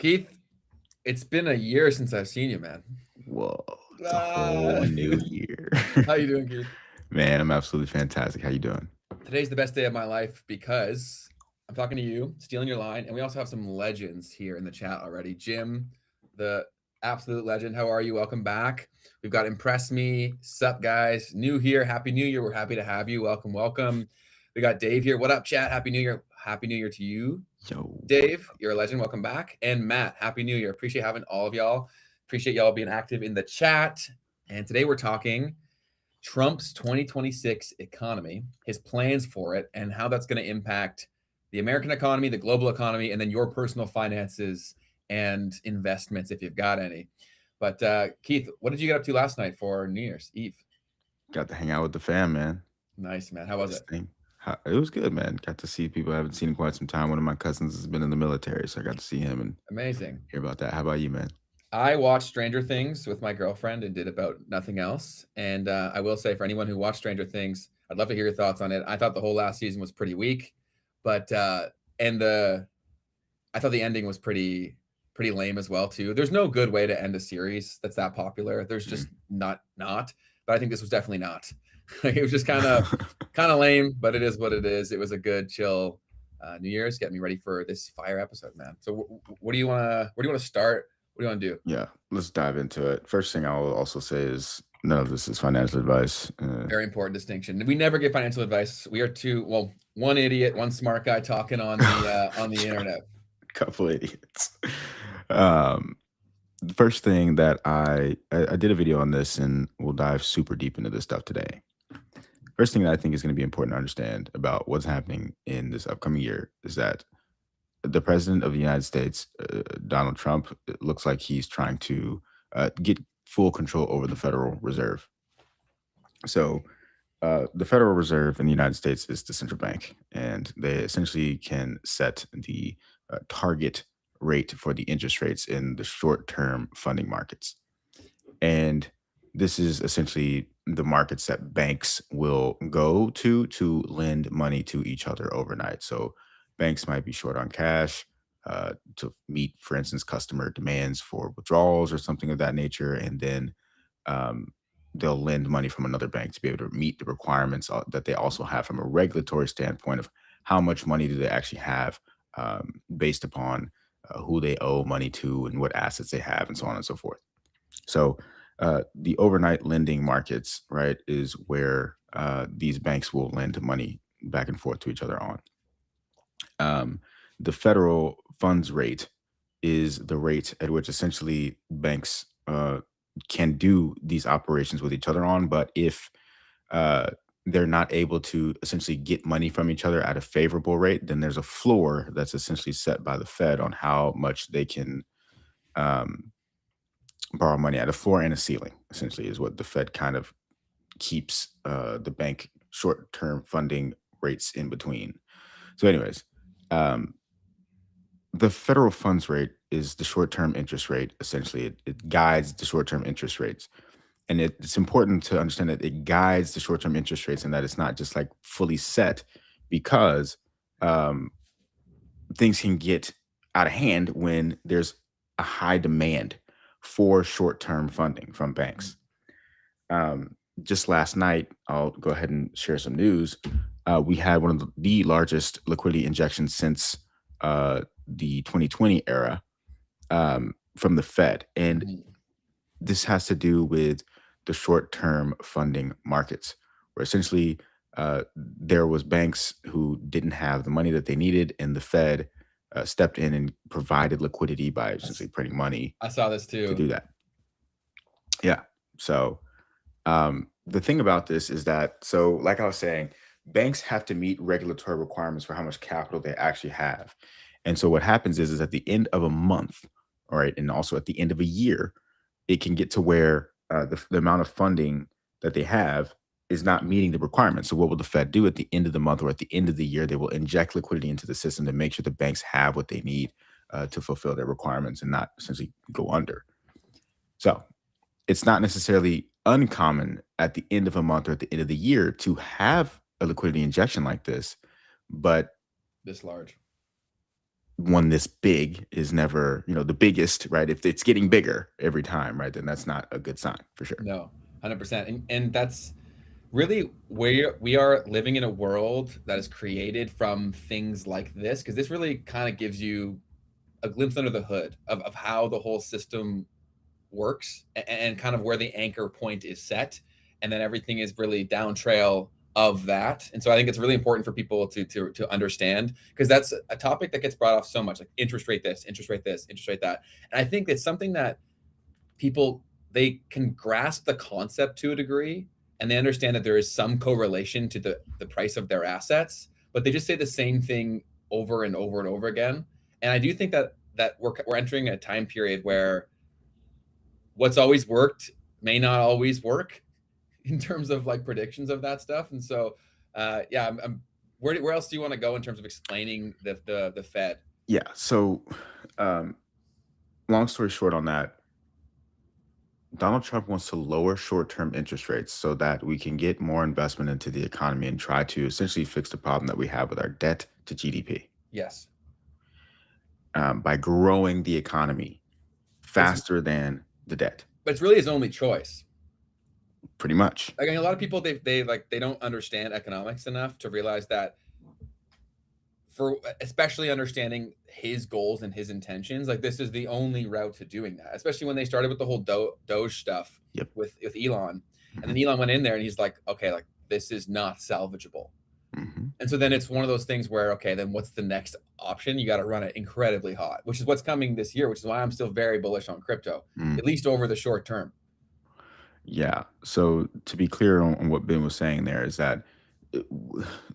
Keith, it's been a year since I've seen you, man. Whoa, it's a whole Ah, new year. how you doing, Keith? Man, I'm absolutely fantastic. How you doing? Today's the best day of my life because I'm talking to you, stealing your line, and we also have some legends here in the chat already. Jim, the absolute legend. How are you? Welcome back. We've got Impress Me. Sup, guys? New here. Happy New Year. We're happy to have you. Welcome, welcome. We got Dave here. What up, chat? Happy New Year. Happy New Year to you. Yo, Dave, you're a legend. Welcome back. And Matt, Happy New Year. Appreciate having all of y'all. Appreciate y'all being active in the chat. And today we're talking Trump's 2026 economy, his plans for it, and how that's going to impact the American economy, the global economy, and then your personal finances and investments if you've got any. But Keith, what did you get up to last night for New Year's Eve? got to hang out with the fam, man. Nice, man. How was This it? thing, it was good, man. Got to see people I haven't seen in quite some time. One of my cousins has been in the military, so I got to see him and Amazing. hear about that. How about you, man? I watched Stranger Things with my girlfriend and did about nothing else. And I will say, for anyone who watched Stranger Things, I'd love to hear your thoughts on it. I thought the whole last season was pretty weak, but and the I thought the ending was pretty lame as well too. There's no good way to end a series that's that popular. There's just not. But I think this was definitely not. It was just kind of lame, but it is what it is. It was a good chill New Year's. Get me ready for this fire episode, man. So what do you want to? Where do you want to start? What do you want to do? Yeah, let's dive into it. First thing I will also say is none of this is financial advice. Very important distinction. We never give financial advice. We are one idiot, one smart guy talking on the internet. Couple idiots. The first thing that I did a video on this, and we'll dive super deep into this stuff today. First thing that I think is going to be important to understand about what's happening in this upcoming year is that the president of the United States, Donald Trump, it looks like he's trying to get full control over the Federal Reserve. So the Federal Reserve in the United States is the central bank, and they essentially can set the target rate for the interest rates in the short-term funding markets. And this is essentially the markets that banks will go to lend money to each other overnight. So banks might be short on cash to meet, for instance, customer demands for withdrawals or something of that nature. And then um, they'll lend money from another bank to be able to meet the requirements that they also have from a regulatory standpoint of how much money do they actually have based upon who they owe money to and what assets they have and so on and so forth. So the overnight lending markets, right, is where these banks will lend money back and forth to each other on. The federal funds rate is the rate at which essentially banks can do these operations with each other on. But if they're not able to essentially get money from each other at a favorable rate, then there's a floor that's essentially set by the Fed on how much they can um, borrow money at. A floor and a ceiling, essentially, is what the Fed kind of keeps the bank short-term funding rates in between. So anyways, the federal funds rate is the short-term interest rate. Essentially, it guides the short-term interest rates. And it's important to understand that it guides the short-term interest rates and that it's not just like fully set because um, things can get out of hand when there's a high demand for short-term funding from banks. Just last night, I'll go ahead and share some news. We had one of the largest liquidity injections since the 2020 era from the Fed. And this has to do with the short-term funding markets, where essentially there was banks who didn't have the money that they needed, and the Fed stepped in and provided liquidity by essentially printing money I saw this to too. do that. Yeah. So the thing about this is that, so like I was saying, banks have to meet regulatory requirements for how much capital they actually have. And so what happens is at the end of a month, all right, and also at the end of a year, it can get to where the amount of funding that they have is not meeting the requirements. So what will the Fed do at the end of the month or at the end of the year? They will inject liquidity into the system to make sure the banks have what they need to fulfill their requirements and not essentially go under. So it's not necessarily uncommon at the end of a month or at the end of the year to have a liquidity injection like this, but This large. one this big is never, the biggest, right? If it's getting bigger every time, right, then that's not a good sign for sure. No, 100%. And that's really where we are living in a world that is created from things like this, because this really kind of gives you a glimpse under the hood of how the whole system works and kind of where the anchor point is set. And then everything is really down trail of that. And so I think it's really important for people to understand, because that's a topic that gets brought off so much, like interest rate this, interest rate this, interest rate that. And I think it's something that people, they can grasp the concept to a degree, and they understand that there is some correlation to the price of their assets, but they just say the same thing over and over and over again. And I do think that we're entering a time period where what's always worked may not always work in terms of like predictions of that stuff. And so, yeah, where else do you want to go in terms of explaining the Fed? Yeah. So, long story short on that, Donald Trump wants to lower short-term interest rates so that we can get more investment into the economy and try to essentially fix the problem that we have with our debt to GDP. Yes. By growing the economy faster than the debt. But it's really his only choice. Pretty much. Like, I mean, a lot of people, they don't understand economics enough to realize that, for especially understanding his goals and his intentions, like this is the only route to doing that, especially when they started with the whole Doge stuff. Yep. with Elon. And then Elon went in there and he's like, okay, like this is not salvageable. And so then it's one of those things where, okay, then what's the next option? You got to run it incredibly hot, which is what's coming this year, which is why I'm still very bullish on crypto, at least over the short term. Yeah. So to be clear on what Ben was saying there is that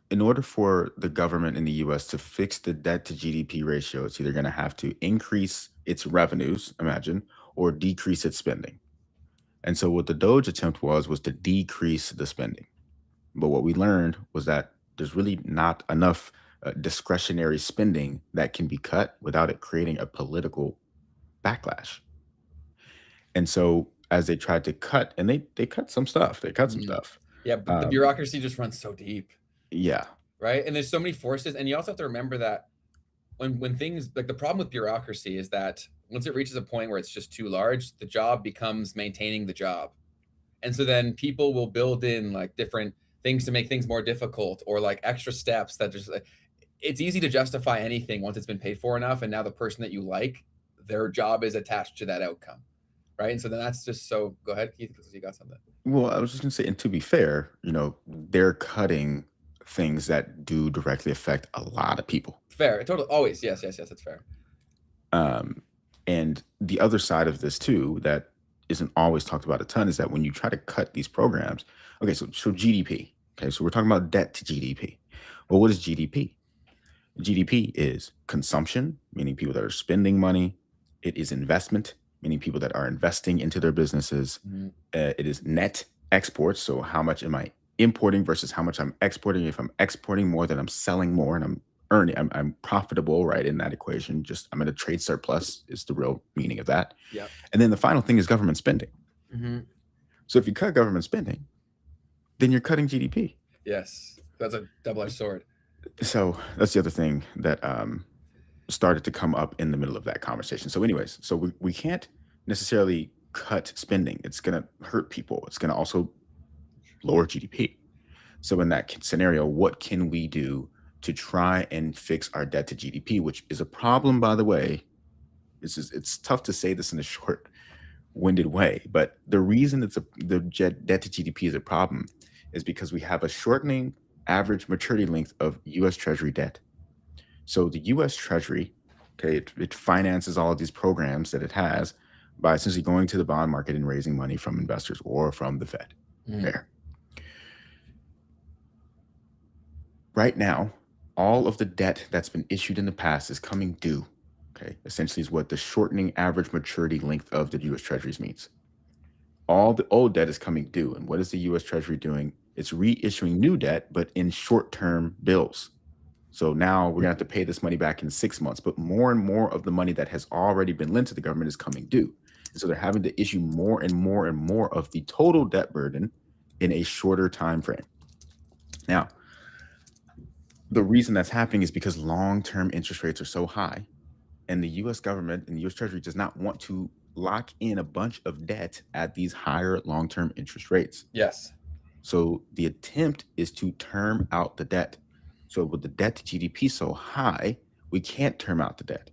in order for the government in the US to fix the debt to GDP ratio, it's either going to have to increase its revenues, imagine, or decrease its spending. And so what the Doge attempt was to decrease the spending. But what we learned was that there's really not enough discretionary spending that can be cut without it creating a political backlash. And so as they tried to cut, and they cut some stuff, some stuff. Yeah, but the bureaucracy just runs so deep. Yeah. Right. And there's so many forces. And you also have to remember that when things, like, the problem with bureaucracy is that once it reaches a point where it's just too large, the job becomes maintaining the job. And so then people will build in like different things to make things more difficult, or like extra steps that just, like, it's easy to justify anything once it's been paid for enough. And now the person that you like, their job is attached to that outcome. Right. And so then that's just so, go ahead, Keith, because you got something. Well, I was just going to say, and to be fair, they're cutting things that do directly affect a lot of people. Fair. Totally. Always. Yes. That's fair. And the other side of this too, that isn't always talked about a ton, is that when you try to cut these programs, okay, so GDP, okay, so we're talking about debt to GDP. Well, what is GDP? GDP is consumption, meaning people that are spending money. It is investment, meaning people that are investing into their businesses. It is net exports. So how much am I importing versus how much I'm exporting? If I'm exporting more, then I'm selling more and I'm earning, I'm profitable, right? In that equation, just I'm in a trade surplus is the real meaning of that. Yeah. And then the final thing is government spending. So if you cut government spending, then you're cutting GDP. Yes. That's a double-edged sword. So that's the other thing that started to come up in the middle of that conversation. So anyways, so we can't necessarily cut spending. It's going to hurt people. It's going to also lower GDP. So in that scenario, what can we do to try and fix our debt to GDP, which is a problem, by the way? It's tough to say this in a short-winded way, but the reason the debt to GDP is a problem is because we have a shortening average maturity length of U.S. Treasury debt. So the U.S. Treasury, okay, it finances all of these programs that it has by essentially going to the bond market and raising money from investors or from the Fed. Fair. Right now, all of the debt that's been issued in the past is coming due. Okay, essentially is what the shortening average maturity length of the U.S. Treasuries means. All the old debt is coming due. And what is the U.S. Treasury doing? It's reissuing new debt, but in short-term bills. So now we're going to have to pay this money back in 6 months, but more and more of the money that has already been lent to the government is coming due. And so they're having to issue more and more and more of the total debt burden in a shorter time frame. Now, the reason that's happening is because long-term interest rates are so high And the US government and the US Treasury does not want to lock in a bunch of debt at these higher long-term interest rates. Yes. So the attempt is to term out the debt. So with the debt to GDP so high, we can't term out the debt.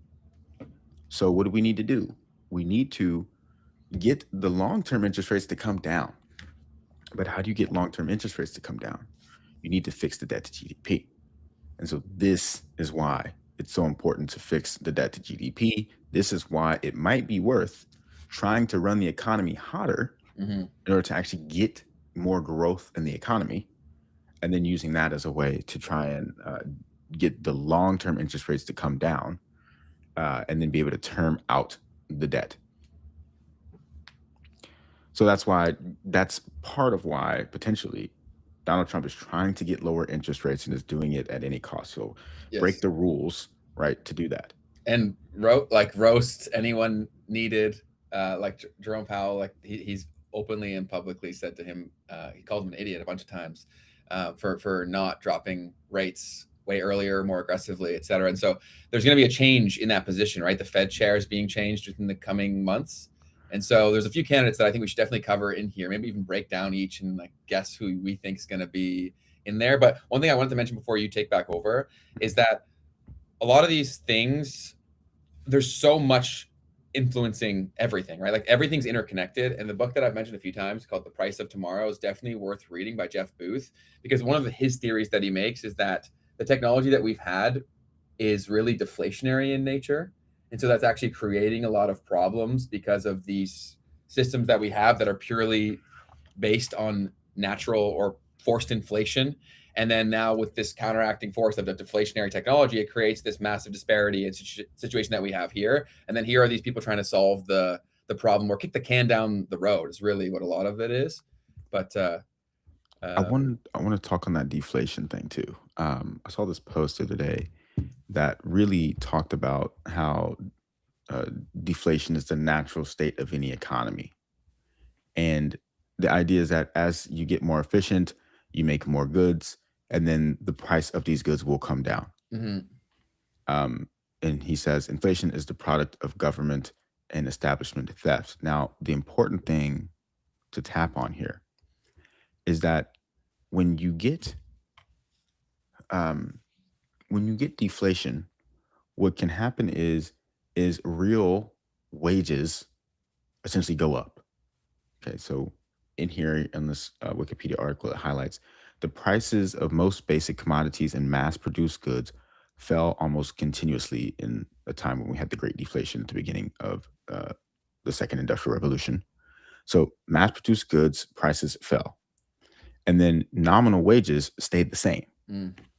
So what do we need to do? We need to get the long-term interest rates to come down. But how do you get long-term interest rates to come down? You need to fix the debt to GDP. And so this is why it's so important to fix the debt to GDP. This is why it might be worth trying to run the economy hotter Mm-hmm. in order to actually get more growth in the economy, and then using that as a way to try and get the long-term interest rates to come down, and then be able to term out the debt. So that's part of why potentially Donald Trump is trying to get lower interest rates and is doing it at any cost. So break Yes. the rules, right, to do that. And roast anyone needed. Like Jerome Powell, like he's openly and publicly said to him, he called him an idiot a bunch of times for not dropping rates way earlier, more aggressively, et cetera. And so there's going to be a change in that position, right? The Fed chair is being changed within the coming months. And so there's a few candidates that I think we should definitely cover in here, maybe even break down each and like guess who we think is going to be in there. But one thing I wanted to mention before you take back over is that a lot of these things, there's so much influencing everything, right? Like everything's interconnected. And the book that I've mentioned a few times called The Price of Tomorrow is definitely worth reading, by Jeff Booth, because one of his theories that he makes is that the technology that we've had is really deflationary in nature. And so that's actually creating a lot of problems because of these systems that we have that are purely based on natural or forced inflation. And then now with this counteracting force of the deflationary technology, it creates this massive disparity and situation that we have here. And then here are these people trying to solve the problem or kick the can down the road is really what a lot of it is. But I want to talk on that deflation thing too. I saw this post the other day that really talked about how deflation is the natural state of any economy. And the idea is that as you get more efficient, you make more goods, and then the price of these goods will come down. mm-hmm. And he says inflation is the product of government and establishment theft. Now, the important thing to tap on here is that when you get deflation, what can happen is real wages essentially go up. Okay, so in here in this Wikipedia article, it highlights the prices of most basic commodities and mass-produced goods fell almost continuously in a time when we had the Great Deflation at the beginning of the Second Industrial Revolution. So mass-produced goods prices fell, and then nominal wages stayed the same,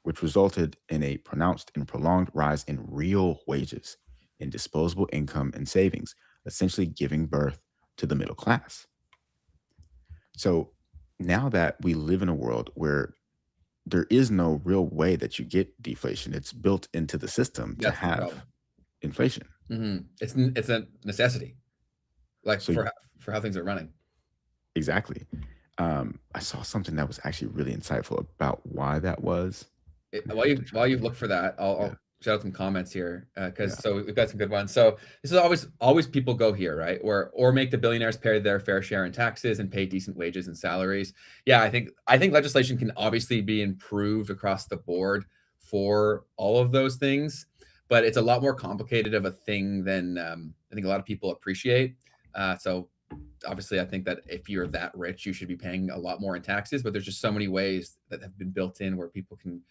which resulted in a pronounced and prolonged rise in real wages, in disposable income and savings, essentially giving birth to the middle class. So now that we live in a world where there is no real way that you get deflation, it's built into the system to have inflation. Mm-hmm. It's a necessity, like so for how things are running. Exactly. I saw something that was actually really insightful about why that was. While you look for that, I'll shout out some comments here because so we've got some good ones. So this is always people go here, right? Or make the billionaires pay their fair share in taxes and pay decent wages and salaries. Yeah, I think legislation can obviously be improved across the board for all of those things, but it's a lot more complicated of a thing than I think a lot of people appreciate. So obviously, I think that if you're that rich, you should be paying a lot more in taxes, but there's just so many ways that have been built in where people can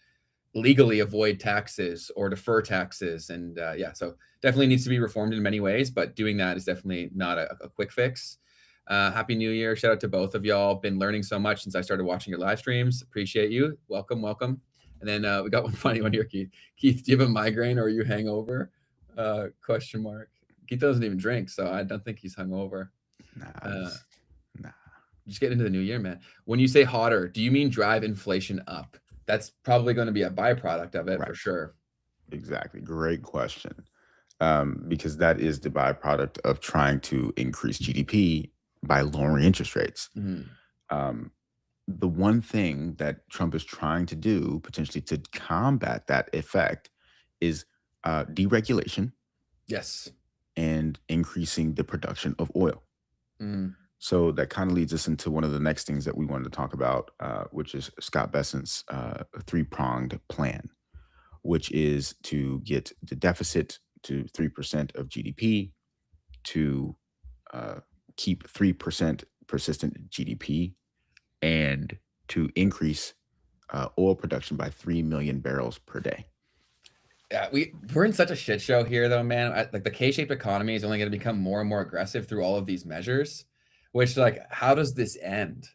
legally avoid taxes or defer taxes. And so definitely needs to be reformed in many ways, but doing that is definitely not a quick fix. Happy New Year. Shout out to both of y'all. Been learning so much since I started watching your live streams. Appreciate you. Welcome. And then we got one funny one here, Keith. Keith, do you have a migraine or are you hangover? Question mark. Keith doesn't even drink, so I don't think he's hungover. Nah. Just get into the new year, man. When you say hotter, do you mean drive inflation up? That's probably going to be a byproduct of it, right, for sure. Exactly. Great question. Because that is the byproduct of trying to increase GDP by lowering interest rates. Mm-hmm. The one thing that Trump is trying to do potentially to combat that effect is deregulation Yes. and increasing the production of oil. Mm. So that kind of leads us into one of the next things that we wanted to talk about, which is Scott Bessent's three-pronged plan, which is to get the deficit to 3% of GDP, to uh, keep 3% persistent GDP, and to increase oil production by 3 million barrels per day. Yeah, we're in such a shit show here, though, man. Like the K-shaped economy is only going to become more and more aggressive through all of these measures. Which, like, how does this end?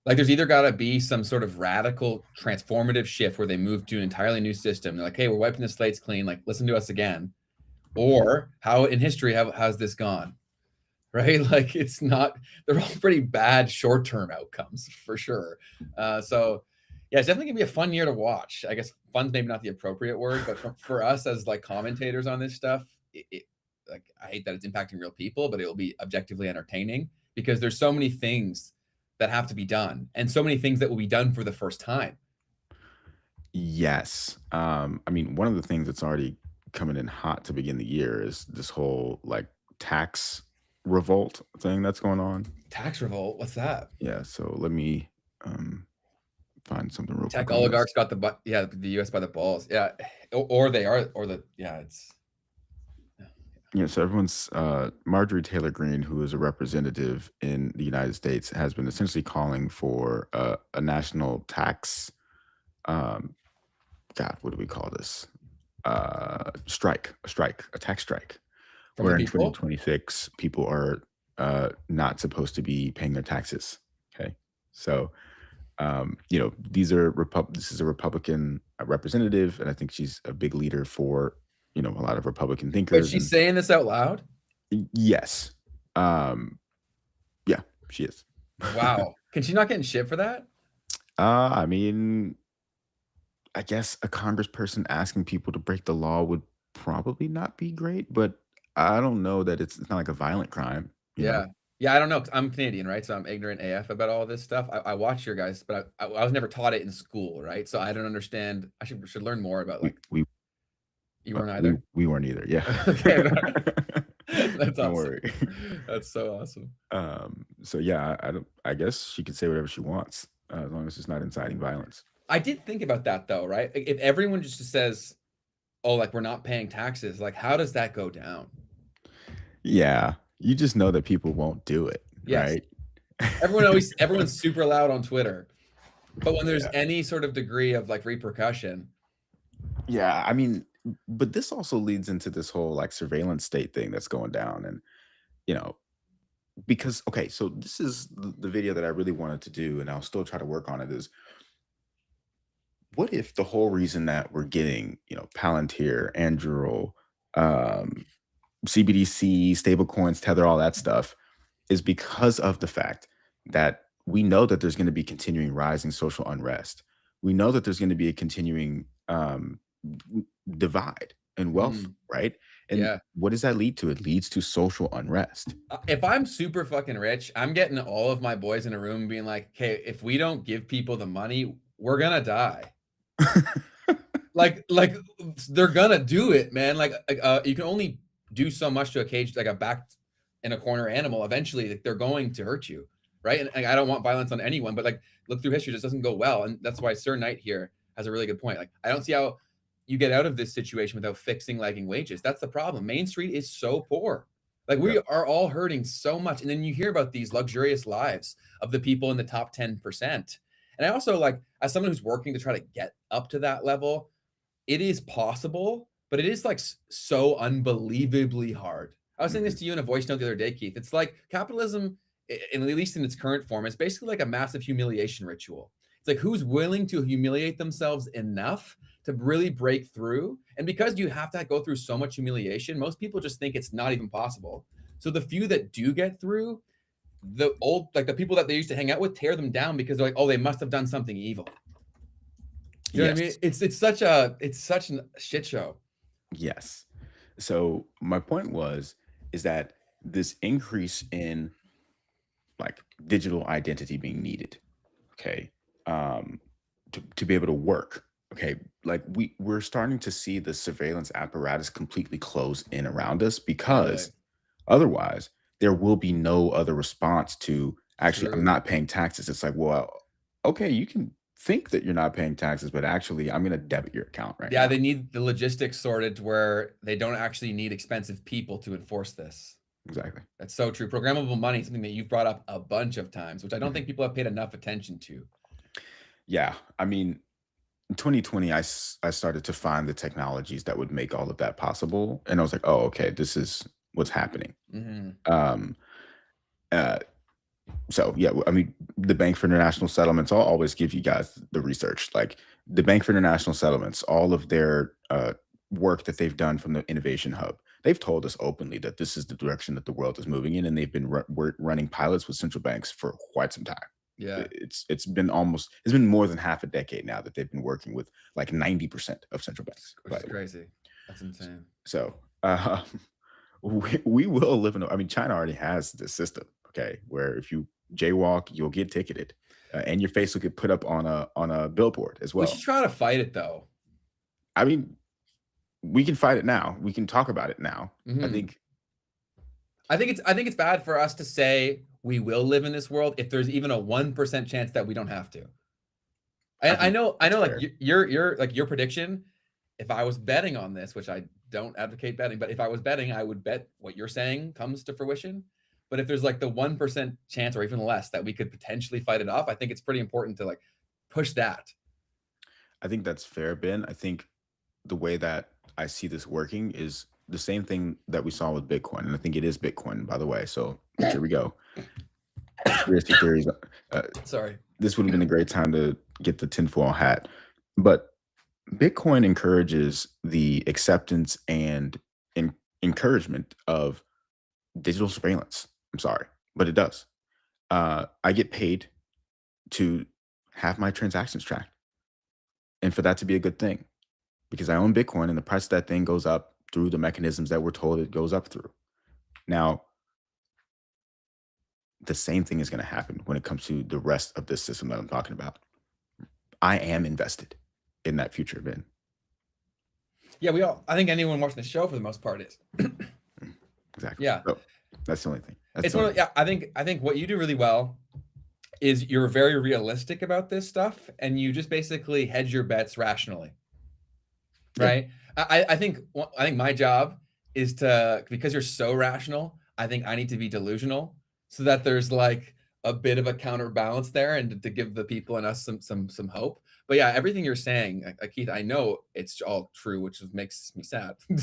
Like, there's either got to be some sort of radical transformative shift where they move to an entirely new system. They're like, hey, we're wiping the slates clean. Like, listen to us again. Or how in history how's this gone? Right? Like, it's not. They're all pretty bad short-term outcomes for sure. So yeah, it's definitely gonna be a fun year to watch. I guess fun's maybe not the appropriate word, but for us as like commentators on this stuff, like I hate that it's impacting real people, but it will be objectively entertaining because there's so many things that have to be done and so many things that will be done for the first time. Yes. I mean, one of the things that's already coming in hot to begin the year is this whole like tax revolt thing that's going on. Tax revolt, what's that? Yeah. So let me um, find something real Tech quick on this. oligarchs got the US by the balls. Yeah. Or they are, or the, yeah, it's, Yeah, so everyone's Marjorie Taylor Greene, who is a representative in the United States, has been essentially calling for a national tax. Um, God, what do we call this? A tax strike, from the where in people. 2026 people are not supposed to be paying their taxes. Okay, so this is a Republican representative, and I think she's a big leader for a lot of Republican Wait, thinkers. she's And saying this out loud? yes, um, yeah, she is. Wow. Can she not get in shit for that? I mean, I guess a congressperson asking people to break the law would probably not be great, but I don't know that it's not like a violent crime, you know? Yeah. Yeah, I don't know. 'Cause I'm Canadian, right? So I'm ignorant AF about all this stuff. I watch your guys, but I was never taught it in school, right? So I don't understand. I should learn more about We like we you weren't we either. we weren't either. Yeah. Okay, that's Don't awesome. worry. That's so awesome. So yeah, I don't. I guess she can say whatever she wants as long as it's not inciting violence. I did think about that though, right? If everyone just says, "Oh, like we're not paying taxes," like how does that go down? Yeah, you just know that people won't do it, Yes. right? Everyone's super loud on Twitter, but when there's Yeah. any sort of degree of like repercussion, Yeah, I mean, but this also leads into this whole like surveillance state thing that's going down. And, you know, because, okay, so this is the video that I really wanted to do, and I'll still try to work on it is what if the whole reason that we're getting, Palantir, Anduril, um, CBDC, stablecoins, Tether, all that stuff is because of the fact that we know that there's going to be continuing rising social unrest. We know that there's going to be a continuing divide in wealth, mm, right? And yeah. what does that lead to? It leads to social unrest. If I'm super fucking rich, I'm getting all of my boys in a room being like, "Okay, if we don't give people the money, we're gonna die." Like they're gonna do it, man. You can only do so much to a cage, like a backed in a corner animal. Eventually, like, they're going to hurt you, right? And like, I don't want violence on anyone, but like look through history, this doesn't go well, and that's why Sir Knight here has a really good point. Like, I don't see how you get out of this situation without fixing lagging wages. That's the problem. Main Street is so poor. Like we Yep. are all hurting so much, and then you hear about these luxurious lives of the people in the top 10%. And I also like, as someone who's working to try to get up to that level, it is possible, but it is like so unbelievably hard. I was saying this Mhm. to you in a voice note the other day, Keith. It's like capitalism, at least in its current form, is basically like a massive humiliation ritual. It's like who's willing to humiliate themselves enough to really break through. And because you have to go through so much humiliation, most people just think it's not even possible. So the few that do get through, the people that they used to hang out with tear them down because they're like, oh, they must have done something evil. You know what I mean? Yes. It's such a shit show. Yes. So my point is that this increase in like digital identity being needed, okay, to be able to work, okay, like we're starting to see the surveillance apparatus completely close in around us, Really because otherwise there will be no other response to actually I'm true. not paying taxes. It's like, well, okay, you can think that you're not paying taxes, but actually I'm going to debit your account right Yeah, now. they need the logistics sorted to where they don't actually need expensive people to enforce this. Exactly. That's so true. Programmable money is something that you've brought up a bunch of times, which I don't Mhm. think people have paid enough attention to. Yeah, I mean, in 2020, I started to find the technologies that would make all of that possible, and I was like, oh, okay, this is what's happening. Hmm. Um, uh, So yeah, I mean, the Bank for International Settlements, I'll always give you guys the research. Like the Bank for International Settlements, all of their work that they've done from the Innovation Hub, they've told us openly that this is the direction that the world is moving in, and they've been running pilots with central banks for quite some time. Yeah, It's been more than half a decade now that they've been working with like 90% of central banks, which by is the way. crazy. That's insane. So we will live in I mean, China already has this system, okay, where if you jaywalk, you'll get ticketed, and your face will get put up on a billboard as We should well. try to fight it though. I mean, we can fight it now. We can talk about it now. I Hmm. think I think it's bad for us to say we will live in this world if there's even a 1% chance that we don't have to. I And I think know, I that's know, like fair. your like your prediction. If I was betting on this, which I don't advocate betting, but if I was betting, I would bet what you're saying comes to fruition. But if there's like the 1% chance or even less that we could potentially fight it off, I think it's pretty important to like push that. I think that's fair, Ben. I think the way that I see this working is the same thing that we saw with Bitcoin, and I think it is Bitcoin, by the way. So here we go. Conspiracy theories. Uh, Sorry. this would have been a great time to get the tinfoil hat, but Bitcoin encourages the acceptance and encouragement of digital surveillance. I'm sorry, but it does. I get paid to have my transactions tracked, and for that to be a good thing, because I own Bitcoin, and the price of that thing goes up through the mechanisms that we're told it goes up through. Now, the same thing is going to happen when it comes to the rest of this system that I'm talking about. I am invested in that future, Ben. Yeah, we all. I think anyone watching the show for the most part is. Mm, exactly. Yeah, So that's the only thing. That's it's the one only of. thing. Yeah, I think what you do really well is you're very realistic about this stuff, and you just basically hedge your bets rationally. Yeah. Right. I think my job is to, because you're so rational, I think I need to be delusional so that there's like a bit of a counterbalance there and to give the people and us some hope. But yeah, everything you're saying, Keith, I know it's all true, which makes me sad. You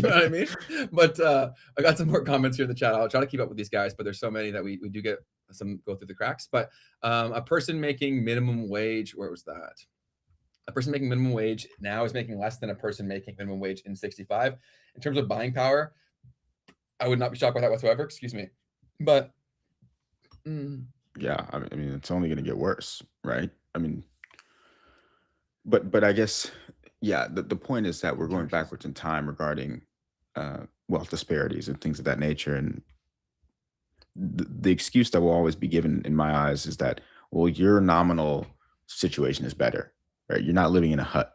know what I mean? But I got some more comments here in the chat. I'll try to keep up with these guys, but there's so many that we do get some go through the cracks. But a person making minimum wage, where was that? A person making minimum wage now is making less than a person making minimum wage in 65. In terms of buying power, I would not be shocked by that whatsoever. Excuse me. But mm, Yeah. I mean, it's only going to get worse, right? I mean, but I guess, yeah, the point is that we're going backwards in time regarding wealth disparities and things of that nature. And the excuse that will always be given in my eyes is that, well, your nominal situation is better, right? You're not living in a hut.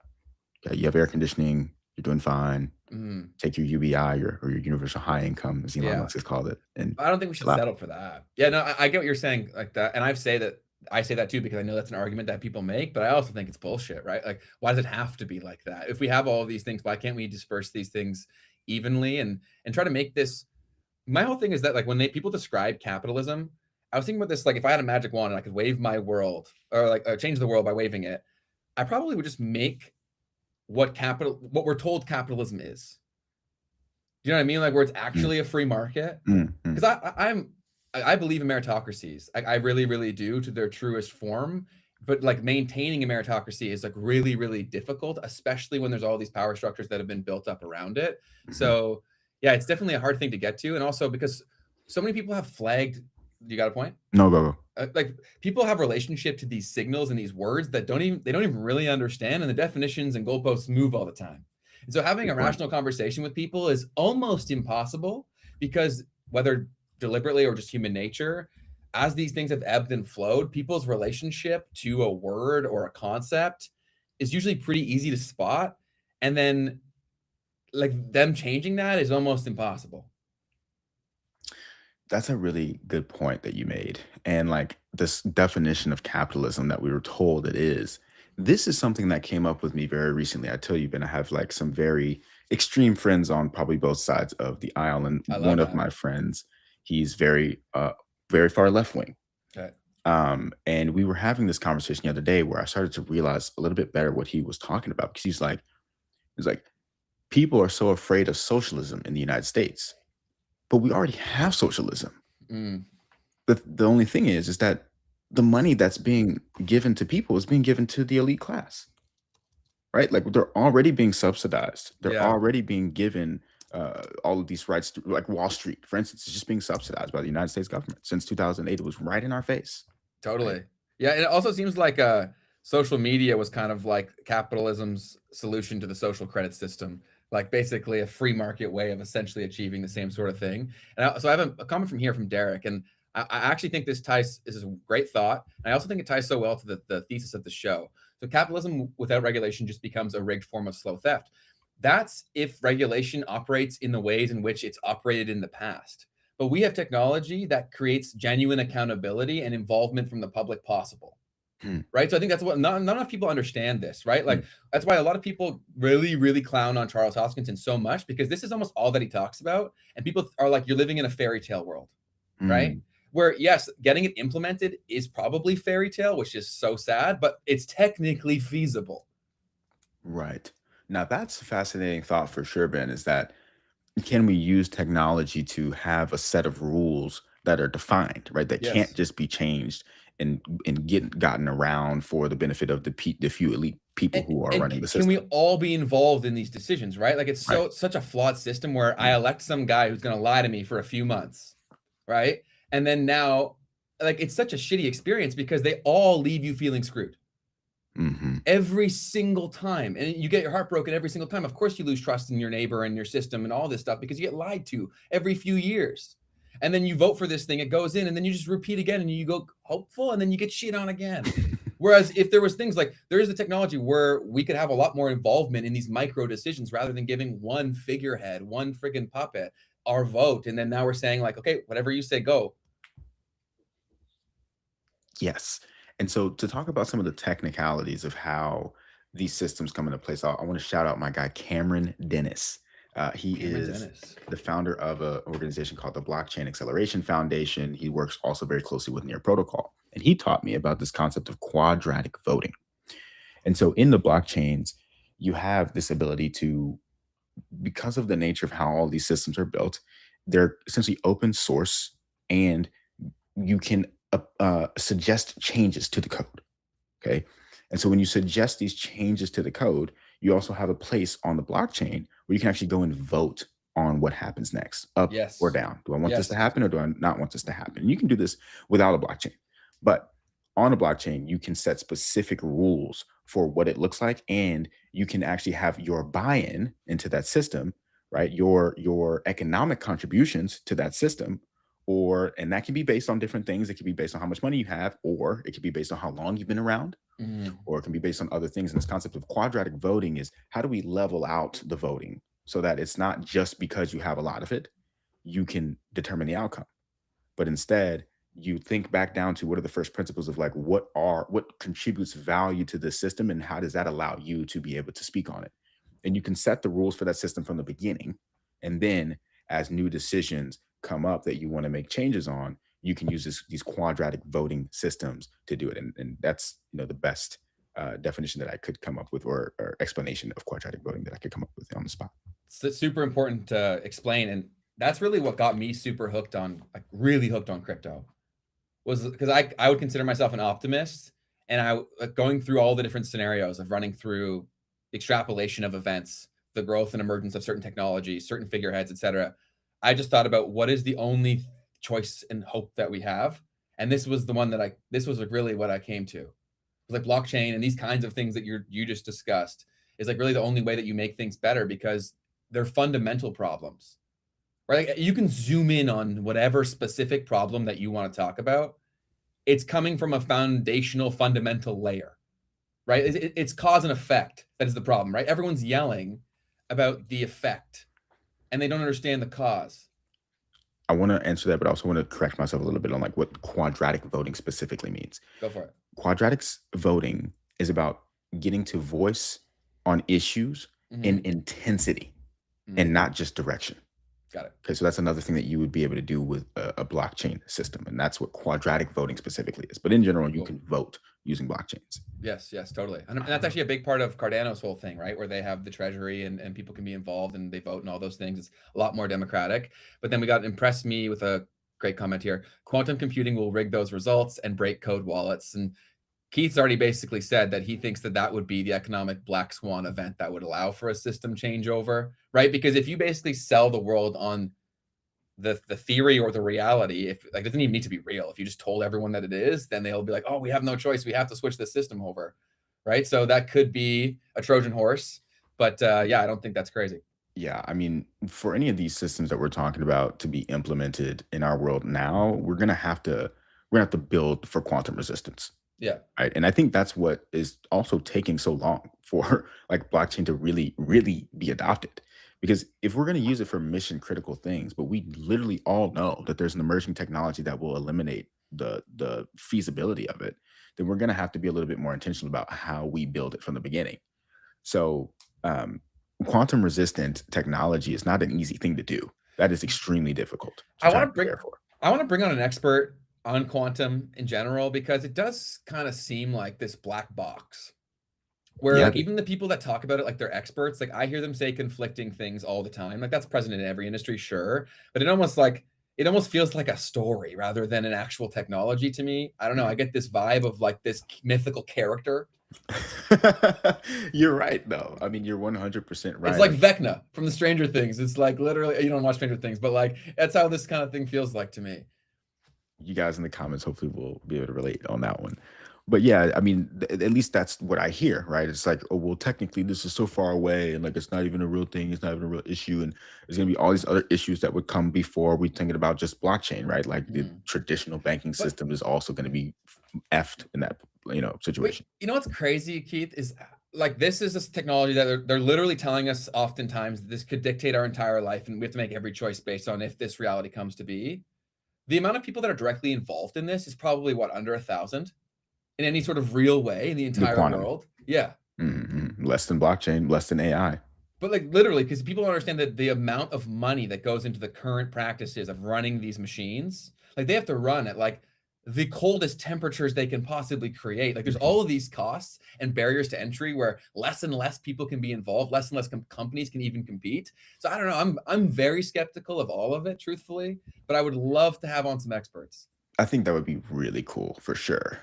Okay? You have air conditioning. You're doing fine. mm, Take your UBI or your universal high income, as Elon yeah, Musk has called it, and I don't think we should chill out. settle for that. Yeah, no, I get what you're saying like that, and I say that too because I know that's an argument that people make, but I also think it's bullshit, right? Like, why does it have to be like that? If we have all of these things, why can't we disperse these things evenly and try to make this? My whole thing is that like when people describe capitalism, I was thinking about this like if I had a magic wand and I could wave my world or like change the world by waving it, I probably would just make what we're told capitalism is. Do you know what I mean? Like where it's Mm, actually a free market. mm, mm, Because I believe in meritocracies. I really, really do to their truest form. But like maintaining a meritocracy is like really, really difficult, especially when there's all these power structures that have been built up around it. mhm. So yeah, it's definitely a hard thing to get to. And also because so many people have flagged, you got a point? No, go, go. Like people have relationship to these signals and these words that they don't even really understand, and the definitions and goalposts move all the time. And so having Good a point. rational conversation with people is almost impossible because whether deliberately or just human nature, as these things have ebbed and flowed, people's relationship to a word or a concept is usually pretty easy to spot, and then like them changing that is almost impossible. That's a really good point that you made. And like this definition of capitalism that we were told it is, this is something that came up with me very recently. I tell you, Ben, I have like some very extreme friends on probably both sides of the aisle. And I one love of that. my friends, he's very far left wing. Okay. And we were having this conversation the other day where I started to realize a little bit better what he was talking about because he's like, people are so afraid of socialism in the United States, but we already have socialism. Mm, The only thing is that the money that's being given to people is being given to the elite class, right? Like they're already being subsidized. They're yeah, already being given all of these rights, like Wall Street, for instance, is just being subsidized by the United States government since 2008. It was right in our face, right? totally. Yeah, and it also seems like social media was kind of like capitalism's solution to the social credit system, like basically a free market way of essentially achieving the same sort of thing. And so I have a comment from here from Derek, and I actually think this is a great thought. And I also think it ties so well to the thesis of the show. So capitalism without regulation just becomes a rigged form of slow theft. That's if regulation operates in the ways in which it's operated in the past. But we have technology that creates genuine accountability and involvement from the public possible. Hmm, Right. So I think that's what not enough people understand this, right? hmm, Like that's why a lot of people really, really clown on Charles Hoskinson so much because this is almost all that he talks about. And people are like, you're living in a fairy tale world, right? hmm. Where yes, getting it implemented is probably fairy tale, which is so sad, but it's technically feasible. Right. Now that's a fascinating thought for sure, Ben, is that can we use technology to have a set of rules that are defined, right? That can't Yes. just be changed and gotten around for the benefit of the few elite people And, who are and running the can we system, all be involved in these decisions, right? Like it's right? such a flawed system where I Mm, elect some guy who's going to lie to me for a few months, right? And then now, like it's such a shitty experience because they all leave you feeling screwed mhm. every single time, and you get your heart broken every single time. Of course, you lose trust in your neighbor and your system and all this stuff because you get lied to every few years. And then you vote for this thing, it goes in, and then you just repeat again, and you go hopeful, and then you get shit on again. Whereas if there was things like there is the technology where we could have a lot more involvement in these micro decisions rather than giving one figurehead, one friggin' puppet our vote, and then now we're saying like, okay, whatever you say, go. Yes. And so to talk about some of the technicalities of how these systems come into place, I want to shout out my guy Cameron Dennis. He Cameron is Dennis. the founder of an organization called the Blockchain Acceleration Foundation. He works also very closely with Near Protocol, and he taught me about this concept of quadratic voting. And so in the blockchains, you have this ability to, because of the nature of how all these systems are built, they're essentially open source, and you can suggest changes to the code. Okay. And so when you suggest these changes to the code, you also have a place on the blockchain where you can actually go and vote on what happens next, up or Yes. down. Do I want this to Yes. happen or do I not want this to happen? And you can do this without a blockchain. But on a blockchain, you can set specific rules for what it looks like, and you can actually have your buy-in into that system, right? Your economic contributions to that system, or and that can be based on different things. It can be based on how much money you have, or it can be based on how long you've been around, Mhm. or it can be based on other things. And this concept of quadratic voting is how do we level out the voting so that it's not just because you have a lot of it, you can determine the outcome, but instead you think back down to what are the first principles of like what contributes value to the system and how does that allow you to be able to speak on it. And you can set the rules for that system from the beginning, and then as new decisions come up that you want to make changes on, you can use these quadratic voting systems to do it. And that's the best definition that I could come up with, or explanation of quadratic voting that I could come up with on the spot. It's super important to explain, and that's really what got me super hooked on, like really hooked on crypto, was because I would consider myself an optimist, and going through all the different scenarios of running through extrapolation of events, the growth and emergence of certain technologies, certain figureheads, etc. I just thought about what is the only choice and hope that we have, and this was the one that this was like really what I came to. Like blockchain and these kinds of things that you just discussed is like really the only way that you make things better because they're fundamental problems, right? Like you can zoom in on whatever specific problem that you want to talk about. It's coming from a foundational fundamental layer, right? It's cause and effect that is the problem, right? Everyone's yelling about the effect and they don't understand the cause. I want to answer that, but I also want to correct myself a little bit on like what quadratic voting specifically means. Go for it. Quadratic's voting is about getting to voice on issues in intensity and not just direction. Got it. Okay, so that's another thing that you would be able to do with a blockchain system, and that's what quadratic voting specifically is. But in general, you can vote using blockchains. Yes, totally. And that's actually a big part of Cardano's whole thing, right? Where they have the treasury and people can be involved and they vote and all those things. It's a lot more democratic. But then we got Impress Me with a great comment here. Quantum computing will rig those results and break code wallets. And Keith's already basically said that he thinks that that would be the economic black swan event that would allow for a system changeover, right? Because if you basically sell the world on the theory or the reality, if like it doesn't even need to be real, if you just told everyone that it is, then they'll be like, oh, we have no choice, we have to switch the system over, right? So that could be a Trojan horse, but yeah, I don't think that's crazy. Yeah, I mean, for any of these systems that we're talking about to be implemented in our world now, we're gonna have to build for quantum resistance. Yeah. Right. And I think that's what is also taking so long for like blockchain to really, really be adopted. Because if we're going to use it for mission critical things, but we literally all know that there's an emerging technology that will eliminate the feasibility of it, then we're going to have to be a little bit more intentional about how we build it from the beginning. So quantum resistant technology is not an easy thing to do. That is extremely difficult. I want to bring on an expert on quantum in general, because it does kind of seem like this black box where like even the people that talk about it, like they're experts, like I hear them say conflicting things all the time. Like that's present in every industry, sure. But it almost feels like a story rather than an actual technology to me. I don't know. I get this vibe of like this mythical character. You're right, though. I mean, you're 100% right. It's like Vecna from the Stranger Things. It's like literally, you don't watch Stranger Things, but like that's how this kind of thing feels like to me. You guys in the comments hopefully will be able to relate on that one. But yeah, I mean, at least that's what I hear, right? It's like, oh, well, technically this is so far away and like it's not even a real thing, it's not even a real issue. And there's gonna be all these other issues that would come before we thinking about just blockchain, right? Like the traditional banking system is also gonna be effed in that, situation. You know what's crazy, Keith, is like this is this technology that they're literally telling us oftentimes this could dictate our entire life and we have to make every choice based on if this reality comes to be. The amount of people that are directly involved in this is probably what, under 1,000 in any sort of real way in the entire world. Yeah. Less than blockchain, less than AI. But like literally, because people don't understand that the amount of money that goes into the current practices of running these machines, like they have to run at like the coldest temperatures they can possibly create. Like there's all of these costs and barriers to entry where less and less people can be involved, less and less companies can even compete. So I don't know, I'm very skeptical of all of it, truthfully, but I would love to have on some experts. I think that would be really cool for sure.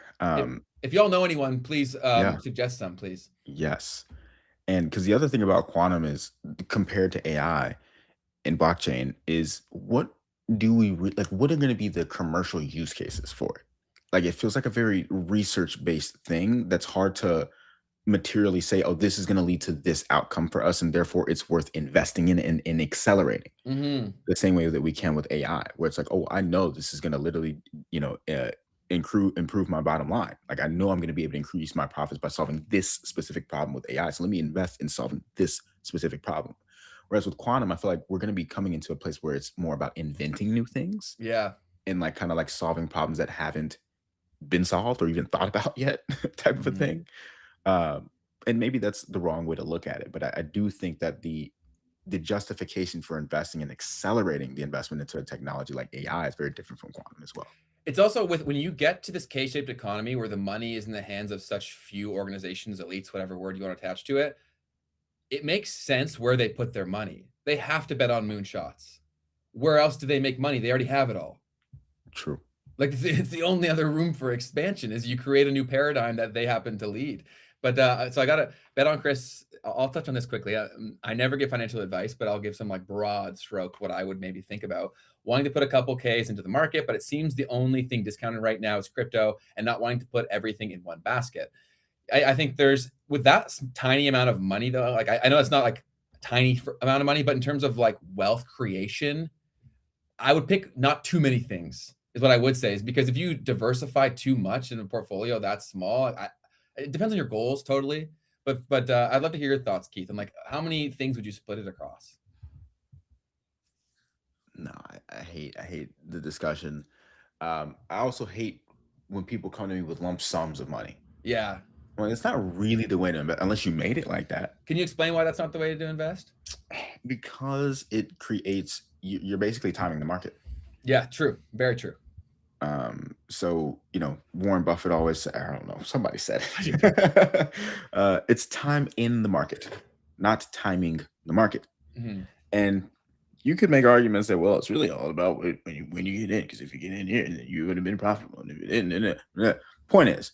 If y'all know anyone, please suggest some, please. Yes. And because the other thing about quantum is compared to AI and blockchain is what do we like? What are going to be the commercial use cases for it? Like it feels like a very research based thing that's hard to materially say, oh, this is going to lead to this outcome for us, and therefore it's worth investing in and accelerating. The same way that we can with AI, where it's like, oh, I know this is going to literally, improve my bottom line. Like I know I'm going to be able to increase my profits by solving this specific problem with AI. So let me invest in solving this specific problem. Whereas with quantum, I feel like we're going to be coming into a place where it's more about inventing new things. Yeah. And like kind of like solving problems that haven't been solved or even thought about yet, type of a thing. And maybe that's the wrong way to look at it. But I do think that the justification for investing and accelerating the investment into a technology like AI is very different from quantum as well. It's also when you get to this K-shaped economy where the money is in the hands of such few organizations, elites, whatever word you want to attach to it, it makes sense where they put their money. They have to bet on moonshots. Where else do they make money? They already have it all. True. Like it's the only other room for expansion is you create a new paradigm that they happen to lead. But so I got to bet on Chris. I'll touch on this quickly. I never give financial advice, but I'll give some like broad stroke what I would maybe think about. Wanting to put a couple Ks into the market, but it seems the only thing discounted right now is crypto and not wanting to put everything in one basket. I think there's, with that tiny amount of money though, like I know it's not like a tiny amount of money, but in terms of like wealth creation, I would pick not too many things is what I would say, is because if you diversify too much in a portfolio that small, It depends on your goals totally. But I'd love to hear your thoughts, Keith. And like, how many things would you split it across? No, I hate the discussion. I also hate when people come to me with lump sums of money. Yeah. Well, it's not really the way to invest unless you made it like that. Can you explain why that's not the way to invest? Because it creates, you're basically timing the market. Yeah, true. Very true. So, Warren Buffett always said, I don't know, somebody said it. It's time in the market, not timing the market. Mm-hmm. And you could make arguments that, well, it's really all about when you get in, because if you get in here, then you would have been profitable. And if you didn't, then point is,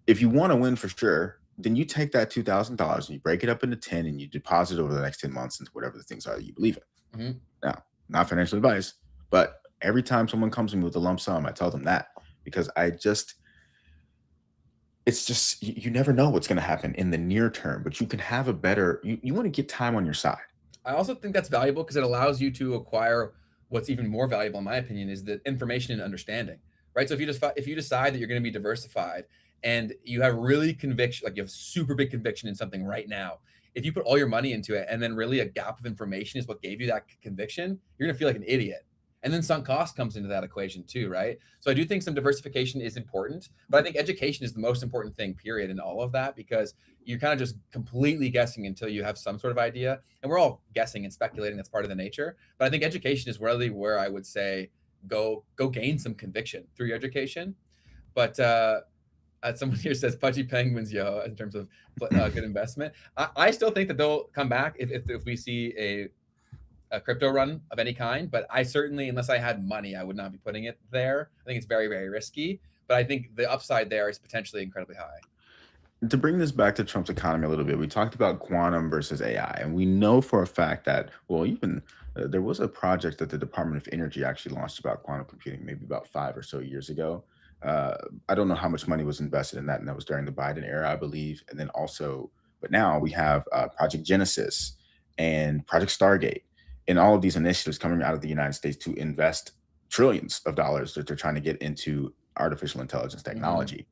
if you want to win for sure, then you take that $2,000 and you break it up into 10 and you deposit over the next 10 months into whatever the things are that you believe in. Mm-hmm. Now, not financial advice, but every time someone comes to me with a lump sum, I tell them that, because it's just, you never know what's going to happen in the near term, but you can have a better, you want to get time on your side. I also think that's valuable because it allows you to acquire what's even more valuable, in my opinion, is the information and understanding, right? So if you decide that you're going to be diversified and you have really conviction, like you have super big conviction in something right now, if you put all your money into it and then really a gap of information is what gave you that conviction, you're going to feel like an idiot. And then sunk cost comes into that equation too, right? So I do think some diversification is important, but I think education is the most important thing, period, in all of that, because you're kind of just completely guessing until you have some sort of idea. And we're all guessing and speculating. That's part of the nature. But I think education is really where I would say go gain some conviction through your education. But someone here says pudgy penguins, yo, in terms of good investment. I still think that they'll come back if we see a crypto run of any kind, but I certainly, unless I had money, I would not be putting it there. I think it's very, very risky, but I think the upside there is potentially incredibly high. To bring this back to Trump's economy a little bit, we talked about quantum versus AI, and we know for a fact that, well, even there was a project that the Department of Energy actually launched about quantum computing maybe about 5 or so years ago. I don't know how much money was invested in that, and that was during the Biden era, I believe. And then also, but now we have Project Genesis and Project Stargate, and all of these initiatives coming out of the United States to invest trillions of dollars that they're trying to get into artificial intelligence technology.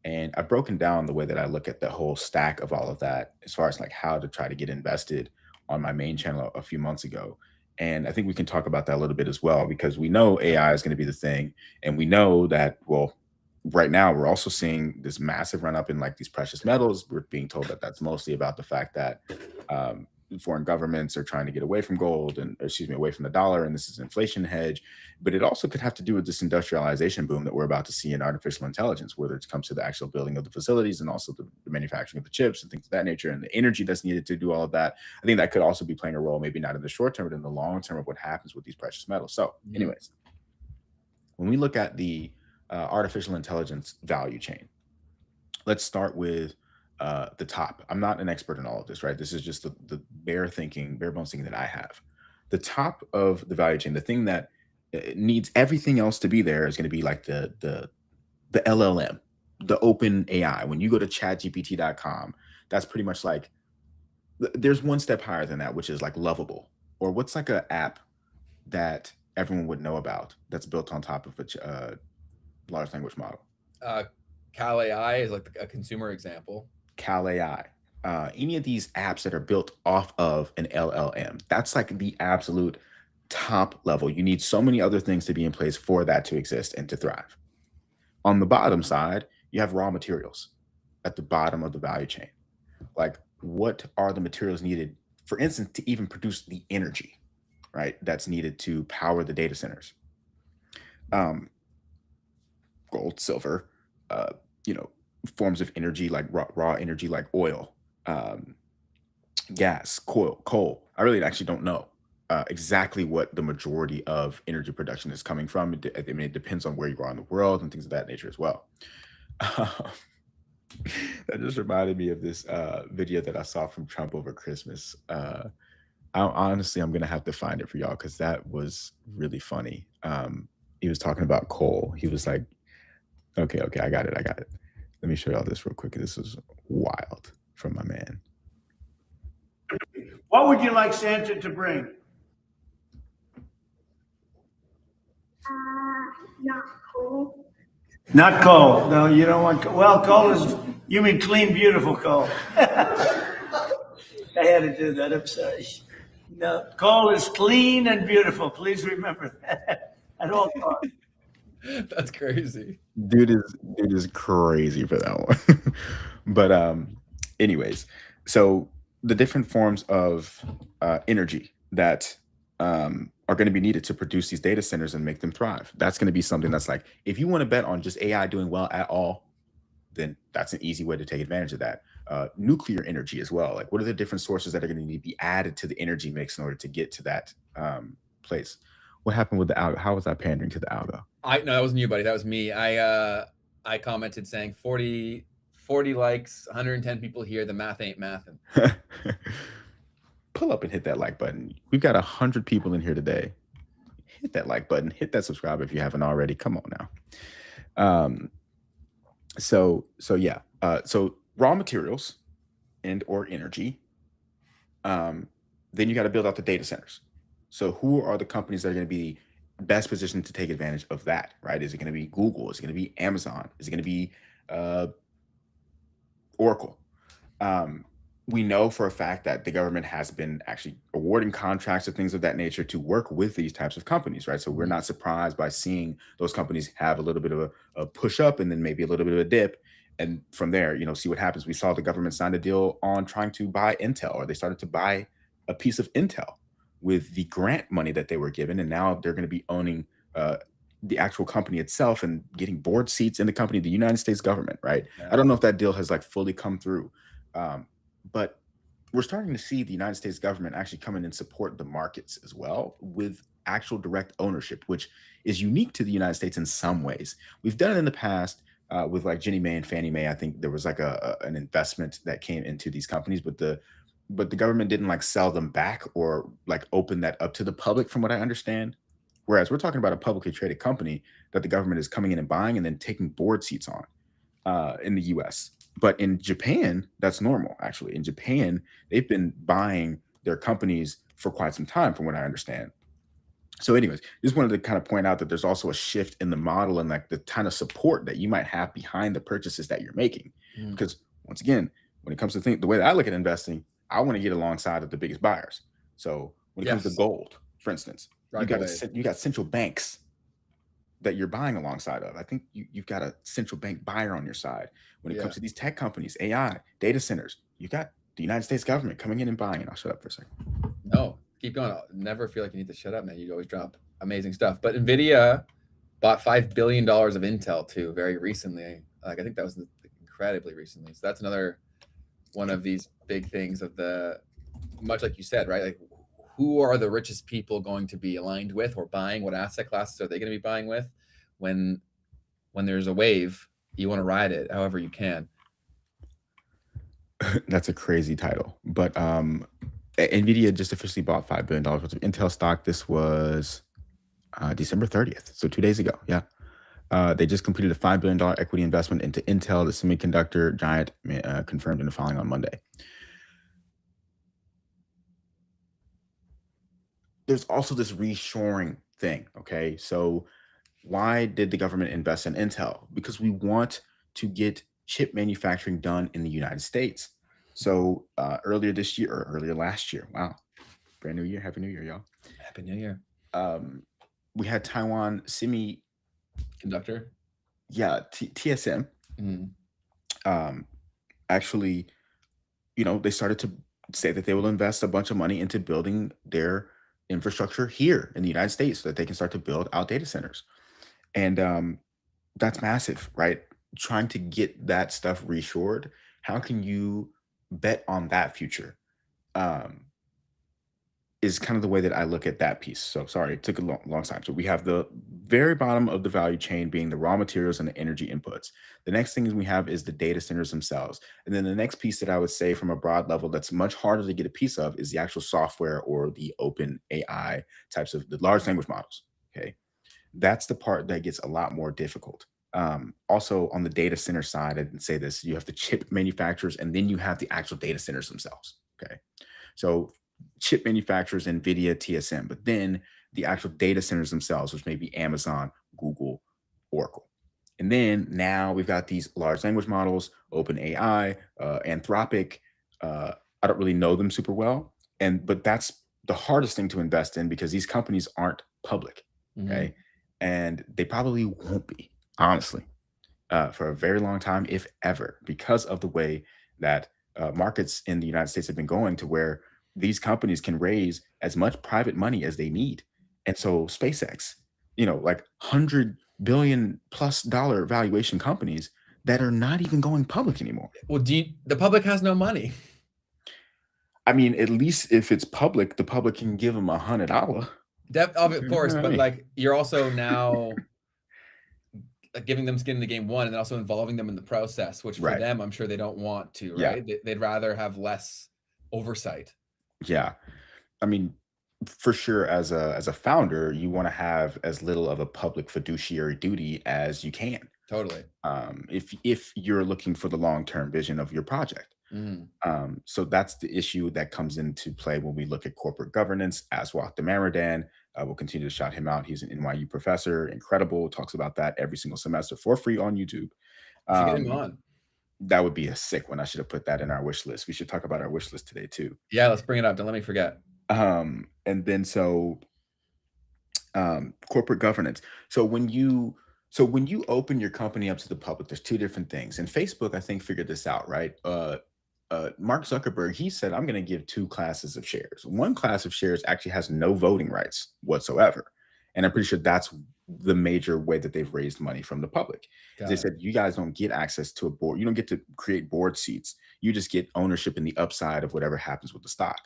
Mm-hmm. And I've broken down the way that I look at the whole stack of all of that as far as like how to try to get invested on my main channel a few months ago. And I think we can talk about that a little bit as well, because we know AI is going to be the thing. And we know that, well, right now we're also seeing this massive run up in like these precious metals. We're being told that that's mostly about the fact that foreign governments are trying to get away from gold and, away from the dollar. And this is an inflation hedge, but it also could have to do with this industrialization boom that we're about to see in artificial intelligence, whether it comes to the actual building of the facilities and also the manufacturing of the chips and things of that nature and the energy that's needed to do all of that. I think that could also be playing a role, maybe not in the short term, but in the long term of what happens with these precious metals. So anyways, when we look at the artificial intelligence value chain, let's start with the top. I'm not an expert in all of this, right? This is just the bare bones thinking that I have. The top of the value chain, the thing that needs everything else to be there, is going to be like the LLM, the open AI. When you go to chatgpt.com, that's pretty much like, there's one step higher than that, which is like Lovable, or what's like an app that everyone would know about that's built on top of a large language model. Cal AI is like a consumer example. Cal AI, any of these apps that are built off of an LLM, that's like the absolute top level. You need so many other things to be in place for that to exist and to thrive. On the bottom side, you have raw materials at the bottom of the value chain. Like, what are the materials needed, for instance, to even produce the energy, right, that's needed to power the data centers? Gold, silver, forms of energy like raw energy like oil, gas, coal. I really actually don't know exactly what the majority of energy production is coming from. I mean, it depends on where you are in the world and things of that nature as well. That just reminded me of this video that I saw from Trump over Christmas. Honestly, I'm gonna have to find it for y'all because that was really funny. He was talking about coal. He was like, okay, I got it. Let me show y'all this real quick. This is wild from my man. What would you like Santa to bring? Not coal. Not coal. No, you don't want coal. Well, coal is You mean clean, beautiful coal. I had to do that. I'm sorry. No, coal is clean and beautiful. Please remember that at all costs. That's crazy. Dude is crazy for that one. But anyways, so the different forms of energy that are going to be needed to produce these data centers and make them thrive. That's going to be something that's like, if you want to bet on just AI doing well at all, then that's an easy way to take advantage of that. Nuclear energy as well. Like, what are the different sources that are going to need to be added to the energy mix in order to get to that place? What happened with the algo? How was that pandering to the algo? No, that wasn't you, buddy. That was me. I commented saying 40 likes, 110 people here. The math ain't mathin'. Pull up and hit that like button. We've got 100 people in here today. Hit that like button. Hit that subscribe if you haven't already. Come on now. So yeah. So raw materials and or energy. Then you got to build out the data centers. So who are the companies that are going to be best positioned to take advantage of that, right? Is it going to be Google? Is it going to be Amazon? Is it going to be Oracle? We know for a fact that the government has been actually awarding contracts or things of that nature to work with these types of companies, right? So we're not surprised by seeing those companies have a little bit of a push up and then maybe a little bit of a dip. And from there, see what happens. We saw the government sign a deal on trying to buy Intel, or they started to buy a piece of Intel with the grant money that they were given. And now they're going to be owning the actual company itself and getting board seats in the company, the United States government, right? Yeah. I don't know if that deal has like fully come through. But we're starting to see the United States government actually come in and support the markets as well with actual direct ownership, which is unique to the United States in some ways. We've done it in the past with like Ginnie Mae and Fannie Mae. I think there was like an investment that came into these companies, but the government didn't like sell them back or like open that up to the public, from what I understand. Whereas we're talking about a publicly traded company that the government is coming in and buying and then taking board seats on in the US. But in Japan, that's normal, actually. In Japan, they've been buying their companies for quite some time, from what I understand. So anyways, just wanted to kind of point out that there's also a shift in the model and like the kind of support that you might have behind the purchases that you're making. Because once again, when it comes to the way that I look at investing, I want to get alongside of the biggest buyers. So when it comes to gold, for instance, you got central banks that you're buying alongside of. I think you've got a central bank buyer on your side. When it comes to these tech companies, AI, data centers, you got the United States government coming in and buying. And I'll shut up for a second. No, keep going. I'll never feel like you need to shut up, man. You always drop amazing stuff. But NVIDIA bought $5 billion of Intel too very recently. Like, I think that was incredibly recently. So that's another one of these big things of the, much like you said, right? Like, who are the richest people going to be aligned with or buying? What asset classes are they going to be buying with? When there's a wave, you want to ride it however you can. That's a crazy title. But NVIDIA just officially bought $5 billion worth of Intel stock. This was December 30th, so 2 days ago. Yeah. They just completed a $5 billion equity investment into Intel, the semiconductor giant, confirmed in the filing on Monday. There's also this reshoring thing, okay? So why did the government invest in Intel? Because we want to get chip manufacturing done in the United States. So earlier this year, or earlier last year, wow, brand new year, Happy New Year, y'all. Happy New Year. We had Taiwan Conductor? Yeah, TSM. Actually, they started to say that they will invest a bunch of money into building their infrastructure here in the United States so that they can start to build out data centers. And that's massive, right? Trying to get that stuff reshored. How can you bet on that future? Is kind of the way that I look at that piece. So sorry, it took a long time. So we have the very bottom of the value chain being the raw materials and the energy inputs. The next thing we have is the data centers themselves. And then the next piece that I would say from a broad level that's much harder to get a piece of is the actual software or the open AI types of the large language models. Okay. That's the part that gets a lot more difficult. Also on the data center side, I didn't say this, you have the chip manufacturers and then you have the actual data centers themselves. Okay. So chip manufacturers, NVIDIA, TSM, but then the actual data centers themselves, which may be Amazon, Google, Oracle. And then now we've got these large language models, OpenAI, Anthropic. I don't really know them super well, but that's the hardest thing to invest in because these companies aren't public, okay? And they probably won't be, honestly, for a very long time, if ever, because of the way that markets in the United States have been going to where these companies can raise as much private money as they need. And so SpaceX, like $100 billion+ valuation companies that are not even going public anymore. Well, the public has no money. I mean, at least if it's public, the public can give them $100. Of course, but like you're also now giving them skin in the game one, and then also involving them in the process, which for them, I'm sure they don't want to, right? They'd rather have less oversight. Yeah. I mean, for sure, as a founder, you want to have as little of a public fiduciary duty as you can. Totally. If you're looking for the long-term vision of your project. So that's the issue that comes into play when we look at corporate governance. Aswath Damaradan, we'll continue to shout him out. He's an NYU professor, incredible, talks about that every single semester for free on YouTube. Get him on. That would be a sick one. I should have put that in our wish list. We should talk about our wish list today too. Yeah, let's bring it up. Don't let me forget. And then corporate governance. So when you open your company up to the public, there's two different things. And Facebook, I think, figured this out, right? Mark Zuckerberg, he said, I'm going to give two classes of shares. One class of shares actually has no voting rights whatsoever. And I'm pretty sure that's the major way that they've raised money from the public. They said, you guys don't get access to a board. You don't get to create board seats. You just get ownership in the upside of whatever happens with the stock.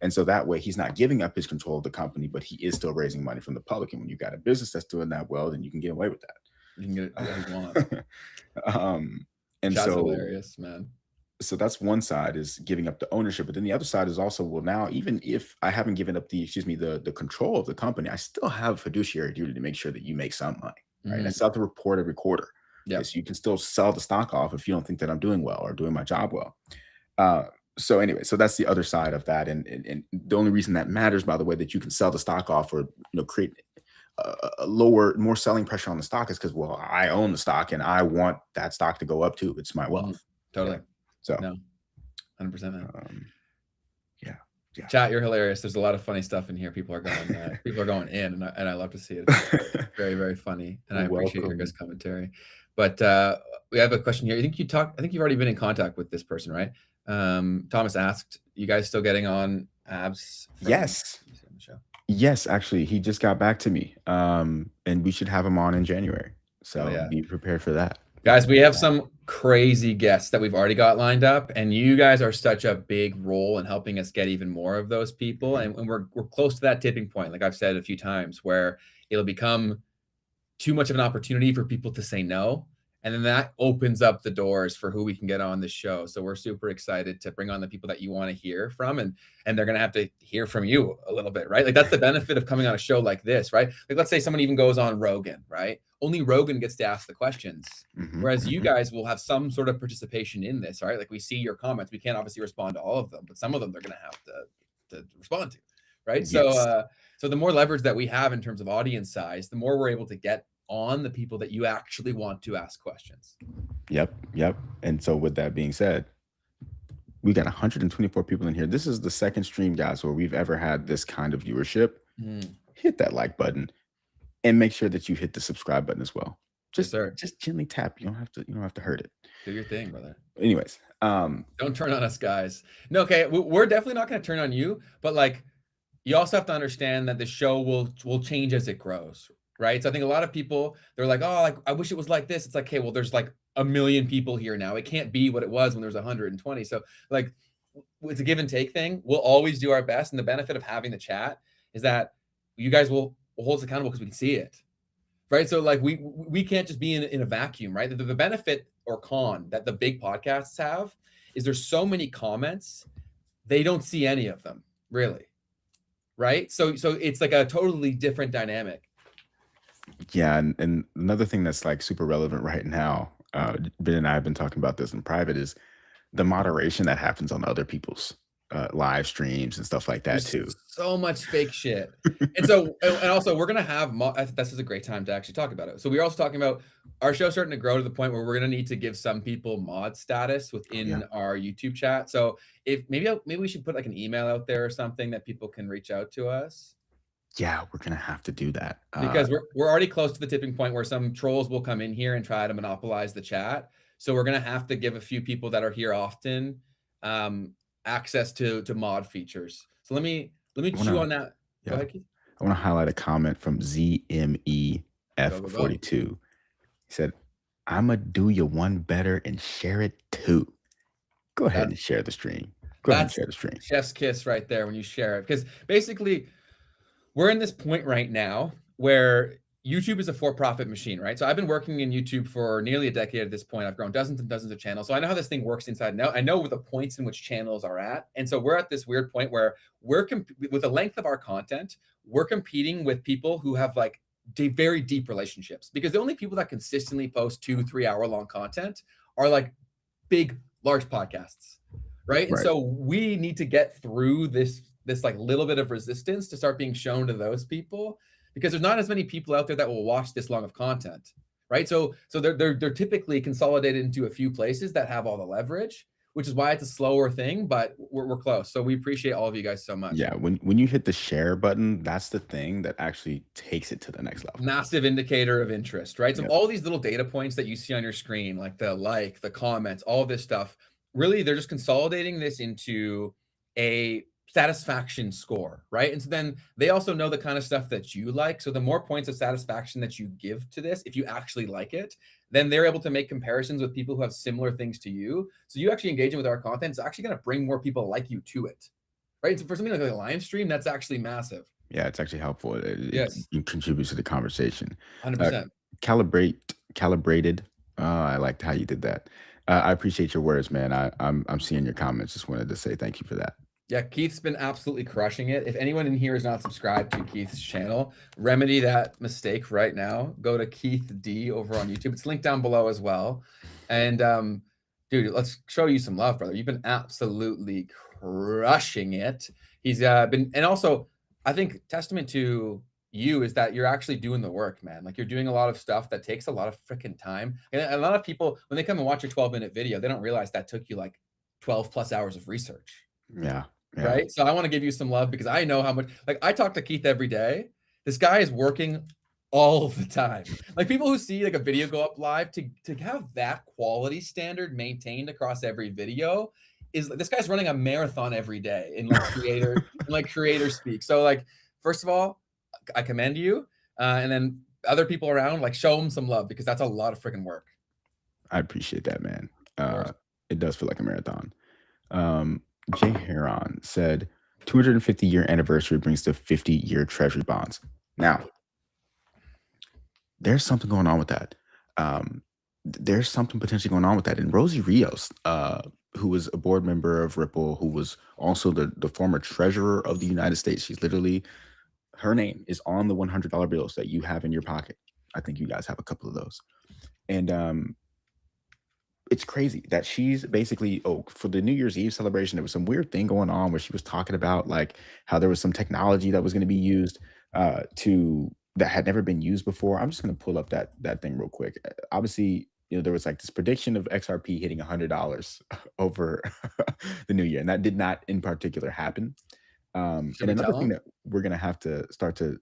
And so that way he's not giving up his control of the company, but he is still raising money from the public. And when you've got a business that's doing that well, then you can get away with that. You can get it as you want. And that's so hilarious, man. So that's one side, is giving up the ownership. But then the other side is also, well, now, even if I haven't given up the control of the company, I still have a fiduciary duty to make sure that you make some money, right? And I still have to report every quarter. Yeah. So you can still sell the stock off if you don't think that I'm doing well or doing my job well. So anyway, so that's the other side of that. And the only reason that matters, by the way, that you can sell the stock off or create a more selling pressure on the stock is because, well, I own the stock and I want that stock to go up too. It's my wealth. Totally. Yeah. So no, 100%. Yeah. Chat, you're hilarious. There's a lot of funny stuff in here. People are going in, and I love to see it. It's very, very funny, and I appreciate your guys' commentary. But we have a question here. I think you've already been in contact with this person, right? Thomas asked, you guys still getting on abs? Yes, actually, he just got back to me, and we should have him on in January. So be prepared for that. Guys, we have some crazy guests that we've already got lined up, and you guys are such a big role in helping us get even more of those people. And we're close to that tipping point, like I've said a few times, where it'll become too much of an opportunity for people to say no. And then that opens up the doors for who we can get on the show. So we're super excited to bring on the people that you want to hear from, and they're going to have to hear from you a little bit, right? Like that's the benefit of coming on a show like this, right? Like let's say someone even goes on Rogan, right? Only Rogan gets to ask the questions, whereas you guys will have some sort of participation in this, right? Like we see your comments. We can't obviously respond to all of them, but some of them they're going to have to respond to, right? Yes. So the more leverage that we have in terms of audience size, the more we're able to get on the people that you actually want to ask questions. Yep. And so with that being said, we got 124 people in here. This is the second stream, guys, where we've ever had this kind of viewership. Hit that like button and make sure that you hit the subscribe button as well. Just gently tap. You don't have to hurt it. Do your thing, brother. Anyways, don't turn on us, guys. No, okay, we're definitely not going to turn on you, but like you also have to understand that the show will change as it grows. Right. So I think a lot of people, they're like, oh, like, I wish it was like this. It's like, okay, well, there's like 1 million people here now. It can't be what it was when there was 120. So like, it's a give and take thing. We'll always do our best. And the benefit of having the chat is that you guys will hold us accountable because we can see it. Right. So like, we can't just be in a vacuum, right? The benefit or con that the big podcasts have is there's so many comments, they don't see any of them really. Right. So it's like a totally different dynamic. Yeah, and another thing that's like super relevant right now, Ben and I have been talking about this in private, is the moderation that happens on other people's live streams and stuff like that There's too. so much fake shit. And so, and also we're going to have, this is a great time to actually talk about it. So we're also talking about our show starting to grow to the point where we're going to need to give some people mod status within our YouTube chat. So if maybe we should put like an email out there or something that people can reach out to us. Yeah, we're going to have to do that. Because we're already close to the tipping point where some trolls will come in here and try to monopolize the chat. So we're going to have to give a few people that are here often access to mod features. So let me chew on that. Yeah. Go ahead, Keith. I want to highlight a comment from ZMEF42. He said, "I'ma do you one better and share it too." Go ahead and share the stream. Go ahead and share the stream. Chef's kiss right there when you share it. Because basically, we're in this point right now where YouTube is a for-profit machine, right? So I've been working in YouTube for nearly a decade at this point. I've grown dozens and dozens of channels. So I know how this thing works inside and out. I know the points in which channels are at. And so we're at this weird point where we're, with the length of our content, we're competing with people who have like very deep relationships, because the only people that consistently post 2-3 hour long content are like big, large podcasts, right? And so we need to get through this like little bit of resistance to start being shown to those people, because there's not as many people out there that will watch this long of content, right? So they're typically consolidated into a few places that have all the leverage, which is why it's a slower thing, but we're close. So we appreciate all of you guys so much. Yeah, when you hit the share button, that's the thing that actually takes it to the next level. Massive indicator of interest, right? So all these little data points that you see on your screen, like the comments, all this stuff, really they're just consolidating this into a satisfaction score, right? And so then they also know the kind of stuff that you like. So the more points of satisfaction that you give to this, if you actually like it, then they're able to make comparisons with people who have similar things to you. So you actually engaging with our content is actually going to bring more people like you to it, right? So for something like a live stream, that's actually massive. Yeah, it's actually helpful. It contributes to the conversation. 100%. Calibrated. I liked how you did that. I appreciate your words, man. I'm seeing your comments. Just wanted to say thank you for that. Yeah, Keith's been absolutely crushing it. If anyone in here is not subscribed to Keith's channel, remedy that mistake right now. Go to Keith D over on YouTube. It's linked down below as well. And dude, let's show you some love, brother. You've been absolutely crushing it. He's been, and also I think testament to you is that you're actually doing the work, man. Like you're doing a lot of stuff that takes a lot of freaking time. And a lot of people, when they come and watch your 12-minute video, they don't realize that took you like 12+ hours of research. Yeah. Right. So I want to give you some love because I know how much, like I talk to Keith every day. This guy is working all the time. Like people who see like a video go up live to have that quality standard maintained across every video is this guy's running a marathon every day in like creator speak. So like, first of all, I commend you. And then other people around, like show them some love because that's a lot of freaking work. I appreciate that, man. It does feel like a marathon. Jay Heron said 250-year anniversary brings to 50-year treasury bonds. Now, there's something going on with that. There's something potentially going on with that. And Rosie Rios, who was a board member of Ripple, who was also the former treasurer of the United States. She's literally, her name is on the $100 bills that you have in your pocket. I think you guys have a couple of those. And it's crazy that she's basically, for the New Year's Eve celebration, there was some weird thing going on where she was talking about like how there was some technology that was going to be used that had never been used before. I'm just going to pull up that thing real quick. Obviously, there was like this prediction of XRP hitting $100 over the new year, and that did not in particular happen. And another thing that we're going to have to start to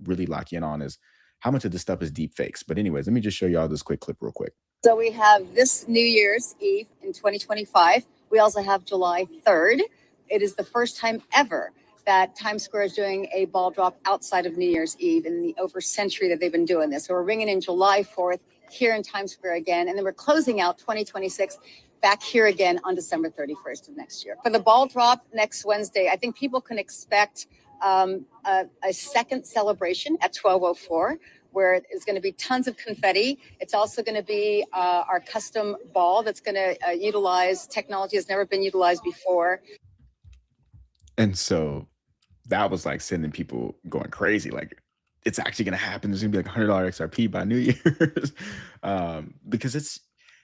really lock in on is how much of this stuff is deep fakes. But anyways, let me just show you all this quick clip real quick. So we have this New Year's Eve in 2025. We also have July 3rd. It is the first time ever that Times Square is doing a ball drop outside of New Year's Eve in the over century that they've been doing this. So we're ringing in July 4th here in Times Square again. And then we're closing out 2026 back here again on December 31st of next year. For the ball drop next Wednesday, I think people can expect a second celebration at 12:04. Where it's going to be tons of confetti. It's also going to be our custom ball that's going to utilize technology that's never been utilized before. And so that was like sending people going crazy. Like it's actually going to happen. There's going to be like $100 XRP by New Year's. Because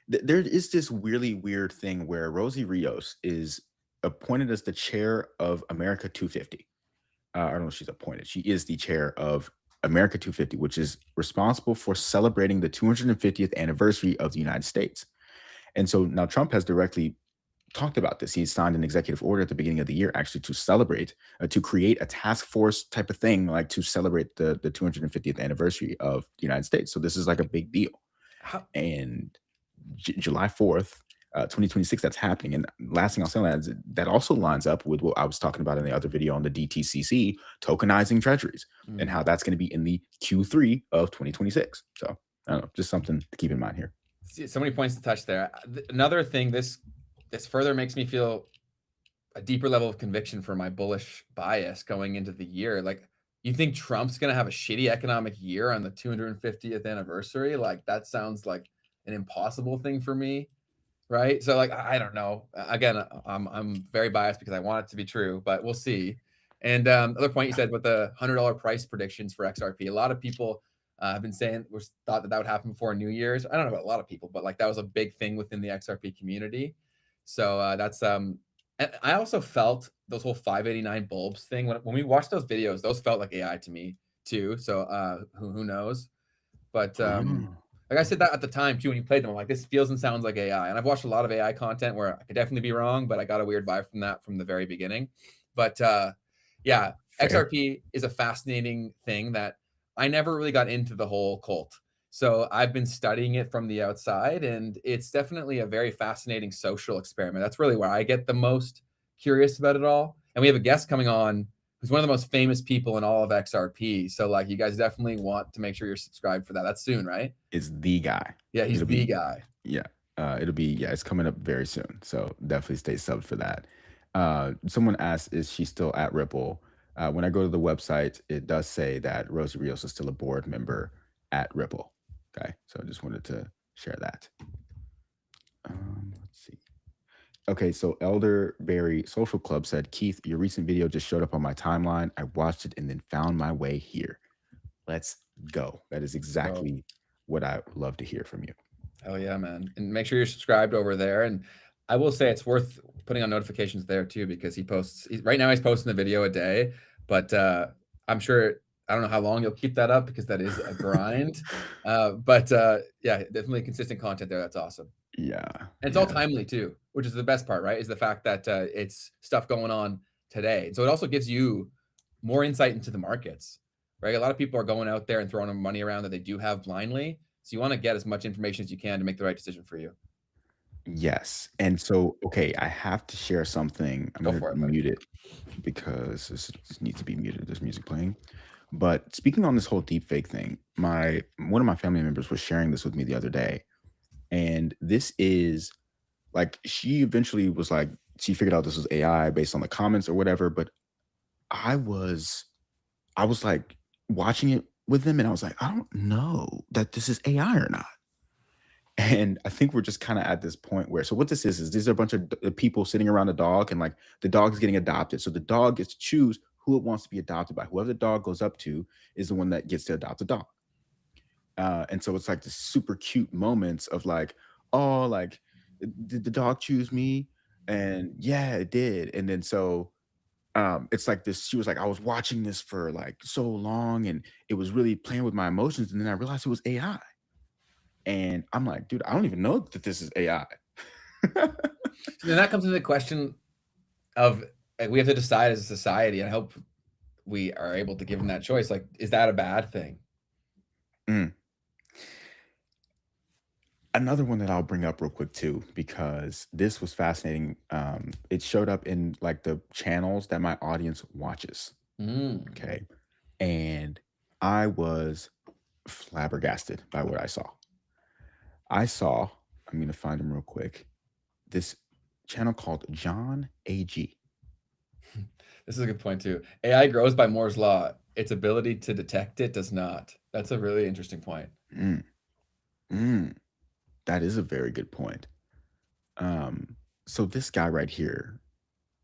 there is this really weird thing where Rosie Rios is appointed as the chair of America 250. I don't know if she's appointed. She is the chair of America 250, which is responsible for celebrating the 250th anniversary of the United States. And so now Trump has directly talked about this. He signed an executive order at the beginning of the year, actually, to celebrate, to create a task force type of thing, like to celebrate the 250th anniversary of the United States. So this is like a big deal. And July 4th, 2026, that's happening. And last thing I'll say on that is that also lines up with what I was talking about in the other video on the DTCC, tokenizing treasuries, and how that's going to be in the Q3 of 2026. So I don't know, just something to keep in mind here. So many points to touch there. Another thing, this further makes me feel a deeper level of conviction for my bullish bias going into the year. Like, you think Trump's going to have a shitty economic year on the 250th anniversary? Like, that sounds like an impossible thing for me, right? So like, I don't know. Again, I'm very biased because I want it to be true, but we'll see. And other point you said with the $100 price predictions for XRP, a lot of people have been saying, thought that would happen before New Year's. I don't know about a lot of people, but like that was a big thing within the XRP community. So that's and I also felt those whole 589 bulbs thing when we watched those videos, those felt like AI to me too. So who knows? But like I said that at the time too, when you played them, I'm like, this feels and sounds like AI. And I've watched a lot of AI content where I could definitely be wrong, but I got a weird vibe from that from the very beginning. But yeah, fair. XRP is a fascinating thing that I never really got into the whole cult. So I've been studying it from the outside, and it's definitely a very fascinating social experiment. That's really where I get the most curious about it all. And we have a guest coming on who's one of the most famous people in all of XRP. So like, you guys definitely want to make sure you're subscribed for that. That's soon, right? It's the guy. Yeah, he's the guy. Yeah. It's coming up very soon. So definitely stay subbed for that. Someone asked, is she still at Ripple? When I go to the website, it does say that Rosie Rios is still a board member at Ripple. Okay, so I just wanted to share that. Let's see. Okay, so Elderberry Social Club said, Keith, your recent video just showed up on my timeline. I watched it and then found my way here. Let's go. That is exactly what I would love to hear from you. Oh yeah, man. And make sure you're subscribed over there. And I will say it's worth putting on notifications there too, because he posts, right now he's posting a video a day, but I'm sure, I don't know how long you'll keep that up because that is a grind. But yeah, definitely consistent content there. That's awesome. Yeah. And it's all timely too, which is the best part, right? Is the fact that it's stuff going on today. So it also gives you more insight into the markets, right? A lot of people are going out there and throwing money around that they do have blindly. So you want to get as much information as you can to make the right decision for you. Yes. And so, okay, I have to share something. I'm going to mute it because this needs to be muted. There's music playing. But speaking on this whole deepfake thing, one of my family members was sharing this with me the other day. And this is like, she eventually was like, she figured out this was AI based on the comments or whatever. But I was like watching it with them and I was like, I don't know that this is AI or not. And I think we're just kind of at this point where, so what this is these are a bunch of people sitting around a dog, and like the dog is getting adopted. So the dog gets to choose who it wants to be adopted by. Whoever the dog goes up to is the one that gets to adopt the dog. And so it's like the super cute moments of like, oh, like, did the dog choose me? And yeah, it did. And then so it's like this, she was like, I was watching this for like so long and it was really playing with my emotions. And then I realized it was AI. And I'm like, dude, I don't even know that this is AI. Then that comes into the question of, like, we have to decide as a society, and I hope we are able to give them that choice. Like, is that a bad thing? Another one that I'll bring up real quick too, because this was fascinating. It showed up in like the channels that my audience watches. Okay. And I was flabbergasted by what I saw. I'm going to find him real quick, this channel called John A.G. This is a good point too. AI grows by Moore's law. Its ability to detect it does not. That's a really interesting point. That is a very good point. So this guy right here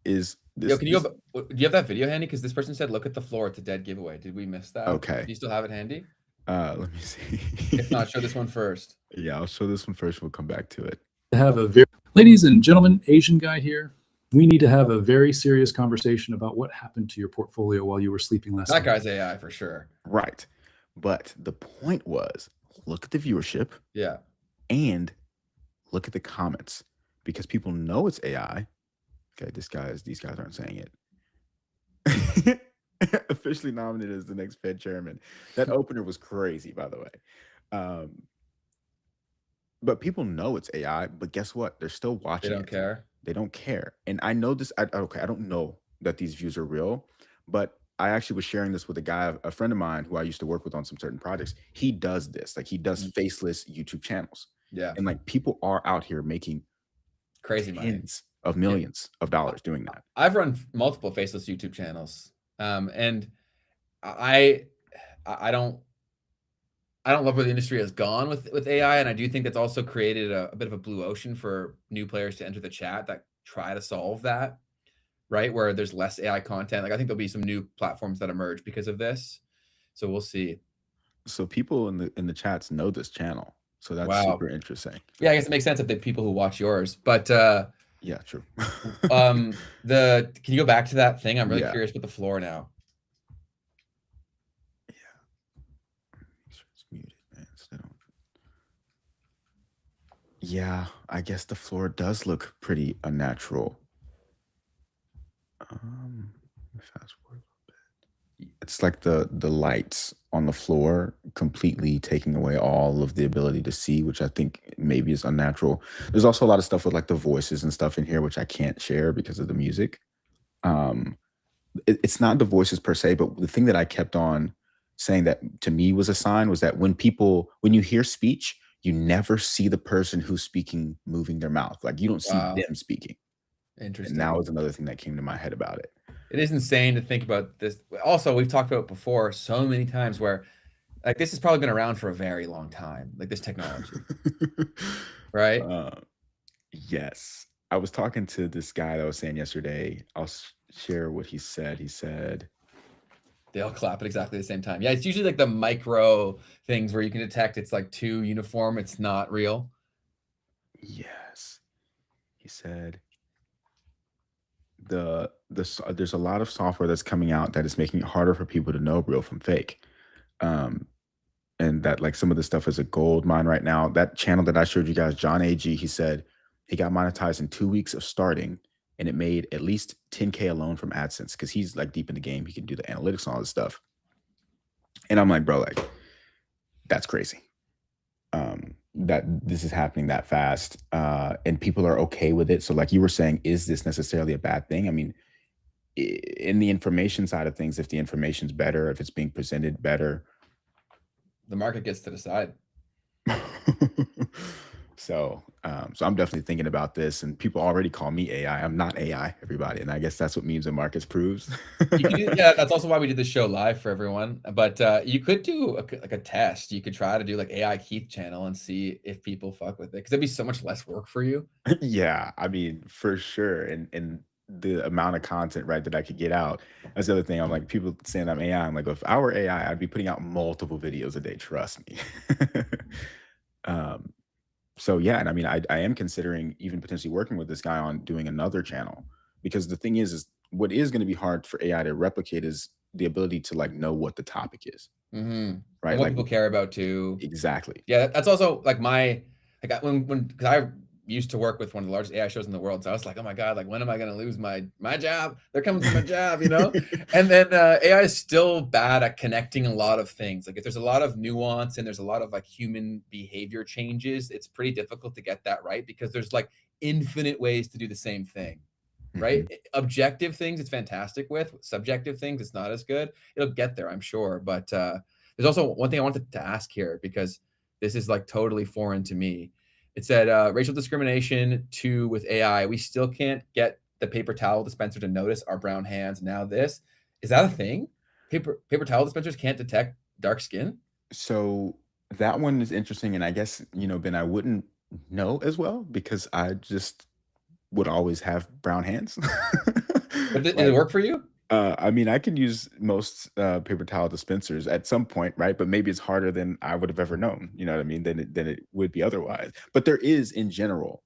is this. Yo, do you have that video handy? Because this person said, look at the floor. It's a dead giveaway. Did we miss that? Okay. Do you still have it handy? Let me see. If not, show this one first. Yeah, I'll show this one first. We'll come back to it. I have a very, ladies and gentlemen, Asian guy here. we need to have a very serious conversation about what happened to your portfolio while you were sleeping last night. That guy's AI for sure. Right. But the point was, look at the viewership. Yeah. And look at the comments, because people know it's AI. Okay, these guys aren't saying it. Officially nominated as the next Fed chairman. That opener was crazy, by the way. But people know it's AI, but guess what? They're still watching. They don't care. They don't care. And I know this. I don't know that these views are real, but I actually was sharing this with a friend of mine who I used to work with on some certain projects. He does this. Like, he does faceless YouTube channels. Yeah. And like, people are out here making crazy money. tens of millions of dollars doing that. I've run multiple faceless YouTube channels. And I don't love where the industry has gone with AI. And I do think that's also created a bit of a blue ocean for new players to enter the chat that try to solve that, right? Where there's less AI content. Like, I think there'll be some new platforms that emerge because of this. So we'll see. So people in the chats know this channel. So that's super interesting. Yeah, I guess it makes sense if the people who watch yours, but yeah, true. can you go back to that thing? I'm really curious with the floor now. It's muted, man. Yeah, I guess the floor does look pretty unnatural. Fast forward a little bit. It's like the lights on the floor completely taking away all of the ability to see, which I think maybe is unnatural. There's also a lot of stuff with like the voices and stuff in here, which I can't share because of the music. It's not the voices per se, but the thing that I kept on saying that to me was a sign was that when you hear speech, you never see the person who's speaking moving their mouth. Like, you don't see them speaking. Interesting. And that was another thing that came to my head about it. It is insane to think about this. Also, we've talked about it before so many times where, like, this has probably been around for a very long time, like this technology. Right? Yes. I was talking to this guy that was saying yesterday, I'll share what he said. He said, they all clap at exactly the same time. Yeah, it's usually like the micro things where you can detect it's like too uniform. It's not real. Yes. He said, there's a lot of software that's coming out that is making it harder for people to know real from fake. And that, like, some of the stuff is a gold mine right now. That channel that I showed you guys, John AG, he said he got monetized in 2 weeks of starting, and it made at least 10K alone from AdSense, because he's like deep in the game. He can do the analytics and all this stuff. And I'm like, bro, like, that's crazy. That this is happening that fast, and people are okay with it. So like you were saying, is this necessarily a bad thing? I mean, in the information side of things, if the information's better, if it's being presented better, the market gets to decide. So I'm definitely thinking about this, and people already call me AI. I'm not AI, everybody. And I guess that's what memes and markets proves. Yeah, that's also why we did the show live for everyone. But you could do a test. You could try to do like AI Keith channel and see if people fuck with it, because it'd be so much less work for you. Yeah, I mean, for sure. And the amount of content, right, that I could get out. That's the other thing. I'm like, people saying I'm AI. I'm like, if I were AI, I'd be putting out multiple videos a day. Trust me. So yeah, and I mean, I am considering even potentially working with this guy on doing another channel, because the thing is what is going to be hard for AI to replicate is the ability to like know what the topic is, right? And what like people care about too. Exactly. Yeah, that's also like because I used to work with one of the largest AI shows in the world, so I was like, oh my god, like, when am I going to lose my job? They're coming for my job, you know. And then AI is still bad at connecting a lot of things. Like, if there's a lot of nuance and there's a lot of like human behavior changes, it's pretty difficult to get that right, because there's like infinite ways to do the same thing, right? Objective things it's fantastic with. Subjective things it's not as good. It'll get there, I'm sure. But there's also one thing I wanted to ask here, because this is like totally foreign to me. It said racial discrimination with AI. We still can't get the paper towel dispenser to notice our brown hands. Now this, is that a thing? Paper towel dispensers can't detect dark skin? So that one is interesting. And I guess, you know, Ben, I wouldn't know as well, because I just would always have brown hands. But did it work for you? I mean, I can use most paper towel dispensers at some point, right? But maybe it's harder than I would have ever known. You know what I mean? Than it would be otherwise. But there is, in general,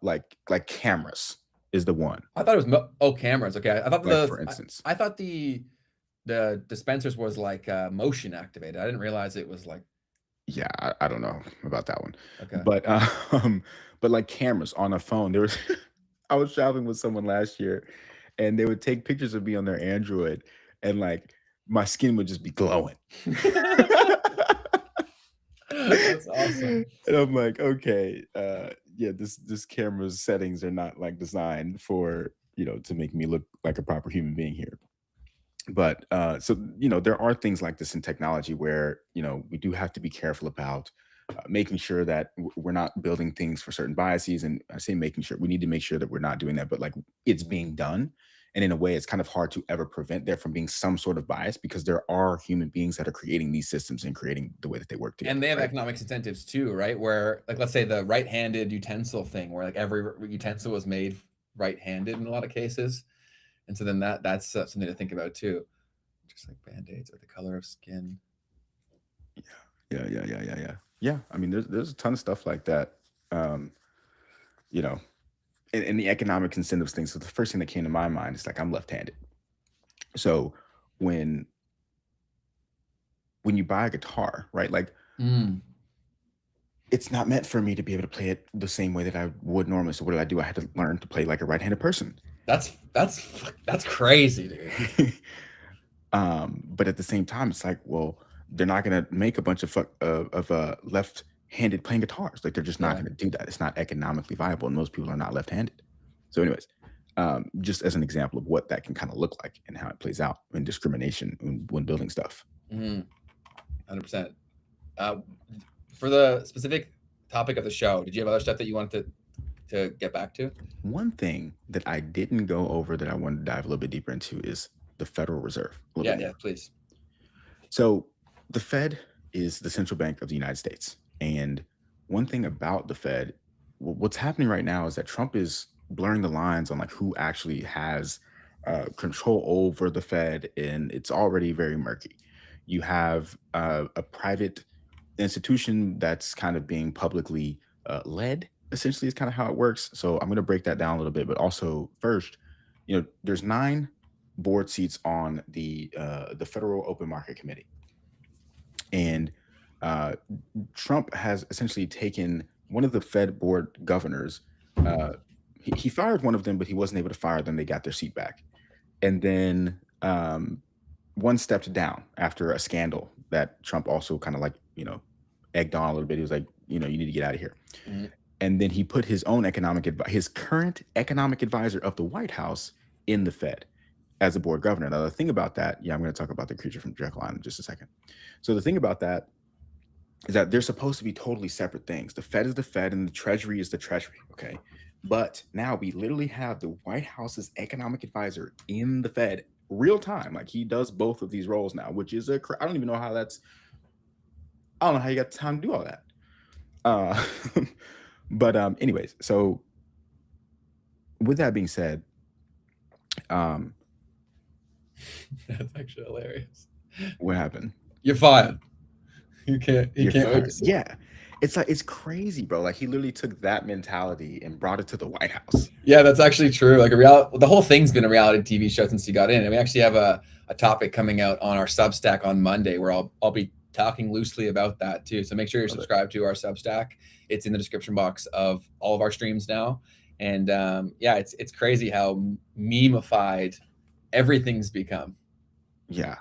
like cameras, is the one. I thought it was cameras. Okay, I thought Like, for instance. I thought the dispensers was like motion activated. I didn't realize it was like. Yeah, I don't know about that one. Okay. But like cameras on a phone. There was I was traveling with someone last year, and they would take pictures of me on their Android, and like my skin would just be glowing. That's awesome. And I'm like, okay, yeah, this camera's settings are not like designed for, to make me look like a proper human being here. But so there are things like this in technology where we do have to be careful about making sure that we're not building things for certain biases. And I say making sure, we need to make sure that we're not doing that, but like it's being done. And in a way, it's kind of hard to ever prevent there from being some sort of bias, because there are human beings that are creating these systems and creating the way that they work together. And they have right? economic incentives too, right? Where, like, let's say the right-handed utensil thing, where like every utensil was made right-handed in a lot of cases. And so then that's something to think about too. Just like Band-Aids or the color of skin. Yeah. I mean, there's a ton of stuff like that. And the economic incentives thing. So the first thing that came to my mind is like, I'm left-handed. So when you buy a guitar, right? Like it's not meant for me to be able to play it the same way that I would normally. So what did I do? I had to learn to play like a right-handed person. That's crazy, dude. But at the same time, it's like, well, they're not going to make a bunch of left-handed playing guitars. Like, they're just not going to do that. It's not economically viable, and most people are not left-handed. So anyways, just as an example of what that can kind of look like and how it plays out in discrimination when building stuff. 100%. For the specific topic of the show, did you have other stuff that you wanted to get back to? One thing that I didn't go over that I wanted to dive a little bit deeper into is the Federal Reserve. Yeah, please. So the Fed is the central bank of the United States. And one thing about the Fed, what's happening right now is that Trump is blurring the lines on like who actually has control over the Fed, and it's already very murky. You have a private institution that's kind of being publicly led, essentially, is kind of how it works. So I'm going to break that down a little bit, but also first, there's 9 board seats on the Federal Open Market Committee. And Trump has essentially taken one of the Fed board governors. He fired one of them, but he wasn't able to fire them. They got their seat back. And then one stepped down after a scandal that Trump also kind of like, egged on a little bit. He was like, you need to get out of here. Mm-hmm. And then he put his own his current economic advisor of the White House in the Fed as a board governor. Now, the thing about that, I'm going to talk about the creature from Jekyll Island in just a second. So the thing about that is that they're supposed to be totally separate things. The Fed is the Fed and the Treasury is the Treasury, okay? But now we literally have the White House's economic advisor in the Fed real time. Like, he does both of these roles now, which is I don't even know how I don't know how you got time to do all that. But anyways, so with that being said, that's actually hilarious. What happened? You're fired. You can't wait to see. Yeah. It's like, it's crazy, bro. Like, he literally took that mentality and brought it to the White House. Yeah, that's actually true. Like, the whole thing's been a reality TV show since he got in. And we actually have a topic coming out on our Substack on Monday where I'll be talking loosely about that too. So make sure you're subscribed to our Substack. It's in the description box of all of our streams now. And it's crazy how meme-ified everything's become. Yeah.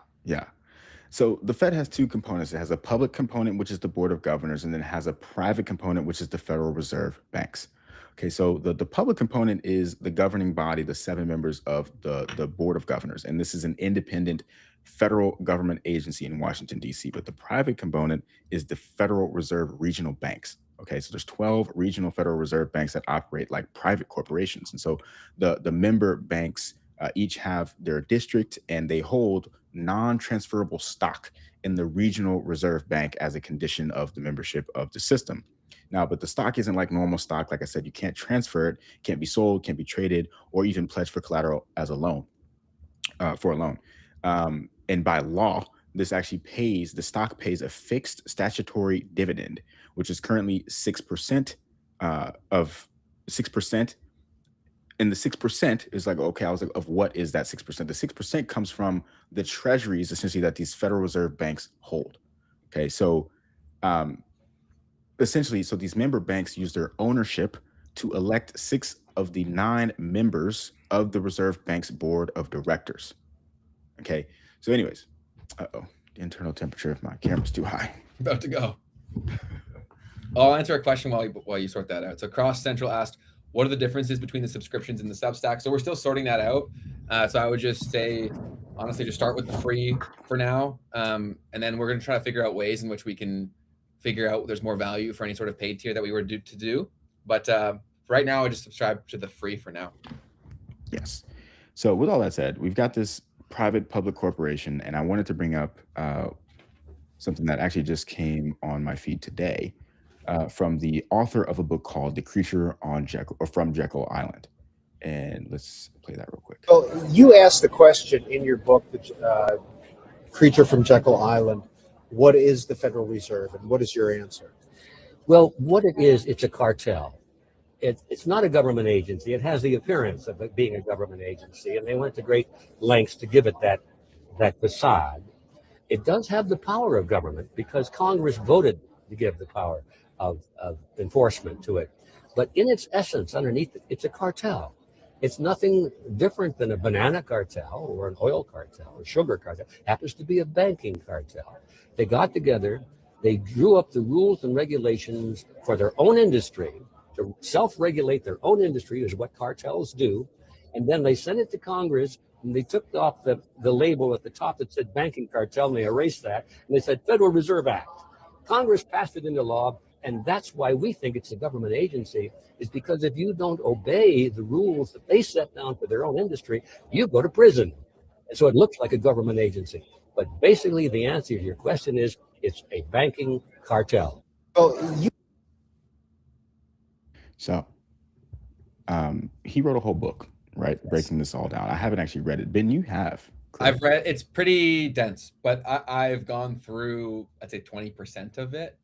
So the Fed has 2 components. It has a public component, which is the Board of Governors, and then it has a private component, which is the Federal Reserve Banks. Okay, so the public component is the governing body, the 7 members of the Board of Governors. And this is an independent federal government agency in Washington, D.C. But the private component is the Federal Reserve Regional Banks. Okay, so there's 12 regional Federal Reserve banks that operate like private corporations. And so the member banks each have their district, and they hold non-transferable stock in the regional reserve bank as a condition of the membership of the system. Now, but the stock isn't like normal stock. Like I said, you can't transfer it, can't be sold, can't be traded, or even pledged for collateral as a loan, for a loan. And by law, this actually the stock pays a fixed statutory dividend, which is currently 6% And the 6% is like, okay, I was like, of what is that 6%? The 6% comes from the treasuries, essentially, that these Federal Reserve banks hold. Okay, so essentially, so these member banks use their ownership to elect 6 of the 9 members of the Reserve Bank's board of directors. Okay, so anyways, the internal temperature of my camera's too high. About to go. I'll answer a question while you sort that out. So Cross Central asked, what are the differences between the subscriptions and the Substack? So we're still sorting that out. So I would just say, honestly, just start with the free for now. And then we're going to try to figure out ways in which we can figure out there's more value for any sort of paid tier that we were to do. But right now, I just subscribe to the free for now. Yes. So with all that said, we've got this private public corporation, and I wanted to bring up something that actually just came on my feed today from the author of a book called The Creature on Jekyll, or From Jekyll Island. And let's play that real quick. So you asked the question in your book, The Creature from Jekyll Island, what is the Federal Reserve, and what is your answer? Well, what it is, it's a cartel. It's not a government agency. It has the appearance of it being a government agency, and they went to great lengths to give it that facade. It does have the power of government because Congress voted to give the power of enforcement to it. But in its essence, underneath it, it's a cartel. It's nothing different than a banana cartel or an oil cartel or sugar cartel. It happens to be a banking cartel. They got together, they drew up the rules and regulations for their own industry, to self-regulate their own industry is what cartels do. And then they sent it to Congress, and they took off the label at the top that said banking cartel, and they erased that, and they said Federal Reserve Act. Congress passed it into law, and that's why we think it's a government agency, is because if you don't obey the rules that they set down for their own industry, you go to prison. And so it looks like a government agency. But basically, the answer to your question is it's a banking cartel. So he wrote a whole book, right? Yes. Breaking this all down. I haven't actually read it. Ben, you have. Correct? I've read, it's pretty dense, but I've gone through, I'd say 20% of it.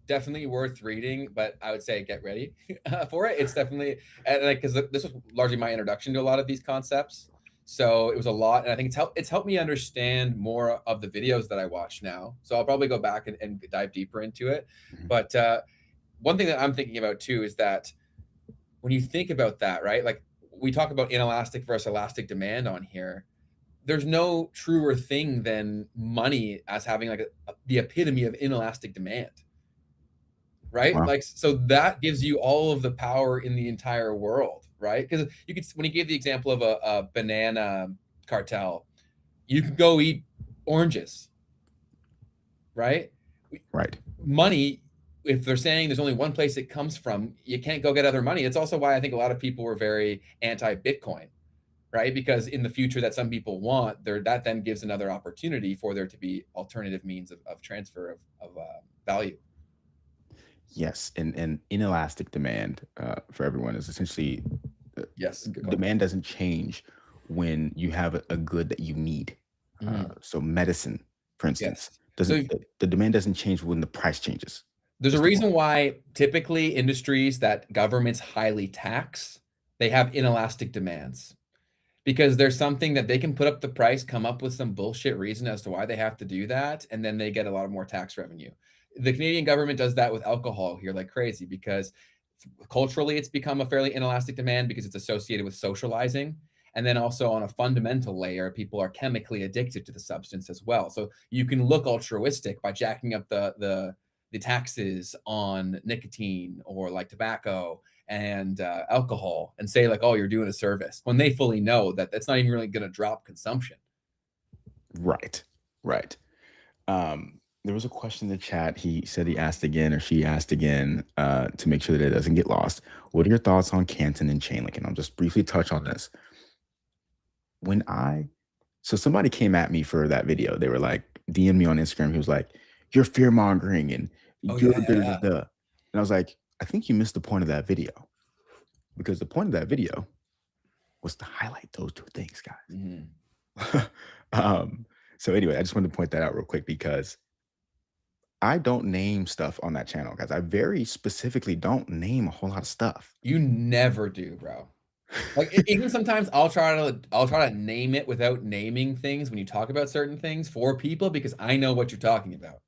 Definitely worth reading, but I would say get ready for it. It's definitely, and like, because this was largely my introduction to a lot of these concepts. So it was a lot, and I think it's helped me understand more of the videos that I watch now. So I'll probably go back and dive deeper into it. Mm-hmm. But one thing that I'm thinking about too is that when you think about that, right? Like we talk about inelastic versus elastic demand on here. There's no truer thing than money as having like the epitome of inelastic demand, right? Wow. Like, so that gives you all of the power in the entire world, right? Because you could, when you gave the example of a banana cartel, you could go eat oranges, right? Right. Money, if they're saying there's only one place it comes from, you can't go get other money. It's also why I think a lot of people were very anti-Bitcoin, right? Because in the future that some people want, that then gives another opportunity for there to be alternative means of transfer of value. Yes, and inelastic demand for everyone is essentially, yes, demand doesn't change when you have a good that you need. So medicine, for instance, the demand doesn't change when the price changes. There's a reason why typically industries that governments highly tax, they have inelastic demands. Because there's something that they can put up the price, come up with some bullshit reason as to why they have to do that, and then they get a lot of more tax revenue. The Canadian government does that with alcohol here like crazy because culturally it's become a fairly inelastic demand because it's associated with socializing. And then also on a fundamental layer, people are chemically addicted to the substance as well. So you can look altruistic by jacking up the taxes on nicotine or like tobacco and alcohol and say like, oh, you're doing a service, when they fully know that that's not even really going to drop consumption. Right. There was a question in the chat. He said he asked again, or she asked again, to make sure that it doesn't get lost. What are your thoughts on Canton and Chainlink? And I'll just briefly touch on this. So somebody came at me for that video. They were like, DM me on Instagram. He was like, you're fear mongering and And I was like, I think you missed the point of that video, because the point of that video was to highlight those two things, guys. Mm-hmm. So anyway, I just wanted to point that out real quick because I don't name stuff on that channel, guys. I very specifically don't name a whole lot of stuff. You never do, bro. Like even sometimes I'll try to name it without naming things when you talk about certain things for people because I know what you're talking about.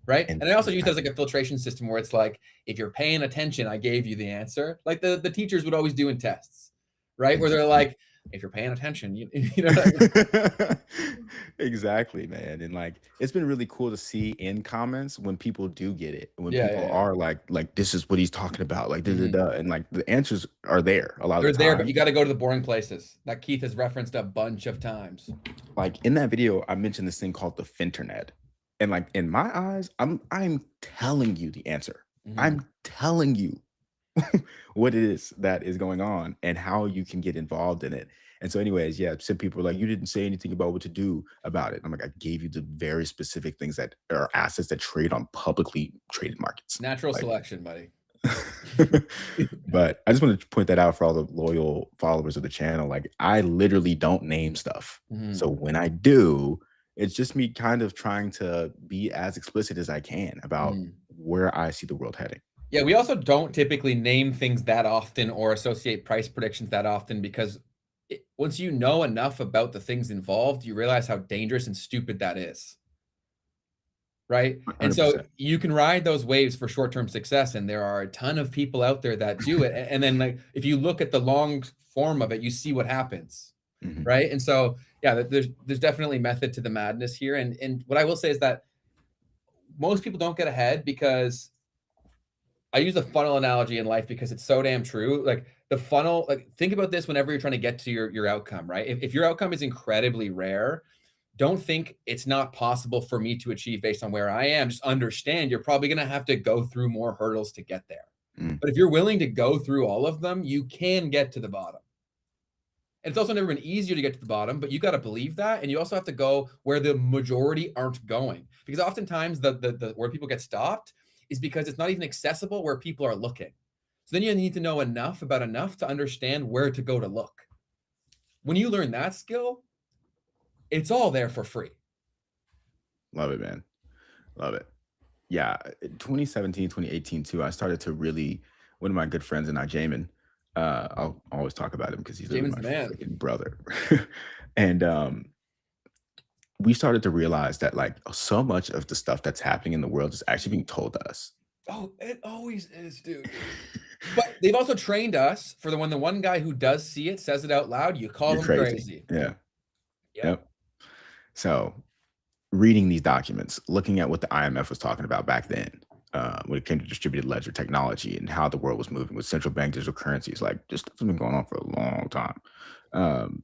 Right. And I also use that as like a filtration system where it's like, if you're paying attention, I gave you the answer. Like the teachers would always do in tests, right? Where they're like, if you're paying attention, you know what I mean? Exactly, man. And like it's been really cool to see in comments when people do get it, when Yeah, people yeah, yeah. are like this is what he's talking about, like Mhm. and like the answers are there a lot They're of the there, time. but you got to go to the boring places that Keith has referenced a bunch of times. Like in that video, I mentioned this thing called the Finternet. And like in my eyes, I'm telling you the answer. Mhm. I'm telling you what it is that is going on and how you can get involved in it. And so, anyways, yeah, some people are like, you didn't say anything about what to do about it. I'm like, I gave you the very specific things that are assets that trade on publicly traded markets. Natural Like, selection, buddy. but I just wanted to point that out for all the loyal followers of the channel. Like, I literally don't name stuff. Mhm. So when I do, it's just me kind of trying to be as explicit as I can about Mhm. where I see the world heading. Yeah, we also don't typically name things that often or associate price predictions that often because once you know enough about the things involved, you realize how dangerous and stupid that is. Right. And so 100%. you can ride those waves for short-term success. And there are a ton of people out there that do it. And then like, if you look at the long form of it, you see what happens. Mhm. Right. And so, yeah, there's definitely method to the madness here. And what I will say is that most people don't get ahead because I use a funnel analogy in life because it's so damn true. Like the funnel, like think about this whenever you're trying to get to your outcome, right? If your outcome is incredibly rare, don't think it's not possible for me to achieve based on where I am. Just understand you're probably going to have to go through more hurdles to get there. Mm. But if you're willing to go through all of them, you can get to the bottom. And it's also never been easier to get to the bottom, but you got to believe that. And you also have to go where the majority aren't going. Because oftentimes the where people get stopped is because it's not even accessible where people are looking. So then you need to know enough about enough to understand where to go to look. When you learn that skill, it's all there for free. Love it, man. Love it. Yeah. 2017, 2018 too, I started to really, one of my good friends and I, Jamin, I'll always talk about him because he's literally Jamin's my the man. freaking brother. And we started to realize that like so much of the stuff that's happening in the world is actually being told to us. Oh, it always is, dude. But they've also trained us for the one guy who does see it, says it out loud, you call You're him crazy. Yeah. Yep. So reading these documents, looking at what the IMF was talking about back then, when it came to distributed ledger technology and how the world was moving with central bank digital currencies, like this stuff's been going on for a long time.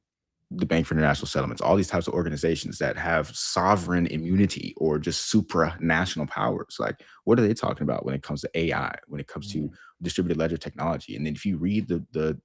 The Bank for International Settlements, all these types of organizations that have sovereign immunity or just supranational powers. Like, what are they talking about when it comes to AI, when it comes to distributed ledger technology? And then if you read the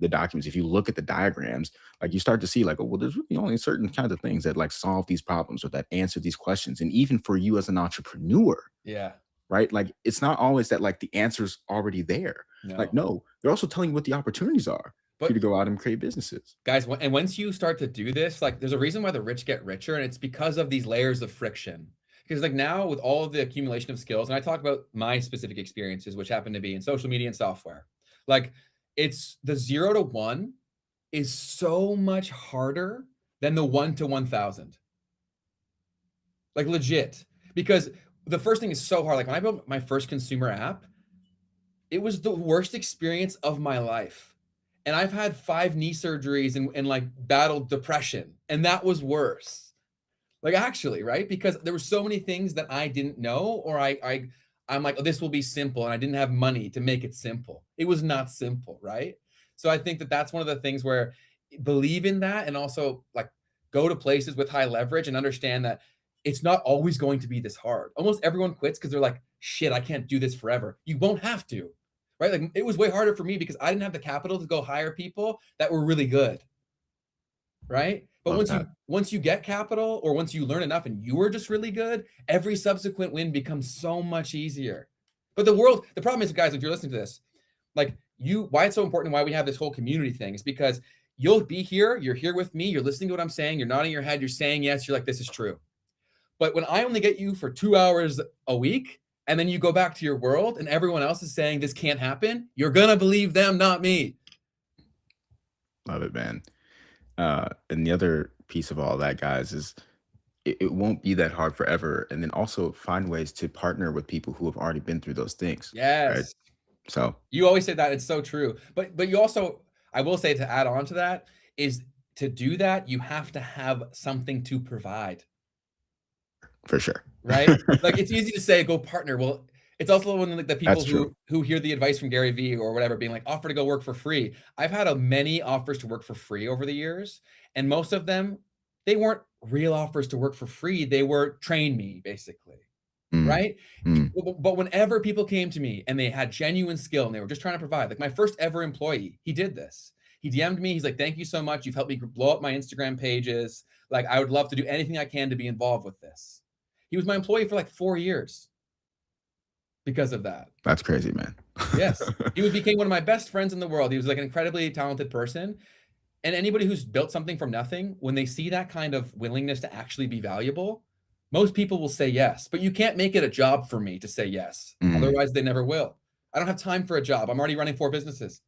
documents, if you look at the diagrams, like you start to see like, oh, well, there's really only certain kinds of things that like solve these problems or that answer these questions. And even for you as an entrepreneur, Yeah. right? Like, it's not always that like the answer's already there. No. Like, no, they're also telling you what the opportunities are for you to go out and create businesses. Guys, and once you start to do this, like there's a reason why the rich get richer, and it's because of these layers of friction. Because like now with all of the accumulation of skills, and I talk about my specific experiences, which happen to be in social media and software, like it's the 0 to 1 is so much harder than the 1 to 1,000. Like legit, because the first thing is so hard. Like when I built my first consumer app, it was the worst experience of my life. And I've had 5 knee surgeries and like battled depression. And that was worse. Like actually, right? Because there were so many things that I didn't know, or I'm like, oh, this will be simple. And I didn't have money to make it simple. It was not simple, right? So I think that that's one of the things where believe in that and also like go to places with high leverage and understand that it's not always going to be this hard. Almost everyone quits because they're like, shit, I can't do this forever. You won't have to. Right? Like it was way harder for me because I didn't have the capital to go hire people that were really good. Right? But once you get capital or once you learn enough and you were just really good, every subsequent win becomes so much easier. But the problem is, guys, if you're listening to this, like why it's so important and why we have this whole community thing is because you'll be here, you're here with me, you're listening to what I'm saying, you're nodding your head, you're saying yes, you're like, this is true. But when I only get you for 2 hours a week, and then you go back to your world and everyone else is saying this can't happen, you're going to believe them, not me. Love it, man. And the other piece of all that, guys, is it won't be that hard forever. And then also find ways to partner with people who have already been through those things. Right. Yes. So You always say that. It's so true. But you also, I will say, to add on to that, is to do that, you have to have something to provide. for sure. Right? Like, it's easy to say, go partner. Well, it's also when like the people That's true. who hear the advice from Gary Vee or whatever being like, offer to go work for free. I've had many offers to work for free over the years, and most of them, they weren't real offers to work for free. They were train me, basically. Mm, Right? mm, But whenever people came to me and they had genuine skill and they were just trying to provide, like my first ever employee, he did this. He DM'd me. He's like, thank you so much. You've helped me blow up my Instagram pages. Like, I would love to do anything I can to be involved with this. He was my employee for like 4 years because of that. that's crazy, man. Yes. He became one of my best friends in the world. He was like an incredibly talented person. And anybody who's built something from nothing, when they see that kind of willingness to actually be valuable, most people will say yes. But you can't make it a job for me to say yes. Mm. Otherwise, they never will. I don't have time for a job. I'm already running 4 businesses.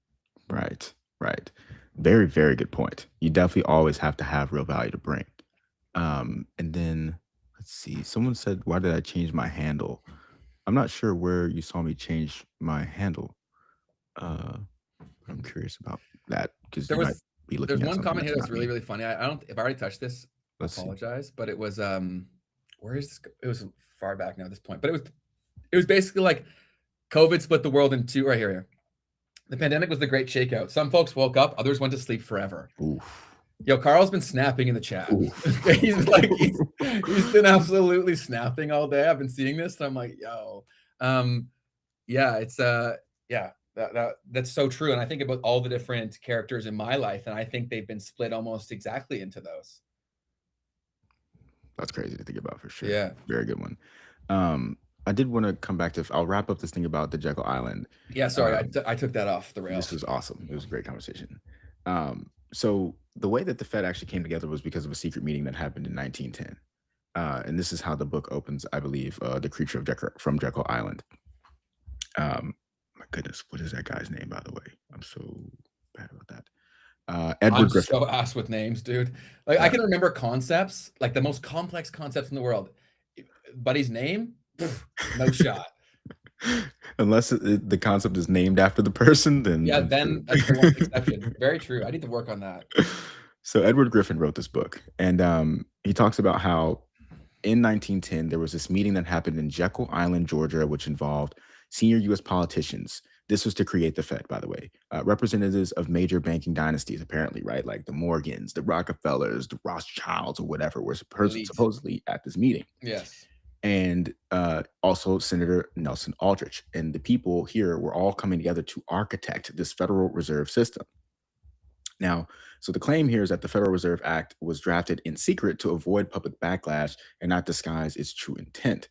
Right. Right. Very, very good point. You definitely always have to have real value to bring. And then let's see. Someone said, why did I change my handle? I'm not sure where you saw me change my handle. I'm curious about that because you might be looking There's at one something comment here that's not me. really, really funny. I don't, if I already touched this, I Let's see. apologize, but it was, where is this? It was far back now at this point, but it was basically like COVID split the world in two. Right here. The pandemic was the great shakeout. Some folks woke up, others went to sleep forever. Oof. Yo, Carl's been snapping in the chat. Oof. he's been absolutely snapping all day. I've been seeing this, and I'm like, yo, yeah, it's yeah, that's so true. And I think about all the different characters in my life, and I think they've been split almost exactly into those. That's crazy to think about for sure. Yeah. Very good one. I did want to come back to, I'll wrap up this thing about the Jekyll Island. Yeah, sorry, I took that off the rails. This was awesome. It was a great conversation. So the way that the Fed actually came together was because of a secret meeting that happened in 1910. And this is how the book opens, I believe, The Creature from Jekyll Island. My goodness, what is that guy's name, by the way? I'm so bad about that. Edward Griffin. I'm so ass with names, dude. Like, I can remember concepts, like the most complex concepts in the world. Buddy's name, no shot. Unless the concept is named after the person, then yeah, then that's the one exception. Very true. I need to work on that. So Edward Griffin wrote this book, and he talks about how in 1910 there was this meeting that happened in Jekyll Island, Georgia, which involved senior U.S. politicians. This was to create the Fed, by the way. Representatives of major banking dynasties, apparently, right? Like the Morgans, the Rockefellers, the Rothschilds, or whatever, were supposedly at this meeting. Yes. And also Senator Nelson Aldrich. And the people here were all coming together to architect this Federal Reserve System. Now, so the claim here is that the Federal Reserve Act was drafted in secret to avoid public backlash and not disguise its true intent,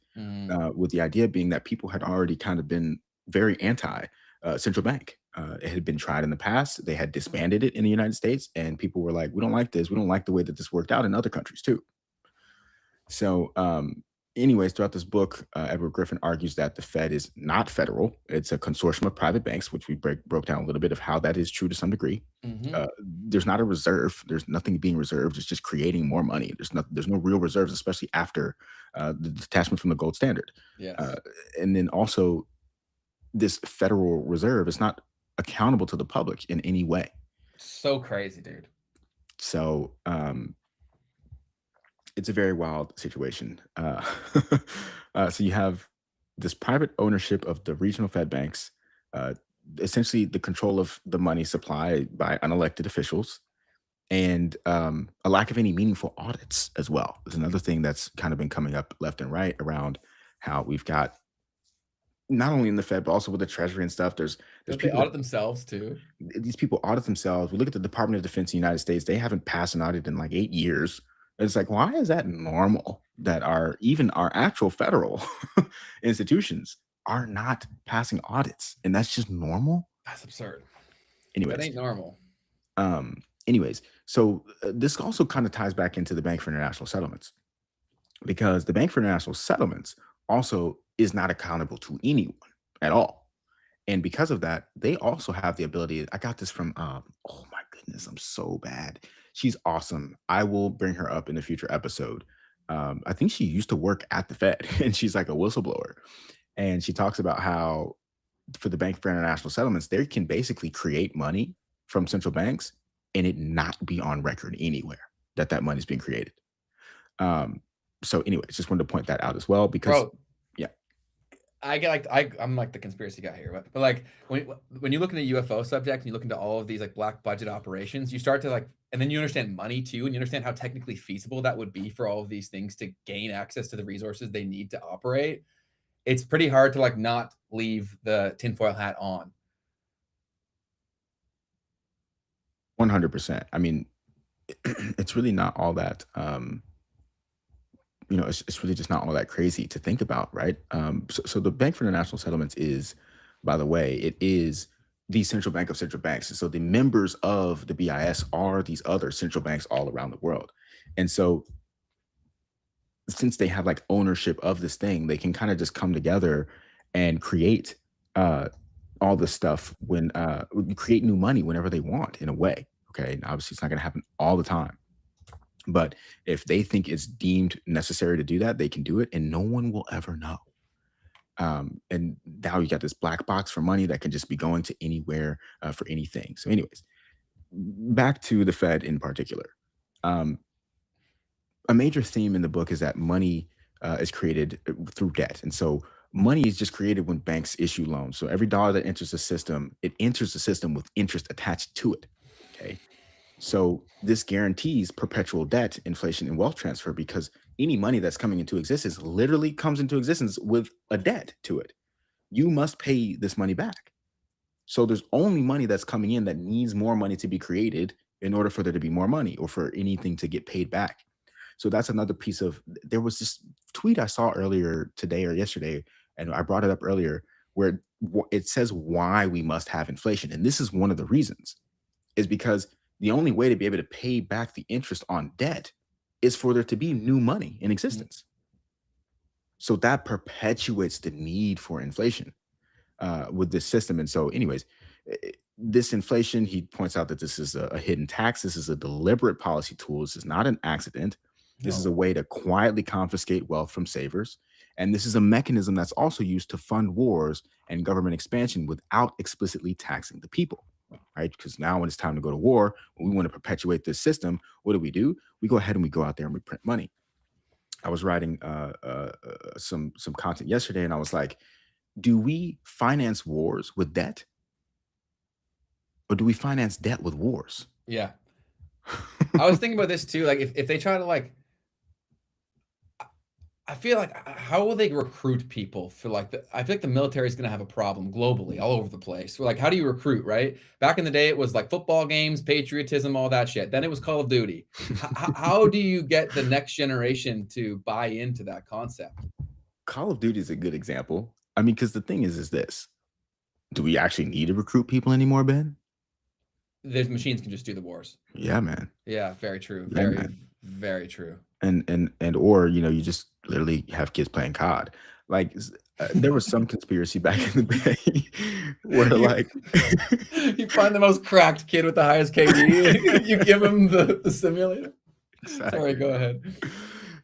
with the idea being that people had already kind of been very anti-central bank. It had been tried in the past. They had disbanded it in the United States, and people were like, we don't like this. We don't like the way that this worked out in other countries too. So anyways, throughout this book, Edward Griffin argues that the Fed is not federal. It's a consortium of private banks, which we broke down a little bit of how that is true to some degree. There's not a reserve. There's nothing being reserved. It's just creating more money. There's no real reserves, especially after the detachment from the gold standard. Yes. And then also, this Federal Reserve is not accountable to the public in any way. So crazy, dude. So it's a very wild situation. So you have this private ownership of the regional Fed banks, essentially the control of the money supply by unelected officials, and a lack of any meaningful audits as well. There's another thing that's kind of been coming up left and right around how we've got, not only in the Fed, but also with the Treasury and stuff. There's people that audit themselves too. These people audit themselves. We look at the Department of Defense in the United States. They haven't passed an audit in like 8 years. It's like, why is that normal that even our actual federal institutions are not passing audits? And that's just normal? That's absurd. Anyways. That ain't normal. Anyways, so this also kind of ties back into the Bank for International Settlements, because the Bank for International Settlements also is not accountable to anyone at all. And because of that, they also have the ability, I got this from, oh my goodness, goodness, I'm so bad. She's awesome. I will bring her up in a future episode. I think she used to work at the Fed, and she's like a whistleblower. And she talks about how for the Bank for International Settlements, they can basically create money from central banks and it not be on record anywhere that money's being created. So anyways, just wanted to point that out as well because Bro, I'm like the conspiracy guy here, but like when you look into UFO subject and you look into all of these like black budget operations, you start to like, and then you understand money too, and you understand how technically feasible that would be for all of these things to gain access to the resources they need to operate. It's pretty hard to like not leave the tinfoil hat on. 100%. I mean, it's really not all that, it's really just not all that crazy to think about, right? So the Bank for International Settlements is, by the way, it is the central bank of central banks. And so the members of the BIS are these other central banks all around the world. And so since they have like ownership of this thing, they can kind of just come together and create all this stuff when create new money whenever they want in a way. Okay. And obviously it's not going to happen all the time. But if they think it's deemed necessary to do that, they can do it and no one will ever know. And now you got this black box for money that can just be going to anywhere for anything. So anyways, back to the Fed in particular. A major theme in the book is that money is created through debt. And so money is just created when banks issue loans. So every dollar that enters the system, it enters the system with interest attached to it. Okay. So this guarantees perpetual debt, inflation, and wealth transfer because any money that's coming into existence literally comes into existence with a debt to it. You must pay this money back. So there's only money that's coming in that needs more money to be created in order for there to be more money or for anything to get paid back. So that's another piece of, there was this tweet I saw earlier today or yesterday, and I brought it up earlier, where it says why we must have inflation. And this is one of the reasons, is because the only way to be able to pay back the interest on debt is for there to be new money in existence. So that perpetuates the need for inflation with this system. And so anyways, this inflation, he points out that this is a hidden tax. This is a deliberate policy tool. This is not an accident. This is a way to quietly confiscate wealth from savers. And this is a mechanism that's also used to fund wars and government expansion without explicitly taxing the people. Right? Because now when it's time to go to war, when we want to perpetuate this system, what do? We go ahead and we go out there and we print money. I was writing some content yesterday and I was like, do we finance wars with debt? Or do we finance debt with wars? Yeah. I was thinking about this too. Like if they try to like, I feel like how will they recruit people for like I feel like the military is going to have a problem globally all over the place. So like, how do you recruit, right? Back in the day, it was like football games, patriotism, all that shit. Then it was Call of Duty. How do you get the next generation to buy into that concept? Call of Duty is a good example. I mean, because the thing is this, do we actually need to recruit people anymore, Ben? There's machines can just do the wars. Yeah, man. Yeah, very true. Yeah, very true. And or, you just literally have kids playing COD. Like there was some conspiracy back in the day where like you find the most cracked kid with the highest KD, you give him the simulator. Exactly. Sorry, go ahead.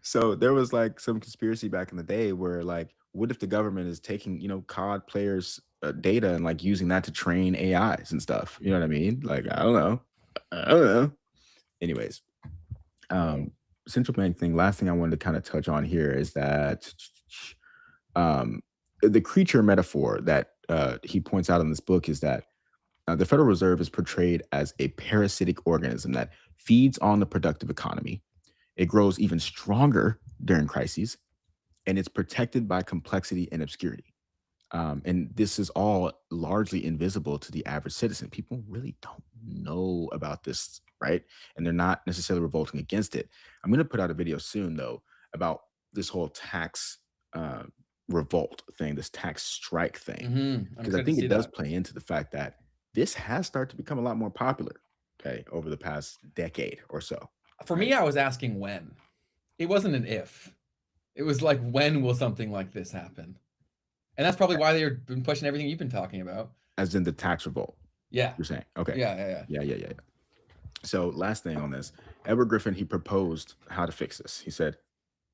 So there was like some conspiracy back in the day where like, what if the government is taking, COD players' data and like using that to train AIs and stuff? You know what I mean? Like, I don't know. Anyways, central bank thing. Last thing I wanted to kind of touch on here is that the creature metaphor that he points out in this book is that the Federal Reserve is portrayed as a parasitic organism that feeds on the productive economy. It grows even stronger during crises, and it's protected by complexity and obscurity. And this is all largely invisible to the average citizen. People really don't know about this, right? And they're not necessarily revolting against it. I'm going to put out a video soon, though, about this whole tax revolt thing, this tax strike thing, because I think it does play into the fact that this has started to become a lot more popular, okay, over the past decade or so. For me, I was asking when. It wasn't an if. It was like, when will something like this happen? And that's probably why they've been pushing everything you've been talking about. As in the tax revolt. Yeah. You're saying. Okay. Yeah. Yeah. So last thing on this, Edward Griffin, he proposed how to fix this. He said,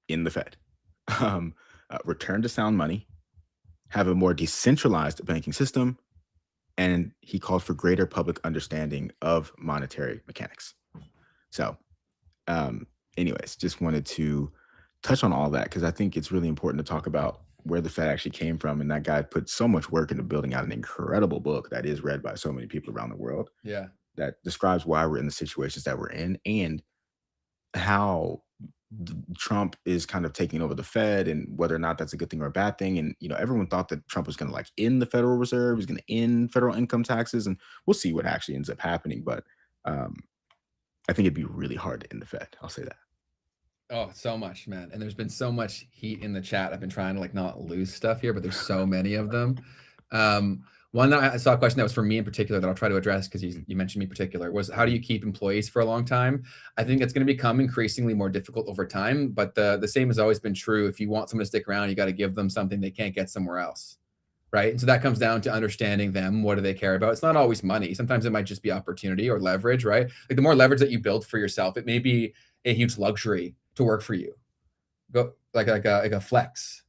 in the Fed, return to sound money, have a more decentralized banking system, and he called for greater public understanding of monetary mechanics. So anyways, just wanted to touch on all that because I think it's really important to talk about where the Fed actually came from. And that guy put so much work into building out an incredible book that is read by so many people around the world. Yeah. That describes why we're in the situations that we're in and how Trump is kind of taking over the Fed and whether or not that's a good thing or a bad thing. And, everyone thought that Trump was going to like end the Federal Reserve, he's going to end federal income taxes, and we'll see what actually ends up happening. But I think it'd be really hard to end the Fed. I'll say that. Oh, so much, man. And there's been so much heat in the chat. I've been trying to like not lose stuff here, but there's so many of them. One that I saw a question that was for me in particular that I'll try to address because you mentioned me in particular was how do you keep employees for a long time? I think it's going to become increasingly more difficult over time, but the same has always been true. If you want someone to stick around, you got to give them something they can't get somewhere else. Right. And so that comes down to understanding them. What do they care about? It's not always money. Sometimes it might just be opportunity or leverage, right? Like the more leverage that you build for yourself, it may be a huge luxury to work for you. Go like a flex.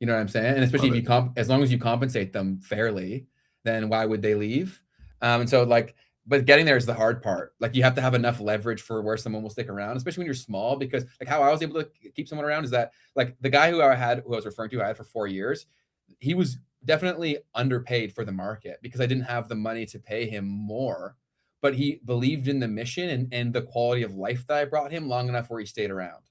You know what I'm saying? And especially if you as long as you compensate them fairly, then why would they leave? And so but getting there is the hard part. Like you have to have enough leverage for where someone will stick around, especially when you're small, because like how I was able to keep someone around is that like the guy who I was referring to, I had for 4 years, he was definitely underpaid for the market because I didn't have the money to pay him more, but he believed in the mission and the quality of life that I brought him long enough where he stayed around.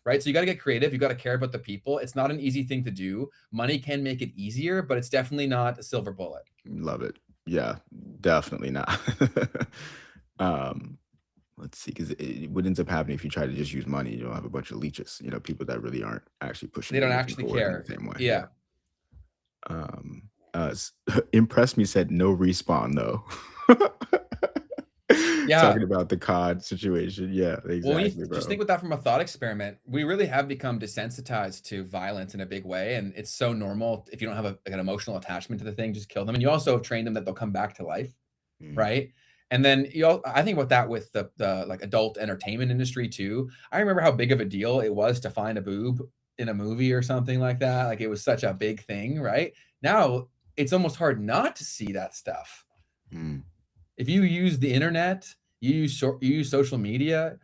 Right. So you got to get creative. You got to care about the people. It's not an easy thing to do. Money can make it easier, but it's definitely not a silver bullet. Love it. Yeah, definitely not. Let's see, because what ends up happening if you try to just use money, you'll have a bunch of leeches, people that really aren't actually pushing. They don't actually care. The same way. Yeah. Impressed Me said no respawn though. Yeah. Talking about the COD situation. Yeah, exactly. Well, just think with that from a thought experiment, we really have become desensitized to violence in a big way. And it's so normal. If you don't have an emotional attachment to the thing, just kill them. And you also have trained them that they'll come back to life. Right. And then I think about that with the like adult entertainment industry too. I remember how big of a deal it was to find a boob in a movie or something like that. Like it was such a big thing, right? Now it's almost hard not to see that stuff. If you use the internet, you use social media,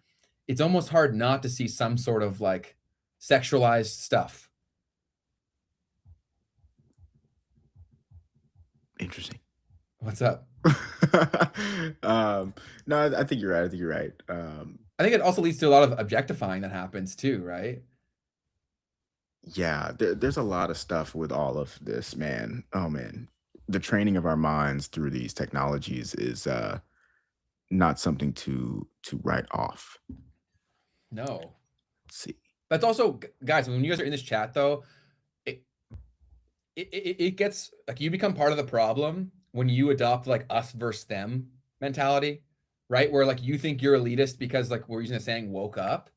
it's almost hard not to see some sort of like sexualized stuff. Interesting. What's up? No, I think you're right. I think it also leads to a lot of objectifying that happens too, right? Yeah, there's a lot of stuff with all of this, man. Oh man, the training of our minds through these technologies is not something to write off. No. Let's see. That's also, guys, when you guys are in this chat though, it gets like you become part of the problem when you adopt like us versus them mentality, right? Where like you think you're elitist because like we're using a saying woke up.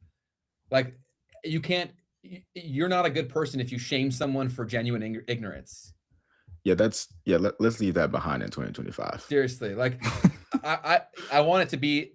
Like you're not a good person if you shame someone for genuine ignorance. Yeah, let's leave that behind in 2025. Seriously, like I want it to be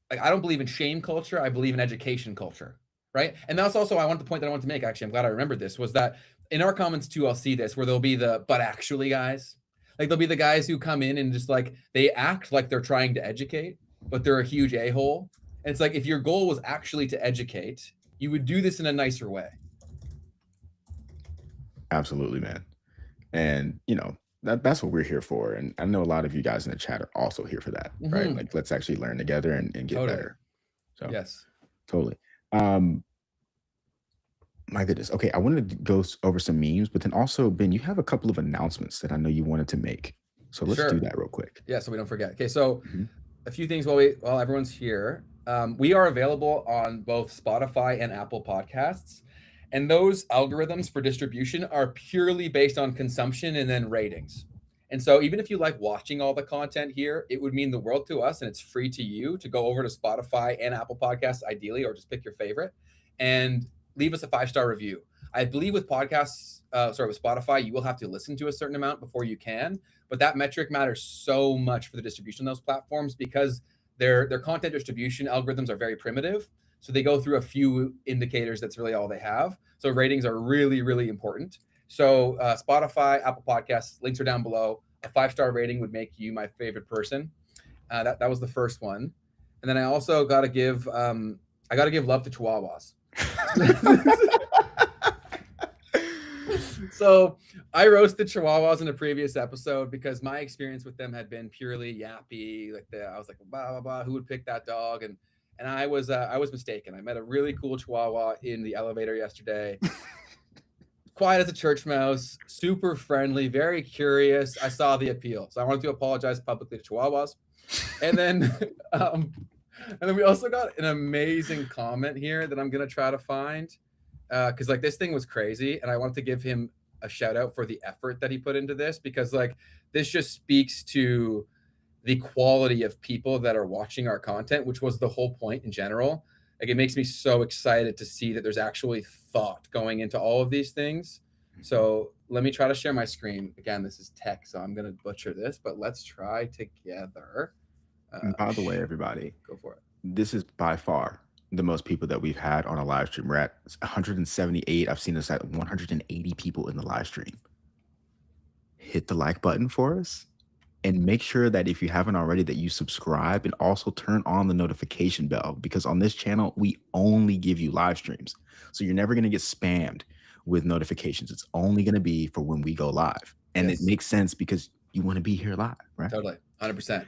like I don't believe in shame culture. I believe in education culture, right? And that's also the point that I want to make. Actually, I'm glad I remembered this. Was that in our comments too? I'll see this where there'll be the but actually guys. Like there'll be the guys who come in and just like they act like they're trying to educate, but they're a huge a-hole. And it's like if your goal was actually to educate, you would do this in a nicer way. Absolutely, man. And that's what we're here for. And I know a lot of you guys in the chat are also here for that, right? Like let's actually learn together and get better. So yes, totally. My goodness. Okay, I wanted to go over some memes, but then also, Ben, you have a couple of announcements that I know you wanted to make. So let's do that real quick. Yeah, so we don't forget. Okay, so a few things while everyone's here. We are available on both Spotify and Apple Podcasts. And those algorithms for distribution are purely based on consumption and then ratings. And so even if you like watching all the content here, it would mean the world to us and it's free to you to go over to Spotify and Apple Podcasts ideally, or just pick your favorite and leave us a 5-star review. I believe with podcasts, with Spotify, you will have to listen to a certain amount before you can, but that metric matters so much for the distribution of those platforms because their content distribution algorithms are very primitive. So they go through a few indicators. That's really all they have. So ratings are really, really important. So Spotify, Apple Podcasts, links are down below. A 5-star rating would make you my favorite person. That was the first one. And then I also got to give love to Chihuahuas. So I roasted Chihuahuas in a previous episode because my experience with them had been purely yappy. I was like, blah, blah, blah, who would pick that dog? And I was mistaken. I met a really cool Chihuahua in the elevator yesterday. Quiet as a church mouse, super friendly, very curious. I saw the appeal. So I wanted to apologize publicly to Chihuahuas. And then we also got an amazing comment here that I'm going to try to find. Because like this thing was crazy, and I want to give him a shout out for the effort that he put into this, because like this just speaks to the quality of people that are watching our content, which was the whole point in general. Like it makes me so excited to see that there's actually thought going into all of these things. So let me try to share my screen. Again, this is tech, so I'm going to butcher this, but let's try together. And by the way, everybody, go for it. This is by far the most people that we've had on a live stream. We're at 178. I've seen us at 180 people in the live stream. Hit the like button for us, and make sure that if you haven't already, that you subscribe and also turn on the notification bell, because on this channel, we only give you live streams. So you're never going to get spammed with notifications. It's only going to be for when we go live. And It makes sense because you want to be here live, right? Totally. 100%.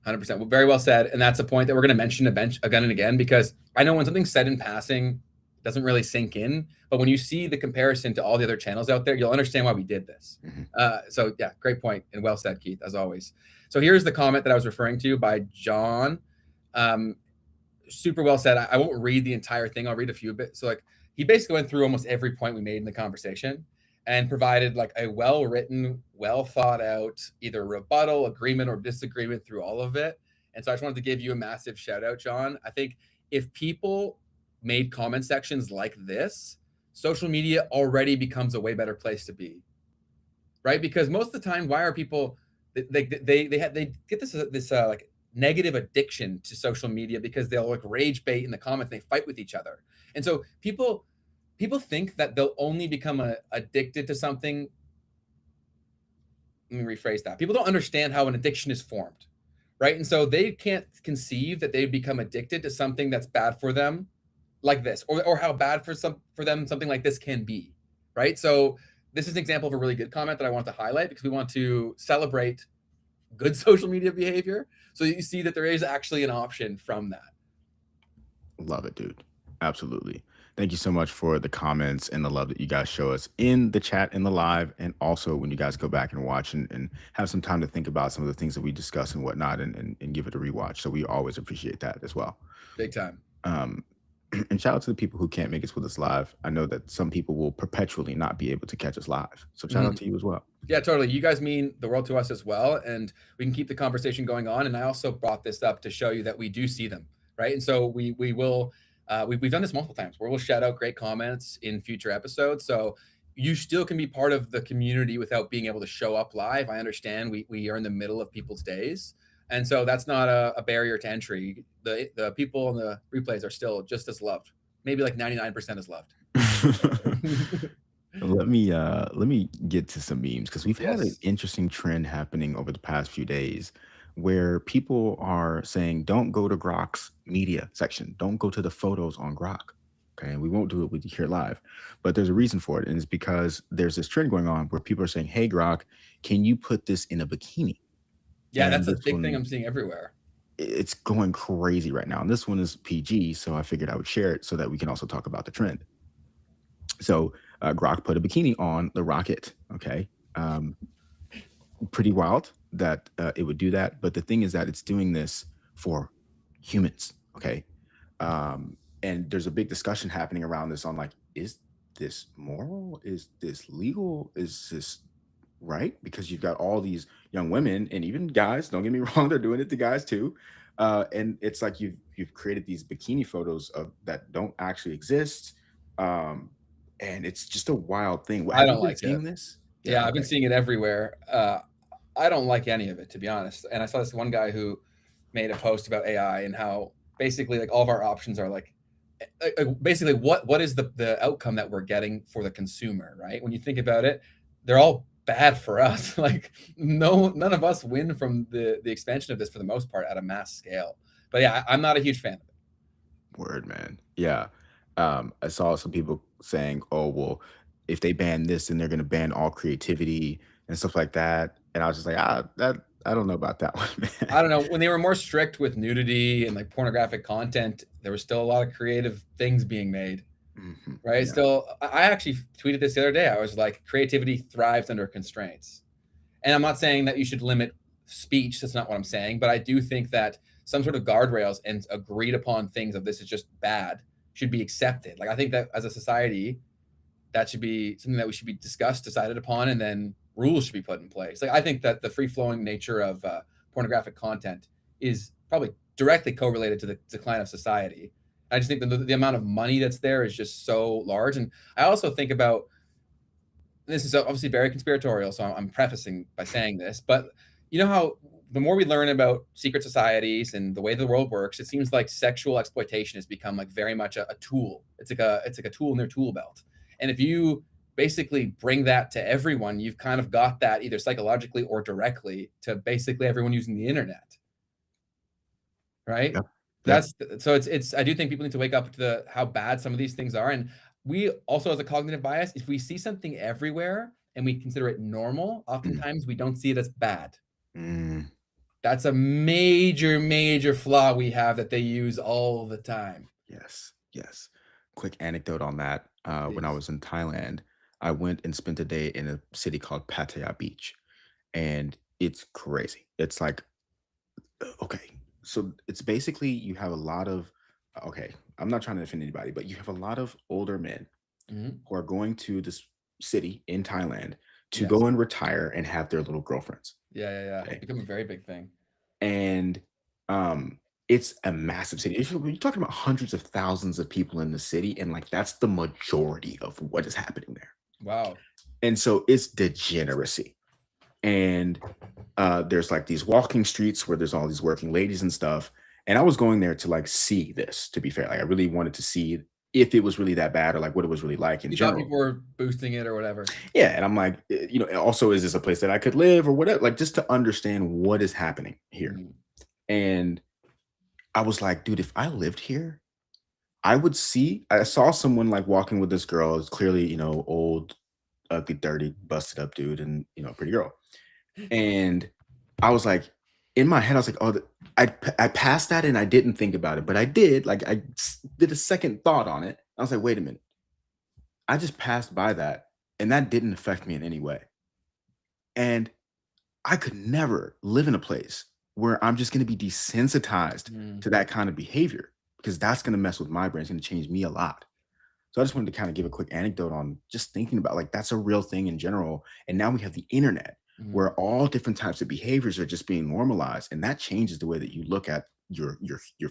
100%. Well, very well said. And that's a point that we're going to mention again and again, because I know when something's said in passing, it doesn't really sink in. But when you see the comparison to all the other channels out there, you'll understand why we did this. So yeah, great point. And well said, Keith, as always. So here's the comment that I was referring to by John. Super well said. I won't read the entire thing. I'll read a few bits. So like he basically went through almost every point we made in the conversation and provided like a well-written, well thought out, either rebuttal, agreement, or disagreement through all of it. And so I just wanted to give you a massive shout out, John. I think if people made comment sections like this, social media already becomes a way better place to be, right? Because most of the time, why are people, they get this like negative addiction to social media because they'll like rage bait in the comments, they fight with each other. And so people think that they'll only become addicted to something. Let me rephrase that. People don't understand how an addiction is formed, right? And so they can't conceive that they become addicted to something that's bad for them, like this, or how bad for them something like this can be, right? So this is an example of a really good comment that I want to highlight, because we want to celebrate good social media behavior, so you see that there is actually an option from that. Love it, dude. Absolutely. Thank you so much for the comments and the love that you guys show us in the chat, in the live, and also when you guys go back and watch and have some time to think about some of the things that we discuss and whatnot, and give it a rewatch. So we always appreciate that as well. Big time. And shout out to the people who can't make it with us live. I know that some people will perpetually not be able to catch us live. So shout out to you as well. Yeah, totally. You guys mean the world to us as well. And we can keep the conversation going on. And I also brought this up to show you that we do see them, right? And so we will, we've done this multiple times where we'll shout out great comments in future episodes. So you still can be part of the community without being able to show up live. I understand we are in the middle of people's days. And so that's not a barrier to entry. The people in the replays are still just as loved. Maybe like 99% as loved. Let me get to some memes, because we've had an interesting trend happening over the past few days where people are saying, don't go to Grok's media section. Don't go to the photos on Grok. Okay, we won't do it with you here live. But there's a reason for it. And it's because there's this trend going on where people are saying, hey, Grok, can you put this in a bikini? Yeah, that's a big thing I'm seeing everywhere. It's going crazy right now. And this one is PG, so I figured I would share it so that we can also talk about the trend. So Grok put a bikini on the rocket, okay? Pretty wild that it would do that. But the thing is that it's doing this for humans, okay? And there's a big discussion happening around this on like, is this moral? Is this legal? Is this right? Because you've got all these young women and even guys, don't get me wrong, they're doing it to guys too. And it's like you've created these bikini photos that don't actually exist. And it's just a wild thing. I don't like seeing this. Yeah, I've been seeing it everywhere. I don't like any of it, to be honest. And I saw this one guy who made a post about AI and how basically like all of our options are like basically what is the outcome that we're getting for the consumer, right? When you think about it, they're all bad for us. Like none of us win from the expansion of this for the most part at a mass scale. But yeah, I'm not a huge fan of it. Word, man. Yeah. I saw some people saying, oh, well, if they ban this, then they're going to ban all creativity and stuff like that. And I was just like, I don't know about that one, man. I don't know. When they were more strict with nudity and like pornographic content, there was still a lot of creative things being made. Right. Yeah. Still, I actually tweeted this the other day. I was like, creativity thrives under constraints. And I'm not saying that you should limit speech. That's not what I'm saying. But I do think that some sort of guardrails and agreed upon things of this is just bad should be accepted. Like I think that as a society, that should be something that we should be discussed, decided upon, and then rules should be put in place. Like I think that the free-flowing nature of pornographic content is probably directly correlated to the decline of society. I just think the amount of money that's there is just so large. And I also think about, this is obviously very conspiratorial, so I'm prefacing by saying this, but you know how the more we learn about secret societies and the way the world works, it seems like sexual exploitation has become like very much a tool. It's like a tool in their tool belt. And if you basically bring that to everyone, you've kind of got that either psychologically or directly to basically everyone using the internet. Right? Yep. So it's I do think people need to wake up to how bad some of these things are. And we also, as a cognitive bias, if we see something everywhere and we consider it normal, oftentimes we don't see it as bad. That's a major flaw we have that they use all the time. Yes. Quick anecdote on that. When I was in Thailand, I went and spent a day in a city called Pattaya Beach. And it's crazy. It's like, okay, so it's basically you have a lot of, okay, I'm not trying to offend anybody, but you have a lot of older men who are going to this city in Thailand to go and retire and have their little girlfriends. Yeah. It's become a very big thing. And it's a massive city. You're talking about hundreds of thousands of people in the city, and like that's the majority of what is happening there. Wow. And so it's degeneracy. And there's like these walking streets where there's all these working ladies and stuff. And I was going there to like see this, to be fair. Like I really wanted to see if it was really that bad or like what it was really like in general. Thought people were boosting it or whatever. Yeah. And I'm like, also, is this a place that I could live or whatever? Like just to understand what is happening here. And I was like, dude, if I lived here, I saw someone like walking with this girl. It's clearly, old, ugly, dirty, busted up dude and, pretty girl. And I was like, in my head, I was like, oh, I passed that and I didn't think about it, but I did. Like I did a second thought on it. I was like, wait a minute. I just passed by that and that didn't affect me in any way. And I could never live in a place where I'm just going to be desensitized to that kind of behavior because that's going to mess with my brain. It's going to change me a lot. So I just wanted to kind of give a quick anecdote on just thinking about like that's a real thing in general. And now we have the internet where all different types of behaviors are just being normalized. And that changes the way that you look at your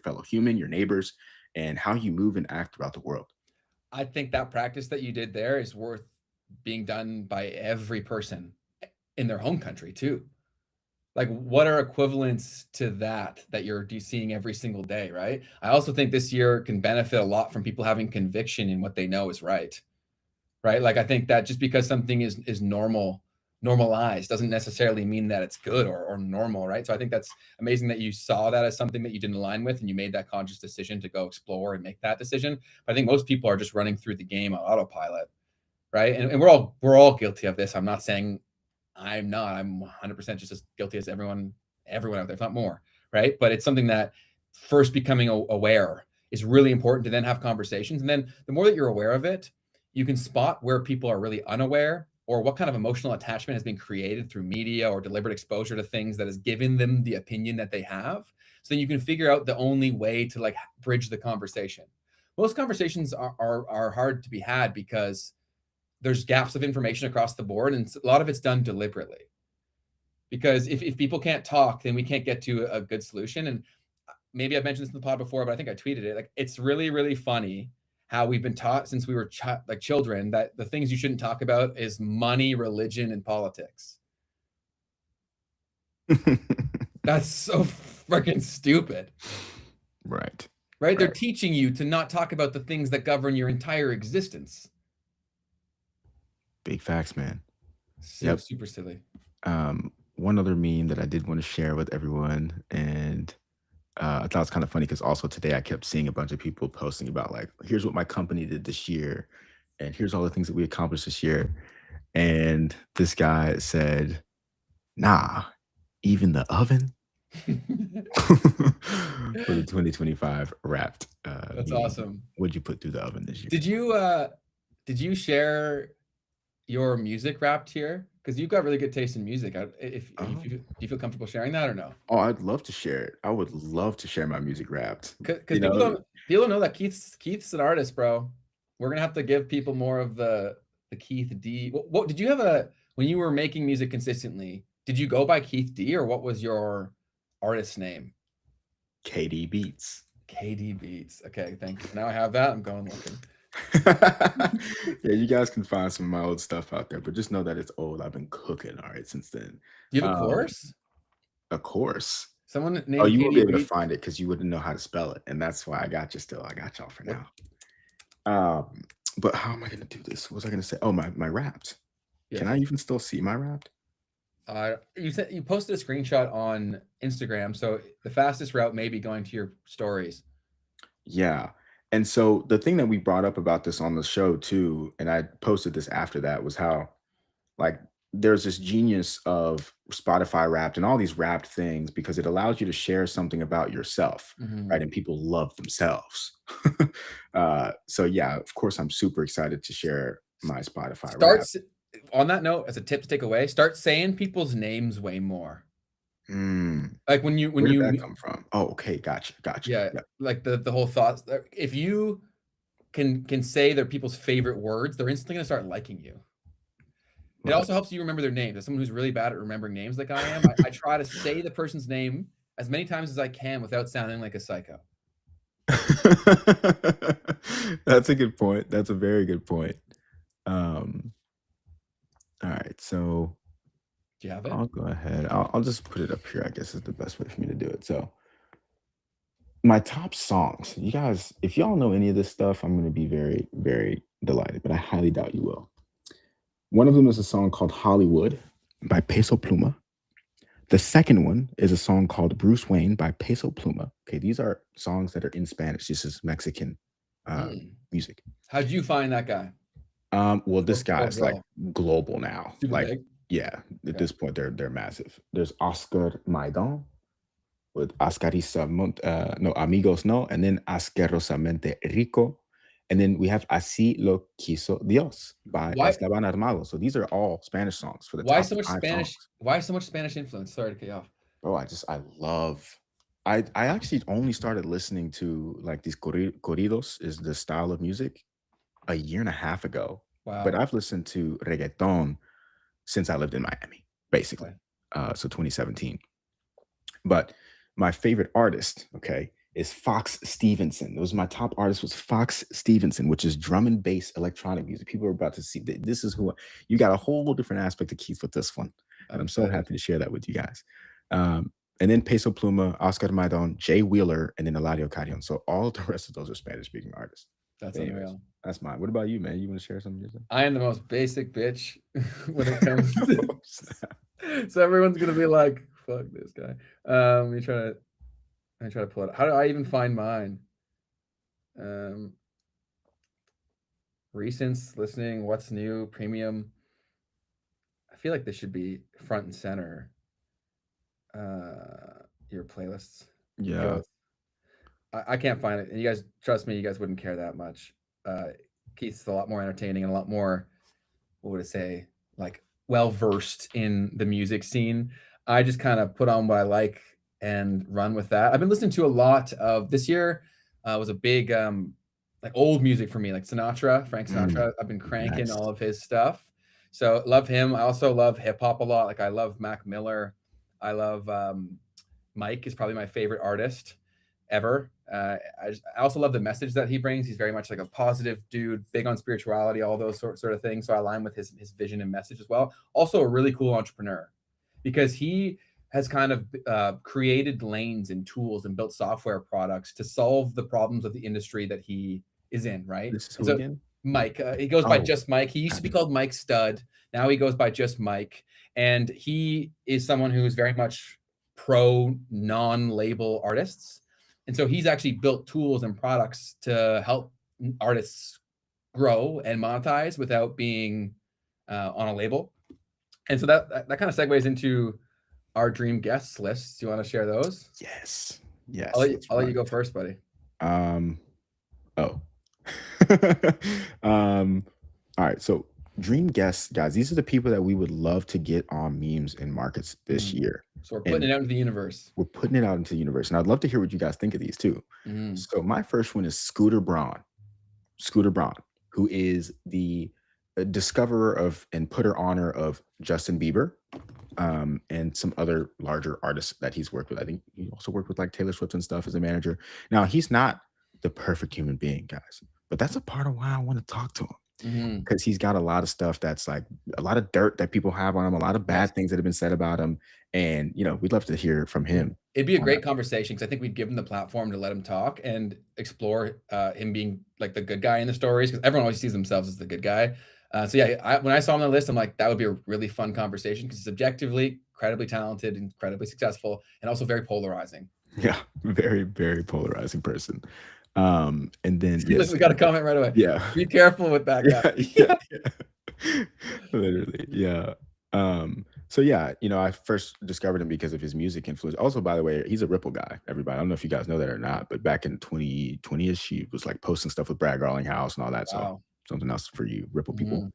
fellow human, your neighbors, and how you move and act throughout the world. I think that practice that you did there is worth being done by every person in their home country too. Like what are equivalents to that you're seeing every single day, right? I also think this year can benefit a lot from people having conviction in what they know is right? Like I think that just because something is normalized doesn't necessarily mean that it's good or normal, right? So I think that's amazing that you saw that as something that you didn't align with and you made that conscious decision to go explore and make that decision. But I think most people are just running through the game on autopilot, right? And we're all guilty of this. I'm not saying I'm not. I'm 100% just as guilty as everyone out there, if not more, right? But it's something that first becoming aware is really important to then have conversations. And then the more that you're aware of it, you can spot where people are really unaware or what kind of emotional attachment has been created through media or deliberate exposure to things that has given them the opinion that they have. So then you can figure out the only way to like bridge the conversation. Most conversations are hard to be had because there's gaps of information across the board, and a lot of it's done deliberately. Because if people can't talk, then we can't get to a good solution. And maybe I've mentioned this in the pod before, but I think I tweeted it. Like it's really, really funny how we've been taught since we were like children that the things you shouldn't talk about is money, religion, and politics. That's so freaking stupid. Right. Right? They're teaching you to not talk about the things that govern your entire existence. Big facts, man. Super silly. One other meme that I did want to share with everyone, and I thought it was kind of funny because also today I kept seeing a bunch of people posting about like, here's what my company did this year, and here's all the things that we accomplished this year. And this guy said, nah, even the oven. For the 2025 Wrapped. That's meme. awesome. What'd you put through the oven this year? Did you share your music Wrapped here? Because you've got really good taste in music. Do you feel comfortable sharing that or no? Oh, I'd love to share it. I would love to share my music Wrapped. Because people don't know that Keith's an artist, bro. We're gonna have to give people more of the Keith D. What did you have when you were making music consistently? Did you go by Keith D, or what was your artist name? KD Beats. KD Beats. Okay, thank you. Now I have that. I'm going looking. Yeah, you guys can find some of my old stuff out there, but just know that it's old. I've been cooking all right since then. Do you have a course? A course. Someone named you won't be able to Beats? find it because you wouldn't know how to spell it, and that's why I got you still. I got y'all for now. But how am I gonna do this? What was I gonna say? Oh, my Wrapped. Yes. Can I even still see my Wrapped? You posted a screenshot on Instagram, so the fastest route may be going to your stories. Yeah. And so the thing that we brought up about this on the show too, and I posted this after that, was how like there's this genius of Spotify Wrapped and all these Wrapped things because it allows you to share something about yourself, right? And people love themselves. So yeah, of course, I'm super excited to share my Spotify Wrapped. On that note, as a tip to take away, start saying people's names way more. Like when you Where did that come from? Oh, okay, gotcha. Yeah, like the whole thoughts. If you can say their people's favorite words, they're instantly gonna start liking you. It also helps you remember their names. As someone who's really bad at remembering names, like I am, I try to say the person's name as many times as I can without sounding like a psycho. That's a good point. That's a very good point. All right, so do you have it? I'll go ahead. I'll just put it up here, I guess is the best way for me to do it. So my top songs, you guys, if y'all know any of this stuff, I'm going to be very, very delighted, but I highly doubt you will. One of them is a song called Hollywood by Peso Pluma. The second one is a song called Bruce Wayne by Peso Pluma. Okay, these are songs that are in Spanish. This is Mexican music. How'd you find that guy? Well, this guy's like global now. Super like big? Yeah, at this point they're massive. There's Oscar Maidon with Amigos No, and then Asquerosamente Rico, and then we have Así Lo Quiso Dios by Esteban Armado. So these are all Spanish songs for the Why top so much 5 Spanish? songs. Why so much Spanish influence? Sorry to cut you off. Bro, I actually only started listening to like these corridos, is the style of music, a year and a half ago. Wow. But I've listened to reggaeton since I lived in Miami, basically. So 2017. But my favorite artist, okay, is Fox Stevenson. It was my top artist was Fox Stevenson, which is drum and bass electronic music. People are about to see that this is who you got a whole different aspect of Keith with this one. And I'm so happy to share that with you guys. And then Peso Pluma, Oscar Maidon, Jay Wheeler, and then Eladio Carrion. So all the rest of those are Spanish speaking artists. That's unreal. That's mine. What about you, man? You want to share something yourself? I am the most basic bitch when it comes to so everyone's gonna be like, fuck this guy. Let me try to pull it up. How do I even find mine? Recents, listening, what's new, premium. I feel like this should be front and center. Your playlists. Yeah. I can't find it. And you guys, trust me, you guys wouldn't care that much. Keith's a lot more entertaining and a lot more, what would I say, like well-versed in the music scene. I just kind of put on what I like and run with that. I've been listening to a lot of this year. Was a big like old music for me, like Sinatra, Frank Sinatra. I've been cranking all of his stuff. So love him. I also love hip hop a lot. Like I love Mac Miller. I love Mike is probably my favorite artist ever. I also love the message that he brings. He's very much like a positive dude, big on spirituality, all those sort of things. So I align with his vision and message as well. Also a really cool entrepreneur because he has kind of created lanes and tools and built software products to solve the problems of the industry that he is in, right? This is And who so again? Mike, he goes by Oh, just Mike. He used to be gotcha. called Mike Stud. Now he goes by just Mike. And he is someone who is very much pro non-label artists. And so he's actually built tools and products to help artists grow and monetize without being on a label. And so that kind of segues into our dream guests list. Do you want to share those? Yes. Yes. I'll let you go first, buddy. Oh. All right. So dream guests, guys, these are the people that we would love to get on memes and markets this year. So we're putting it out into the universe. We're putting it out into the universe. And I'd love to hear what you guys think of these too. So my first one is Scooter Braun. Scooter Braun, who is the discoverer of and putter honor of Justin Bieber, and some other larger artists that he's worked with. I think he also worked with like Taylor Swift and stuff as a manager. Now, he's not the perfect human being, guys, but that's a part of why I want to talk to him, because he's got a lot of stuff that's like a lot of dirt that people have on him, a lot of bad things that have been said about him. And, you know, we'd love to hear from him. It'd be a great conversation because I think we'd give him the platform to let him talk and explore him being like the good guy in the stories, because everyone always sees themselves as the good guy. So yeah, when I saw him on the list, I'm like, that would be a really fun conversation because he's objectively incredibly talented, incredibly successful, and also very polarizing. Yeah, very, very polarizing person. And then yes, we got a comment right away. Yeah, be careful with that guy. Yeah. Literally, yeah. So yeah, you know, I first discovered him because of his music influence. Also, by the way, he's a Ripple guy, everybody. I don't know if you guys know that or not, but back in 2020-ish, he was like posting stuff with Brad Garlinghouse and all that. Wow. So something else for you Ripple people.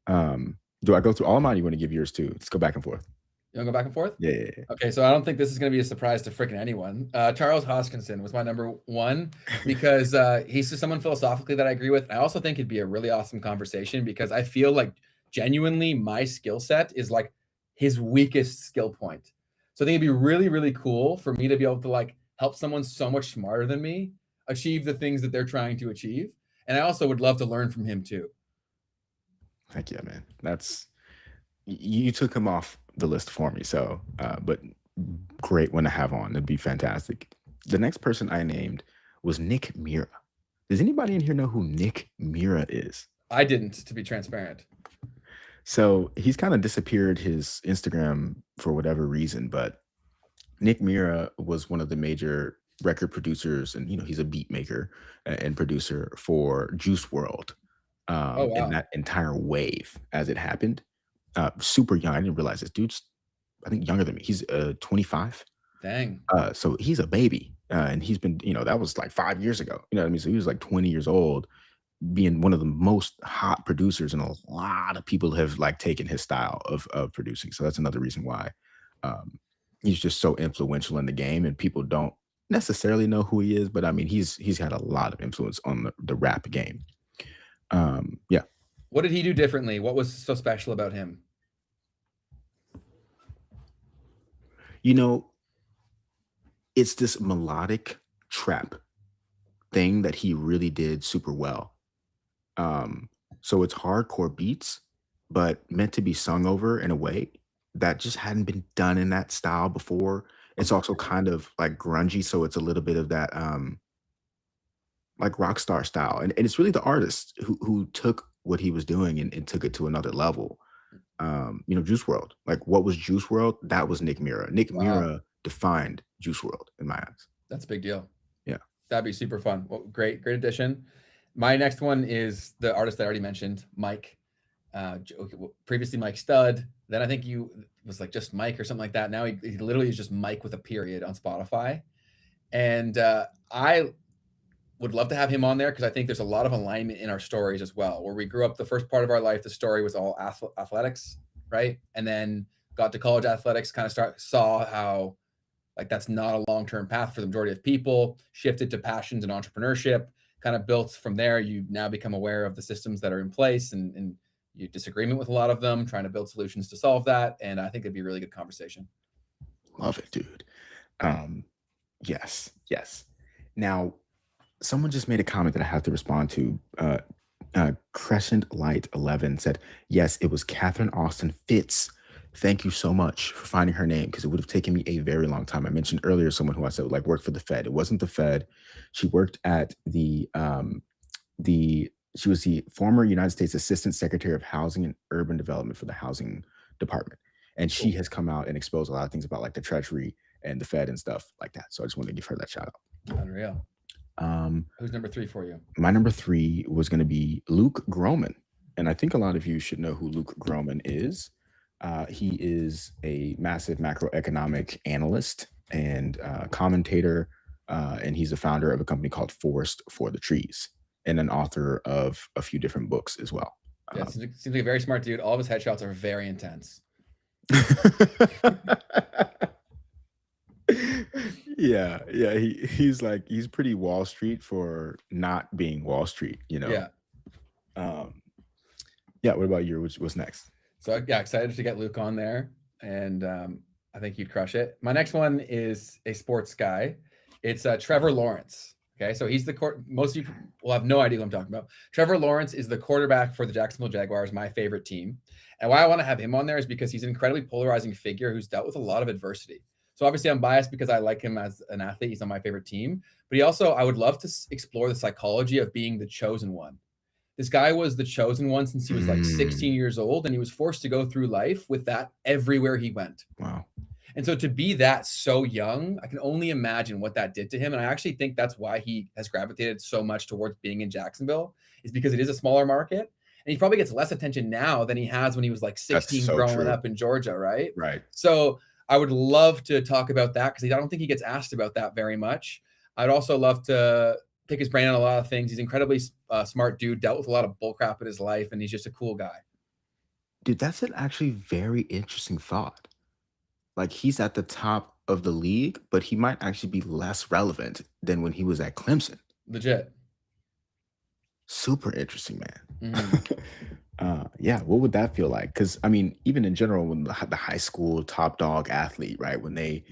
Do I go through all of mine? You want to give yours too? Let's go back and forth. You want to go back and forth? Yeah. Okay, so I don't think this is going to be a surprise to freaking anyone. Charles Hoskinson was my number one because he's just someone philosophically that I agree with. I also think it'd be a really awesome conversation because I feel like genuinely my skill set is like his weakest skill point. So I think it'd be really, really cool for me to be able to like help someone so much smarter than me achieve the things that they're trying to achieve. And I also would love to learn from him too. Heck yeah, man. You took him off the list for me. So, but great one to have on. It'd be fantastic. The next person I named was Nick Mira. Does anybody in here know who Nick Mira is? I didn't, to be transparent. So he's kind of disappeared his Instagram for whatever reason, but Nick Mira was one of the major record producers, and you know, he's a beat maker and producer for Juice WRLD. And that entire wave as it happened. Super young. I didn't realize this dude's, I think, younger than me. He's 25. Dang. So he's a baby. And he's been, you know, that was like 5 years ago. You know what I mean? So he was like 20 years old, being one of the most hot producers, and a lot of people have like taken his style of producing. So that's another reason why he's just so influential in the game, and people don't necessarily know who he is, but I mean, he's had a lot of influence on the rap game. Yeah. What did he do differently? What was so special about him? You know, it's this melodic trap thing that he really did super well. So it's hardcore beats, but meant to be sung over in a way that just hadn't been done in that style before. It's also kind of like grungy, so it's a little bit of that like rock star style. And it's really the artist who took what he was doing and took it to another level. You know, Juice WRLD. Like, what was Juice WRLD? That was Nick Mira. Nick Mira defined Juice WRLD in my eyes. That's a big deal. Yeah. That'd be super fun. Well, great addition. My next one is the artist that I already mentioned, Mike. Previously Mike Stud. Then I think was like just Mike or something like that. Now he literally is just Mike with a period on Spotify. And I would love to have him on there because I think there's a lot of alignment in our stories as well. Where we grew up, the first part of our life, the story was all athletics, right? And then got to college athletics, kind of saw how like that's not a long-term path for the majority of people, shifted to passions and entrepreneurship, kind of built from there. You now become aware of the systems that are in place and you disagreement with a lot of them, trying to build solutions to solve that. And I think it'd be a really good conversation. Love it, dude. Yes. Now, someone just made a comment that I have to respond to. Crescent Light 11 said, yes, it was Catherine Austin Fitz Thank you so much for finding her name, because it would have taken me a very long time. I mentioned earlier someone who I said like worked for the Fed. It wasn't the Fed. She worked at the she was the former United States Assistant Secretary of Housing and Urban Development for the Housing Department. And she has come out and exposed a lot of things about like the Treasury and the Fed and stuff like that. So I just wanted to give her that shout out. Unreal. Who's number 3 for you? My number 3 was going to be Luke Gromen. And I think a lot of you should know who Luke Gromen is. He is a massive macroeconomic analyst and commentator, and he's the founder of a company called Forest for the Trees, and an author of a few different books as well. Yeah, seems like a very smart dude. All of his headshots are very intense. yeah, he's pretty Wall Street for not being Wall Street, you know. Yeah. Yeah. What about you? What's next? So yeah, excited to get Luke on there, and I think you'd crush it. My next one is a sports guy. It's Trevor Lawrence. Okay, so he's most of you will have no idea what I'm talking about. Trevor Lawrence is the quarterback for the Jacksonville Jaguars, my favorite team. And why I want to have him on there is because he's an incredibly polarizing figure who's dealt with a lot of adversity. So obviously I'm biased because I like him as an athlete. He's on my favorite team. But I would love to explore the psychology of being the chosen one. This guy was the chosen one since he was like 16 years old, and he was forced to go through life with that everywhere he went. Wow. And so to be that so young, I can only imagine what that did to him. And I actually think that's why he has gravitated so much towards being in Jacksonville, is because it is a smaller market. And he probably gets less attention now than he has when he was like 16 so growing true. up in Georgia, right? Right. So I would love to talk about that because I don't think he gets asked about that very much. I'd also love to pick his brain on a lot of things. He's incredibly smart dude, dealt with a lot of bullcrap in his life, and he's just a cool guy. Dude, that's an actually very interesting thought. Like, he's at the top of the league, but he might actually be less relevant than when he was at Clemson. Legit. Super interesting, man. Mm-hmm. Yeah, what would that feel like? Because, I mean, even in general, when the high school top dog athlete, right, when they,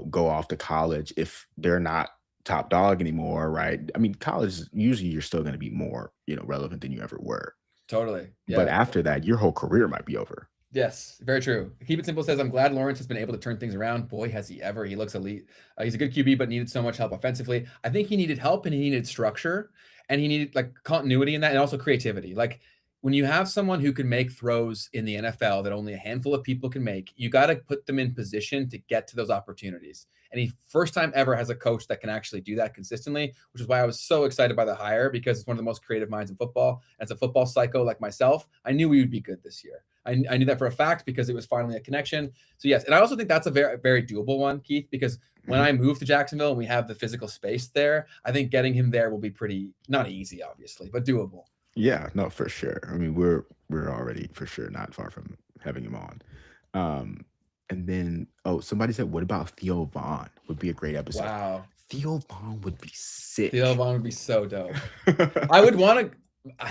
go off to college, if they're not top dog anymore, right? I mean, college, usually you're still going to be more, relevant than you ever were. Totally. Yeah. But after that, your whole career might be over. Yes, very true. Keep It Simple says, I'm glad Lawrence has been able to turn things around. Boy, has he ever. He looks elite. He's a good QB, but needed so much help offensively. I think he needed help, and he needed structure, and he needed like continuity in that, and also creativity. Like, when you have someone who can make throws in the NFL that only a handful of people can make, you got to put them in position to get to those opportunities. And he first time ever has a coach that can actually do that consistently, which is why I was so excited by the hire, because it's one of the most creative minds in football. As a football psycho like myself, I knew we would be good this year. I knew that for a fact because it was finally a connection. So yes, and I also think that's a very, very doable one, Keith, because when I move to Jacksonville and we have the physical space there, I think getting him there will be pretty, not easy, obviously, but doable. Yeah, no, for sure. I mean, we're already for sure not far from having him on. And then, somebody said, what about Theo Vaughn? Would be a great episode. Wow. Theo Vaughn would be sick. Theo Vaughn would be so dope. I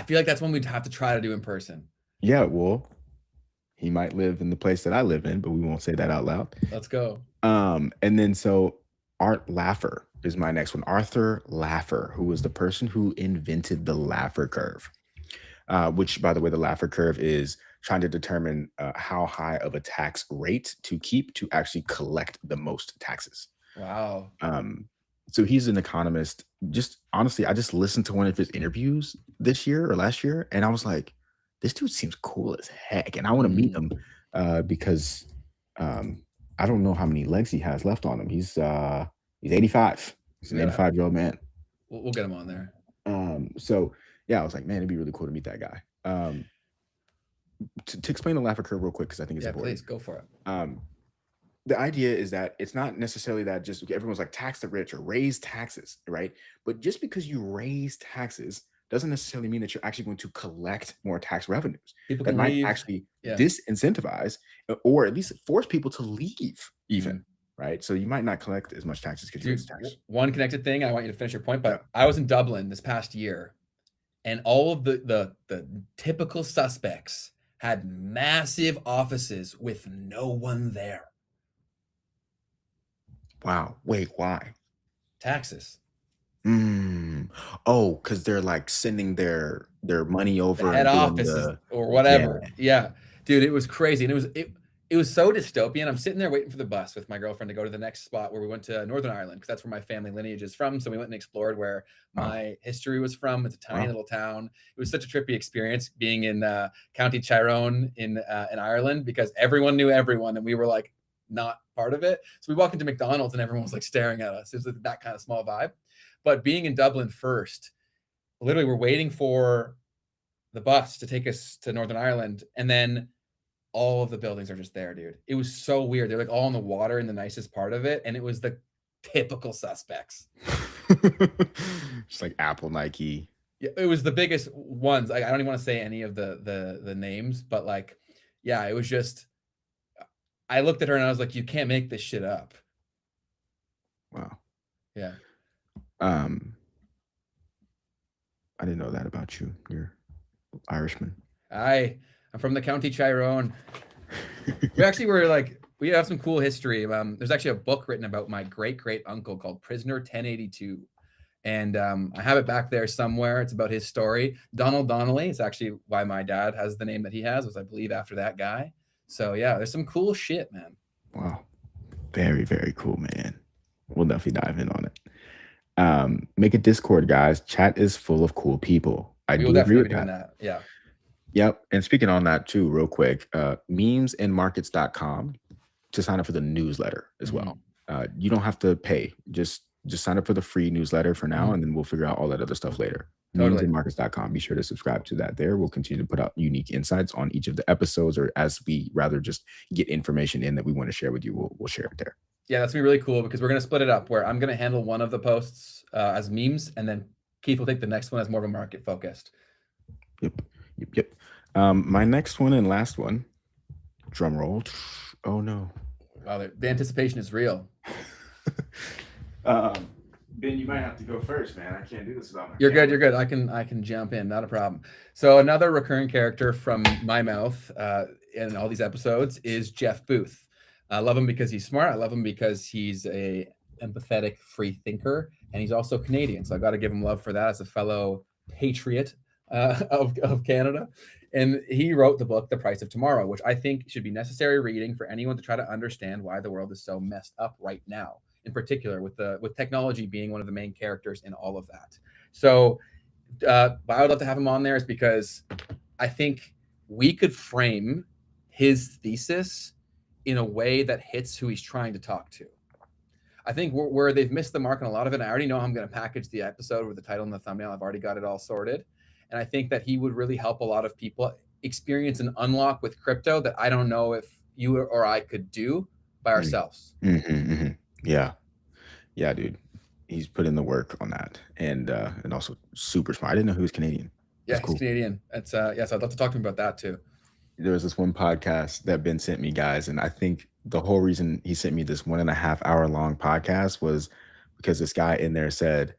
feel like that's one we'd have to try to do in person. Yeah, well, he might live in the place that I live in, but we won't say that out loud. Let's go. And then Art Laffer is my next one. Arthur Laffer, who was the person who invented the Laffer curve, which, by the way, the Laffer curve is trying to determine how high of a tax rate to keep to actually collect the most taxes. Wow. So he's an economist. Just honestly, I just listened to one of his interviews this year or last year, and I was like, this dude seems cool as heck, and I want to meet him because I don't know how many legs he has left on him. He's 85. He's an 85-year-old man. We'll get him on there. So yeah, I was like, man, it'd be really cool to meet that guy. To explain the Laffer curve real quick, because I think it's important. Please go for it. The idea is that it's not necessarily that just everyone's like tax the rich or raise taxes, right? But just because you raise taxes doesn't necessarily mean that you're actually going to collect more tax revenues. People that can might leave. actually disincentivize or at least force people to leave even. Right. So you might not collect as much taxes because you raise tax. One connected thing, I want you to finish your point, but I was in Dublin this past year, and all of the typical suspects had massive offices with no one there. Wow. Wait, why? Taxes. Oh, because they're like sending their money over the head offices or whatever. Yeah. Dude, it was crazy. And it was so dystopian. I'm sitting there waiting for the bus with my girlfriend to go to the next spot where we went to Northern Ireland, because that's where my family lineage is from. So we went and explored where my history was from. It's a tiny little town. It was such a trippy experience being in County Tyrone in Ireland, because everyone knew everyone and we were like not part of it. So we walked into McDonald's and everyone was like staring at us. It was like that kind of small vibe. But being in Dublin first, literally we're waiting for the bus to take us to Northern Ireland, and then all of the buildings are just there, dude. It was so weird. They're like all in the water in the nicest part of it, and it was the typical suspects. Just like Apple, Nike. Yeah, it was the biggest ones. I don't even want to say any of the names, but like, yeah, it was just. I looked at her and I was like, "You can't make this shit up." Wow. Yeah. I didn't know that about you. You're Irishman. I'm from the County Tyrone. We have some cool history. There's actually a book written about my great uncle called Prisoner 1082. And I have it back there somewhere. It's about his story. Donald Donnelly. It's actually why my dad has the name that he has, was I believe after that guy. So yeah, there's some cool shit, man. Wow. Very, very cool, man. We'll definitely dive in on it. Make a Discord, guys. Chat is full of cool people. I do agree with that. Yeah. Yep. And speaking on that too, real quick, memesandmarkets.com to sign up for the newsletter as well. You don't have to pay. Just sign up for the free newsletter for now, and then we'll figure out all that other stuff later. Totally. Memesandmarkets.com. Be sure to subscribe to that there. We'll continue to put out unique insights on each of the episodes, or as we rather just get information in that we want to share with you, we'll share it there. Yeah, that's gonna be really cool, because we're gonna split it up where I'm gonna handle one of the posts as memes, and then Keith will take the next one as more of a market focused. Yep. My next one and last one, drum roll. Oh no. Wow, the anticipation is real. Ben, you might have to go first, man. I can't do this without my You're good. I can jump in, not a problem. So another recurring character from my mouth in all these episodes is Jeff Booth. I love him because he's smart. I love him because he's a empathetic, free thinker, and he's also Canadian. So I got to give him love for that as a fellow patriot of Canada. And he wrote the book, The Price of Tomorrow, which I think should be necessary reading for anyone to try to understand why the world is so messed up right now, in particular with technology being one of the main characters in all of that. So why I would love to have him on there is because I think we could frame his thesis in a way that hits who he's trying to talk to. I think where they've missed the mark on a lot of it, I already know how I'm going to package the episode with the title and the thumbnail. I've already got it all sorted. And I think that he would really help a lot of people experience an unlock with crypto that I don't know if you or I could do by ourselves. Yeah, dude. He's put in the work on that, and also super smart. I didn't know he was Canadian. Yeah, he's Canadian. It's yes, I'd love to talk to him about that too. There was this one podcast that Ben sent me, guys, and I think the whole reason he sent me this 1.5 hour long podcast was because this guy in there said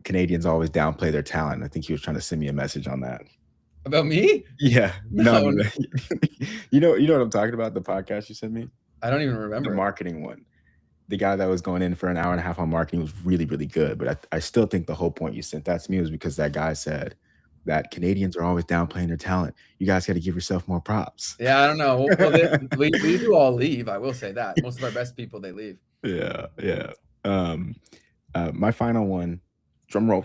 Canadians always downplay their talent. I think he was trying to send me a message on that. About me? Yeah. No. You know what I'm talking about? The podcast you sent me? I don't even remember. The marketing one. The guy that was going in for 1.5 hours on marketing was really, really good. But I still think the whole point you sent that to me was because that guy said that Canadians are always downplaying their talent. You guys got to give yourself more props. Yeah, I don't know. Well, we do all leave. I will say that. Most of our best people, they leave. Yeah. My final one, drum roll.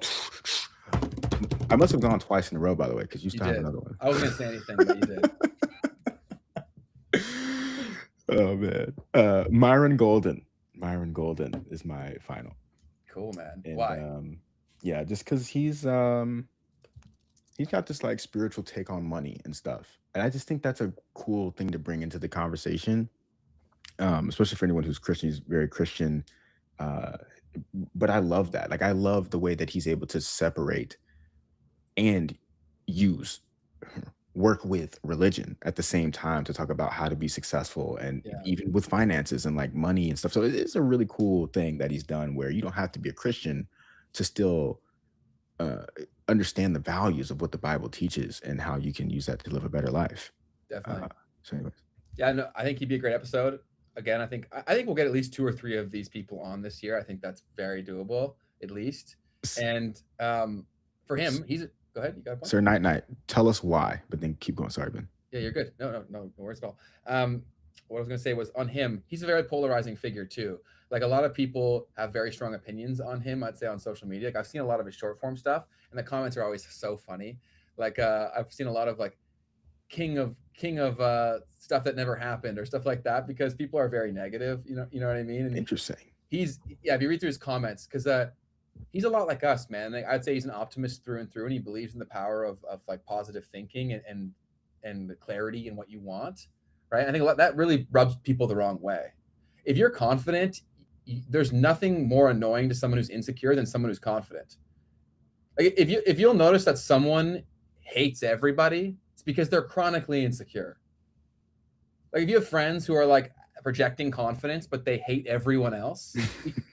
I must have gone twice in a row, by the way, because you still have another one. I wasn't going to say anything, but you did. Oh, man. Myron Golden. Myron Golden is my final. Cool, man. And, why? Yeah, just because he's got this like spiritual take on money and stuff. And I just think that's a cool thing to bring into the conversation, especially for anyone who's Christian. He's very Christian. But I love that. Like, I love the way that he's able to separate and work with religion at the same time to talk about how to be successful, and even with finances and like money and stuff. So it's a really cool thing that he's done where you don't have to be a Christian to still understand the values of what the Bible teaches and how you can use that to live a better life. Definitely. So anyways. Yeah, no, I think he'd be a great episode. Again, I think we'll get at least 2 or 3 of these people on this year. I think that's very doable, at least. And for him, go ahead. You got a point? Sir Night, tell us why, but then keep going. Sorry, Ben. Yeah, you're good. No worries at all. what I was going to say was on him. He's a very polarizing figure too. Like a lot of people have very strong opinions on him, I'd say, on social media. Like I've seen a lot of his short form stuff, and the comments are always so funny. Like I've seen a lot of like king of stuff that never happened or stuff like that, because people are very negative. You know what I mean? And Interesting. if you read through his comments, because he's a lot like us, man. Like, I'd say he's an optimist through and through, and he believes in the power of like positive thinking and the clarity in what you want, right? I think that really rubs people the wrong way. If you're confident, there's nothing more annoying to someone who's insecure than someone who's confident. Like if you'll notice that someone hates everybody, it's because they're chronically insecure. Like if you have friends who are like projecting confidence, but they hate everyone else,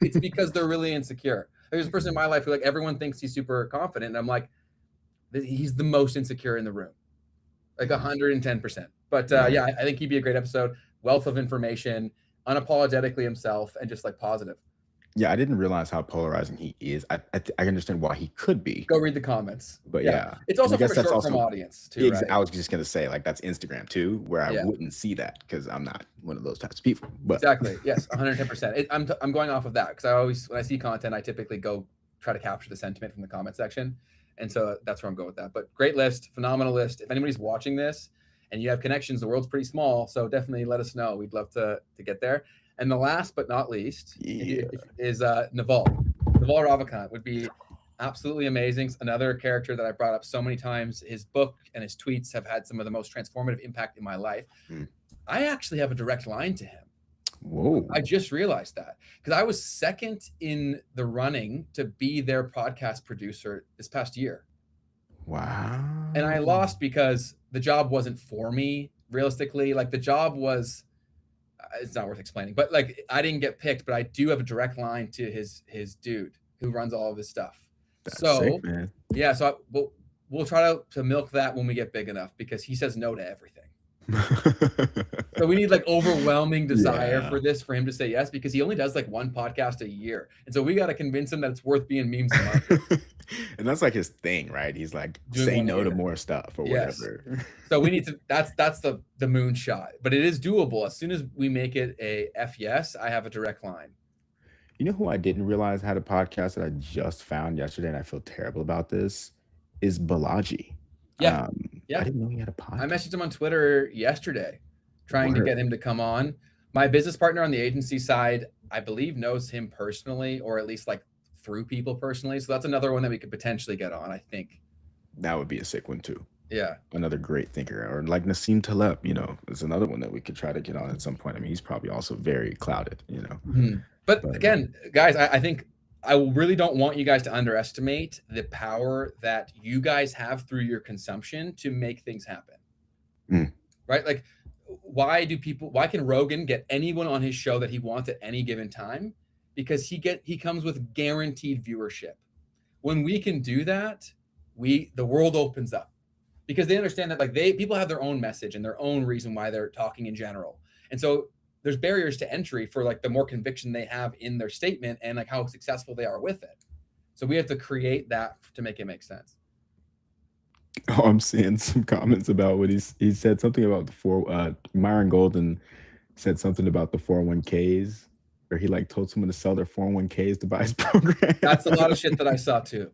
it's because they're really insecure. There's a person in my life who like everyone thinks he's super confident, and I'm like, he's the most insecure in the room, like 110%. But yeah, I think he'd be a great episode. Wealth of information, unapologetically himself, and just like positive. Yeah, I didn't realize how polarizing he is. I understand why he could be. Go read the comments. But yeah. It's also from a short-form audience too, right? I was just gonna say, like, that's Instagram too, where I wouldn't see that because I'm not one of those types of people. But exactly, yes, 110%. I'm going off of that because I always, when I see content, I typically go try to capture the sentiment from the comment section, and so that's where I'm going with that. But great list, phenomenal list. If anybody's watching this and you have connections, the world's pretty small, so definitely let us know. We'd love to get there. And the last but not least is Naval. Naval Ravikant would be absolutely amazing. Another character that I brought up so many times. His book and his tweets have had some of the most transformative impact in my life. I actually have a direct line to him. Whoa. I just realized that because I was second in the running to be their podcast producer this past year. Wow. And I lost because the job wasn't for me, realistically. Like the job was, it's not worth explaining, but like I didn't get picked, but I do have a direct line to his dude who runs all of this stuff. That's so sick, man. Yeah, so we'll try to milk that when we get big enough, because he says no to everything. So we need like overwhelming desire for him to say yes, because he only does like one podcast a year, and so we got to convince him that it's worth being memes a month. And that's like his thing, right? He's like, say no to more stuff or whatever. So we need to, that's the moonshot, but it is doable. As soon as we make it a yes, I have a direct line. You know who I didn't realize had a podcast that I just found yesterday, and I feel terrible about this, is Balaji. I didn't know he had a podcast. I messaged him on Twitter yesterday, trying to get him to come on. My business partner on the agency side, I believe, knows him personally, or at least like through people personally. So that's another one that we could potentially get on, I think. That would be a sick one too. Yeah. Another great thinker. Or like Nassim Taleb, is another one that we could try to get on at some point. I mean, he's probably also very clouded, But again, guys, I think I really don't want you guys to underestimate the power that you guys have through your consumption to make things happen. Right? Like, why can Rogan get anyone on his show that he wants at any given time? Because he comes with guaranteed viewership. When we can do that, the world opens up, because they understand that like people have their own message and their own reason why they're talking in general. And so there's barriers to entry for like the more conviction they have in their statement and like how successful they are with it. So we have to create that to make it make sense. Oh, I'm seeing some comments about what he said something about the Myron Golden said something about the 401ks, or he like told someone to sell their 401ks to buy his program. That's a lot of shit that I saw too.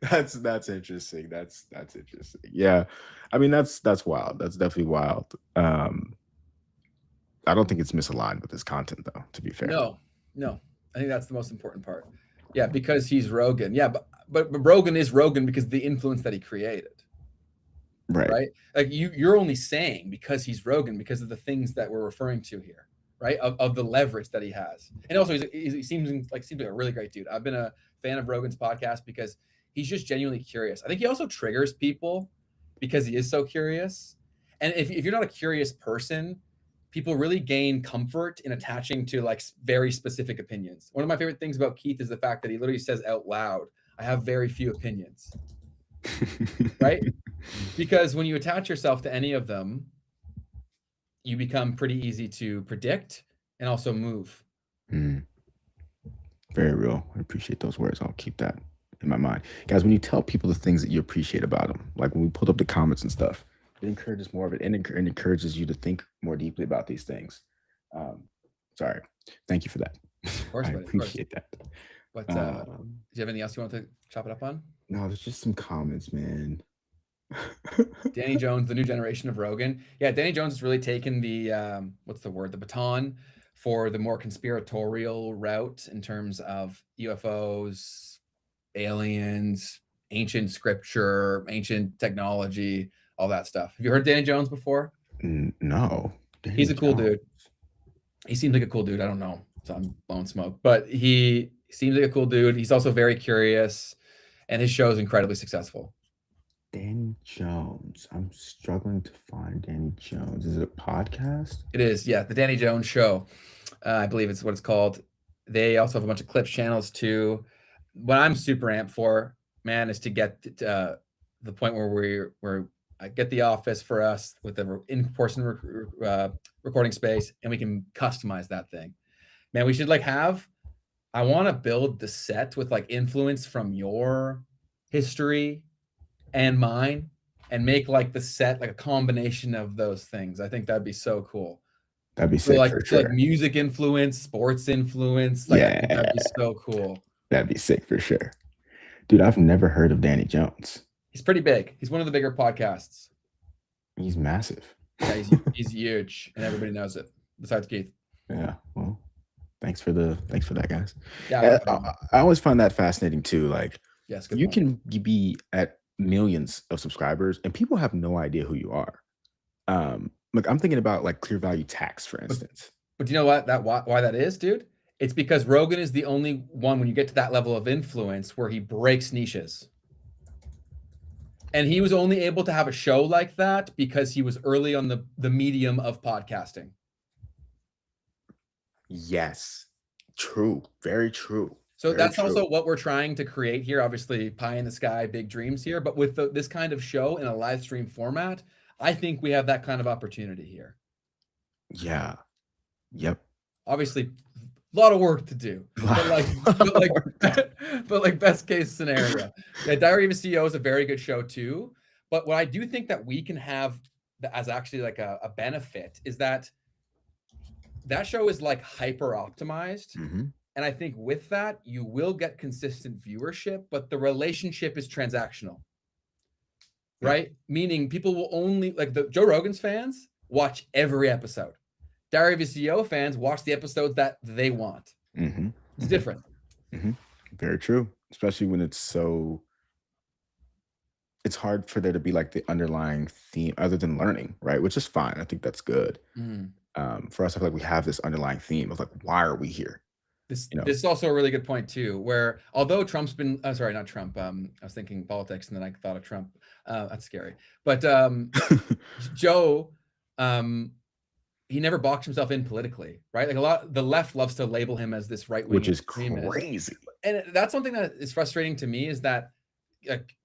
That's interesting. That's interesting. Yeah. I mean, that's wild. That's definitely wild. I don't think it's misaligned with his content though, to be fair. No. I think that's the most important part. Yeah, because he's Rogan. Yeah, but Rogan is Rogan because of the influence that he created. Right? Like you're only saying because he's Rogan because of the things that we're referring to here, right? Of the leverage that he has. And also he seems like a really great dude. I've been a fan of Rogan's podcast because he's just genuinely curious. I think he also triggers people because he is so curious. And if you're not a curious person, people really gain comfort in attaching to like very specific opinions. One of my favorite things about Keith is the fact that he literally says out loud, I have very few opinions, right? Because when you attach yourself to any of them, you become pretty easy to predict and also move. Very real. I appreciate those words. I'll keep that in my mind. Guys, when you tell people the things that you appreciate about them, like when we pulled up the comments and stuff, It encourages more of it, and it encourages you to think more deeply about these things. Sorry, thank you for that. Of course, I buddy, of course. appreciate that. But do you have anything else you want to chop it up on? No, there's just some comments, man. Danny Jones, the new generation of Rogan. Yeah, Danny Jones has really taken the what's the word? The baton for the more conspiratorial route in terms of UFOs, aliens, ancient scripture, ancient technology, all that stuff. Have you heard Danny Jones before? No. Danny He's a cool Jones. dude. He seems like a cool dude. I don't know. So I'm blowing smoke, but he seems like a cool dude. He's also very curious, and his show is incredibly successful. Danny Jones. I'm struggling to find Danny Jones. Is it a podcast? It is, yeah. The Danny Jones Show. I believe it's what it's called. They also have a bunch of clips channels too. What I'm super amped for, man, is to get to the point where I get the office for us with the in-person recording space, and we can customize that thing. Man, we should I want to build the set with like influence from your history and mine, and make like the set like a combination of those things. I think that'd be so cool. That'd be sick for sure. Like music influence, sports influence. Like, I think that'd be so cool. That'd be sick for sure. Dude, I've never heard of Danny Jones. He's pretty big. He's one of the bigger podcasts. He's massive. Yeah, he's huge, and everybody knows it. Besides Keith. Yeah. Well, thanks for that, guys. Yeah. I always find that fascinating too. Like, yes, you can be at millions of subscribers and people have no idea who you are. Like, I'm thinking about like Clear Value Tax, for instance. But you know what? Why that is, dude? It's because Rogan is the only one, when you get to that level of influence, where he breaks niches. And he was only able to have a show like that because he was early on the medium of podcasting. Yes. True. Very true. So Very that's true. also what we're trying to create here. Obviously, pie in the sky, big dreams here. But with this kind of show in a live stream format, I think we have that kind of opportunity here. Yeah. Yep. Obviously, a lot of work to do. But like best case scenario. Yeah, Diary of a CEO is a very good show too. But what I do think that we can have as actually like a benefit is that show is like hyper optimized. Mm-hmm. And I think with that, you will get consistent viewership, but the relationship is transactional, right? Meaning people will only, like the Joe Rogan's fans watch every episode. Diary of a CEO fans watch the episodes that they want. Mm-hmm. It's different. Mm-hmm. Very true. Especially when it's hard for there to be like the underlying theme other than learning, right? Which is fine. I think that's good. Mm-hmm. For us, I feel like we have this underlying theme of like, why are we here? This is also a really good point too, where although Trump's been, sorry, not Trump. I was thinking politics and then I thought of Trump. That's scary. But Joe, he never boxed himself in politically, right? Like the left loves to label him as this right-wing, which is extremist. Crazy. And that's something that is frustrating to me, is that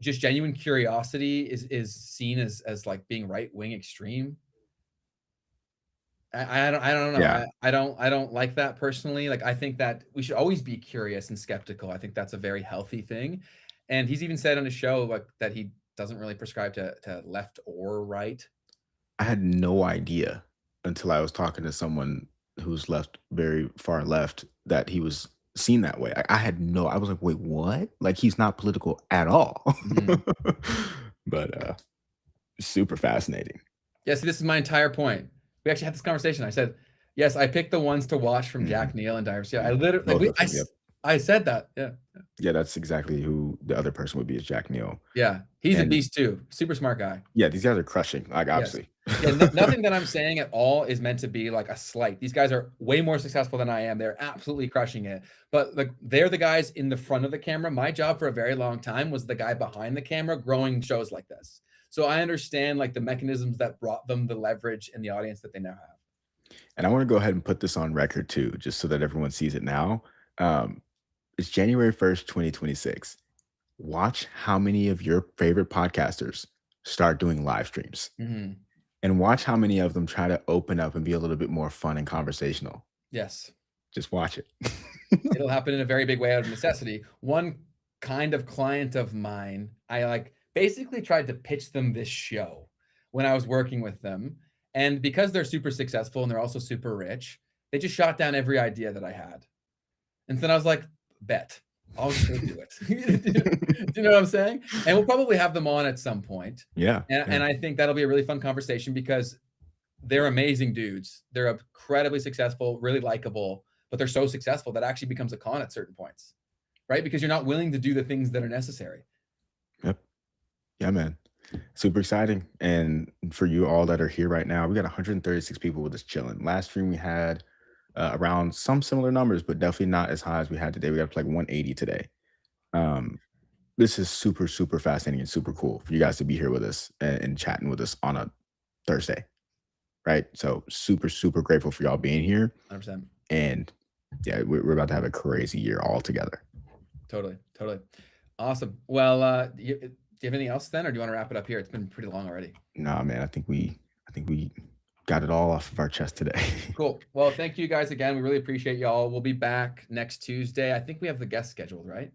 just genuine curiosity is seen as like being right-wing extreme. I don't know. Yeah. I don't like that personally. Like, I think that we should always be curious and skeptical. I think that's a very healthy thing. And he's even said on his show like that he doesn't really prescribe to left or right. I had no idea until I was talking to someone who's very far left, that he was seen that way. I was like, wait, what? Like, he's not political at all. Mm-hmm. But super fascinating. Yeah, see, this is my entire point. We actually had this conversation. I said, yes, I picked the ones to watch from Jack Neal and Diary. I literally, I said that. Yeah. Yeah, that's exactly who the other person would be, is Jack Neal. Yeah, he's a beast too. Super smart guy. Yeah, these guys are crushing. Like, obviously. Yes. Yeah, nothing that I'm saying at all is meant to be like a slight. These guys are way more successful than I am. They're absolutely crushing it. But like, they're the guys in the front of the camera. My job for a very long time was the guy behind the camera growing shows like this. So I understand like the mechanisms that brought them the leverage and the audience that they now have. And I want to go ahead and put this on record too, just so that everyone sees it now. It's January 1st, 2026. Watch how many of your favorite podcasters start doing live streams. Mm-hmm. And watch how many of them try to open up and be a little bit more fun and conversational. Yes. Just watch it. It'll happen in a very big way out of necessity. One kind of client of mine, I like basically tried to pitch them this show when I was working with them. And because they're super successful and they're also super rich, they just shot down every idea that I had. And then I was like, bet. I'll just go do it. Do you know what I'm saying? And we'll probably have them on at some point. Yeah. And I think that'll be a really fun conversation because they're amazing dudes. They're incredibly successful, really likable, but they're so successful that actually becomes a con at certain points, right? Because you're not willing to do the things that are necessary. Yep. Yeah, man. Super exciting. And for you all that are here right now, we got 136 people with us chilling. Last stream we had around some similar numbers, but definitely not as high as we had today. We got like 180 today. This is super, super fascinating and super cool for you guys to be here with us and chatting with us on a Thursday, right? So super, super grateful for y'all being here. 100%. And yeah, we're about to have a crazy year all together. Totally. Awesome. Well, do you have anything else then, or do you want to wrap it up here? It's been pretty long already. Nah, man, I think we got it all off of our chest today. Cool. Well, thank you guys again. We really appreciate y'all. We'll be back next Tuesday. I think we have the guest scheduled, right?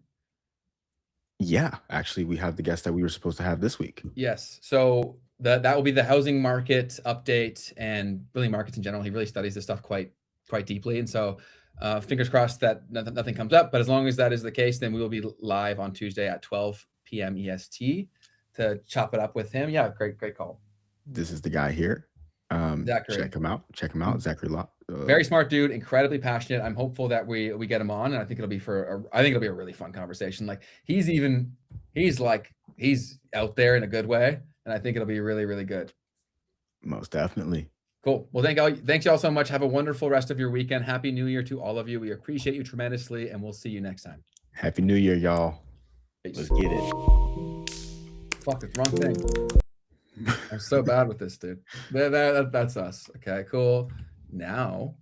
Yeah, actually, we have the guest that we were supposed to have this week. Yes. So that will be the housing market update and really markets in general. He really studies this stuff quite deeply. And so fingers crossed that nothing comes up. But as long as that is the case, then we will be live on Tuesday at 12 p.m. EST to chop it up with him. Yeah, great call. This is the guy here. Zachary. Check him out. Zachary Law. Very smart dude, incredibly passionate. I'm hopeful that we get him on, and I think it'll be a really fun conversation. Like he's out there in a good way, and I think it'll be really, really good. Most definitely. Cool. Well, thanks y'all so much. Have a wonderful rest of your weekend. Happy New Year to all of you. We appreciate you tremendously, and we'll see you next time. Happy New Year, y'all. Peace. Let's get it. Fuck, it's wrong thing. I'm so bad with this, dude. That's us. Okay, cool. Now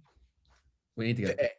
we need to get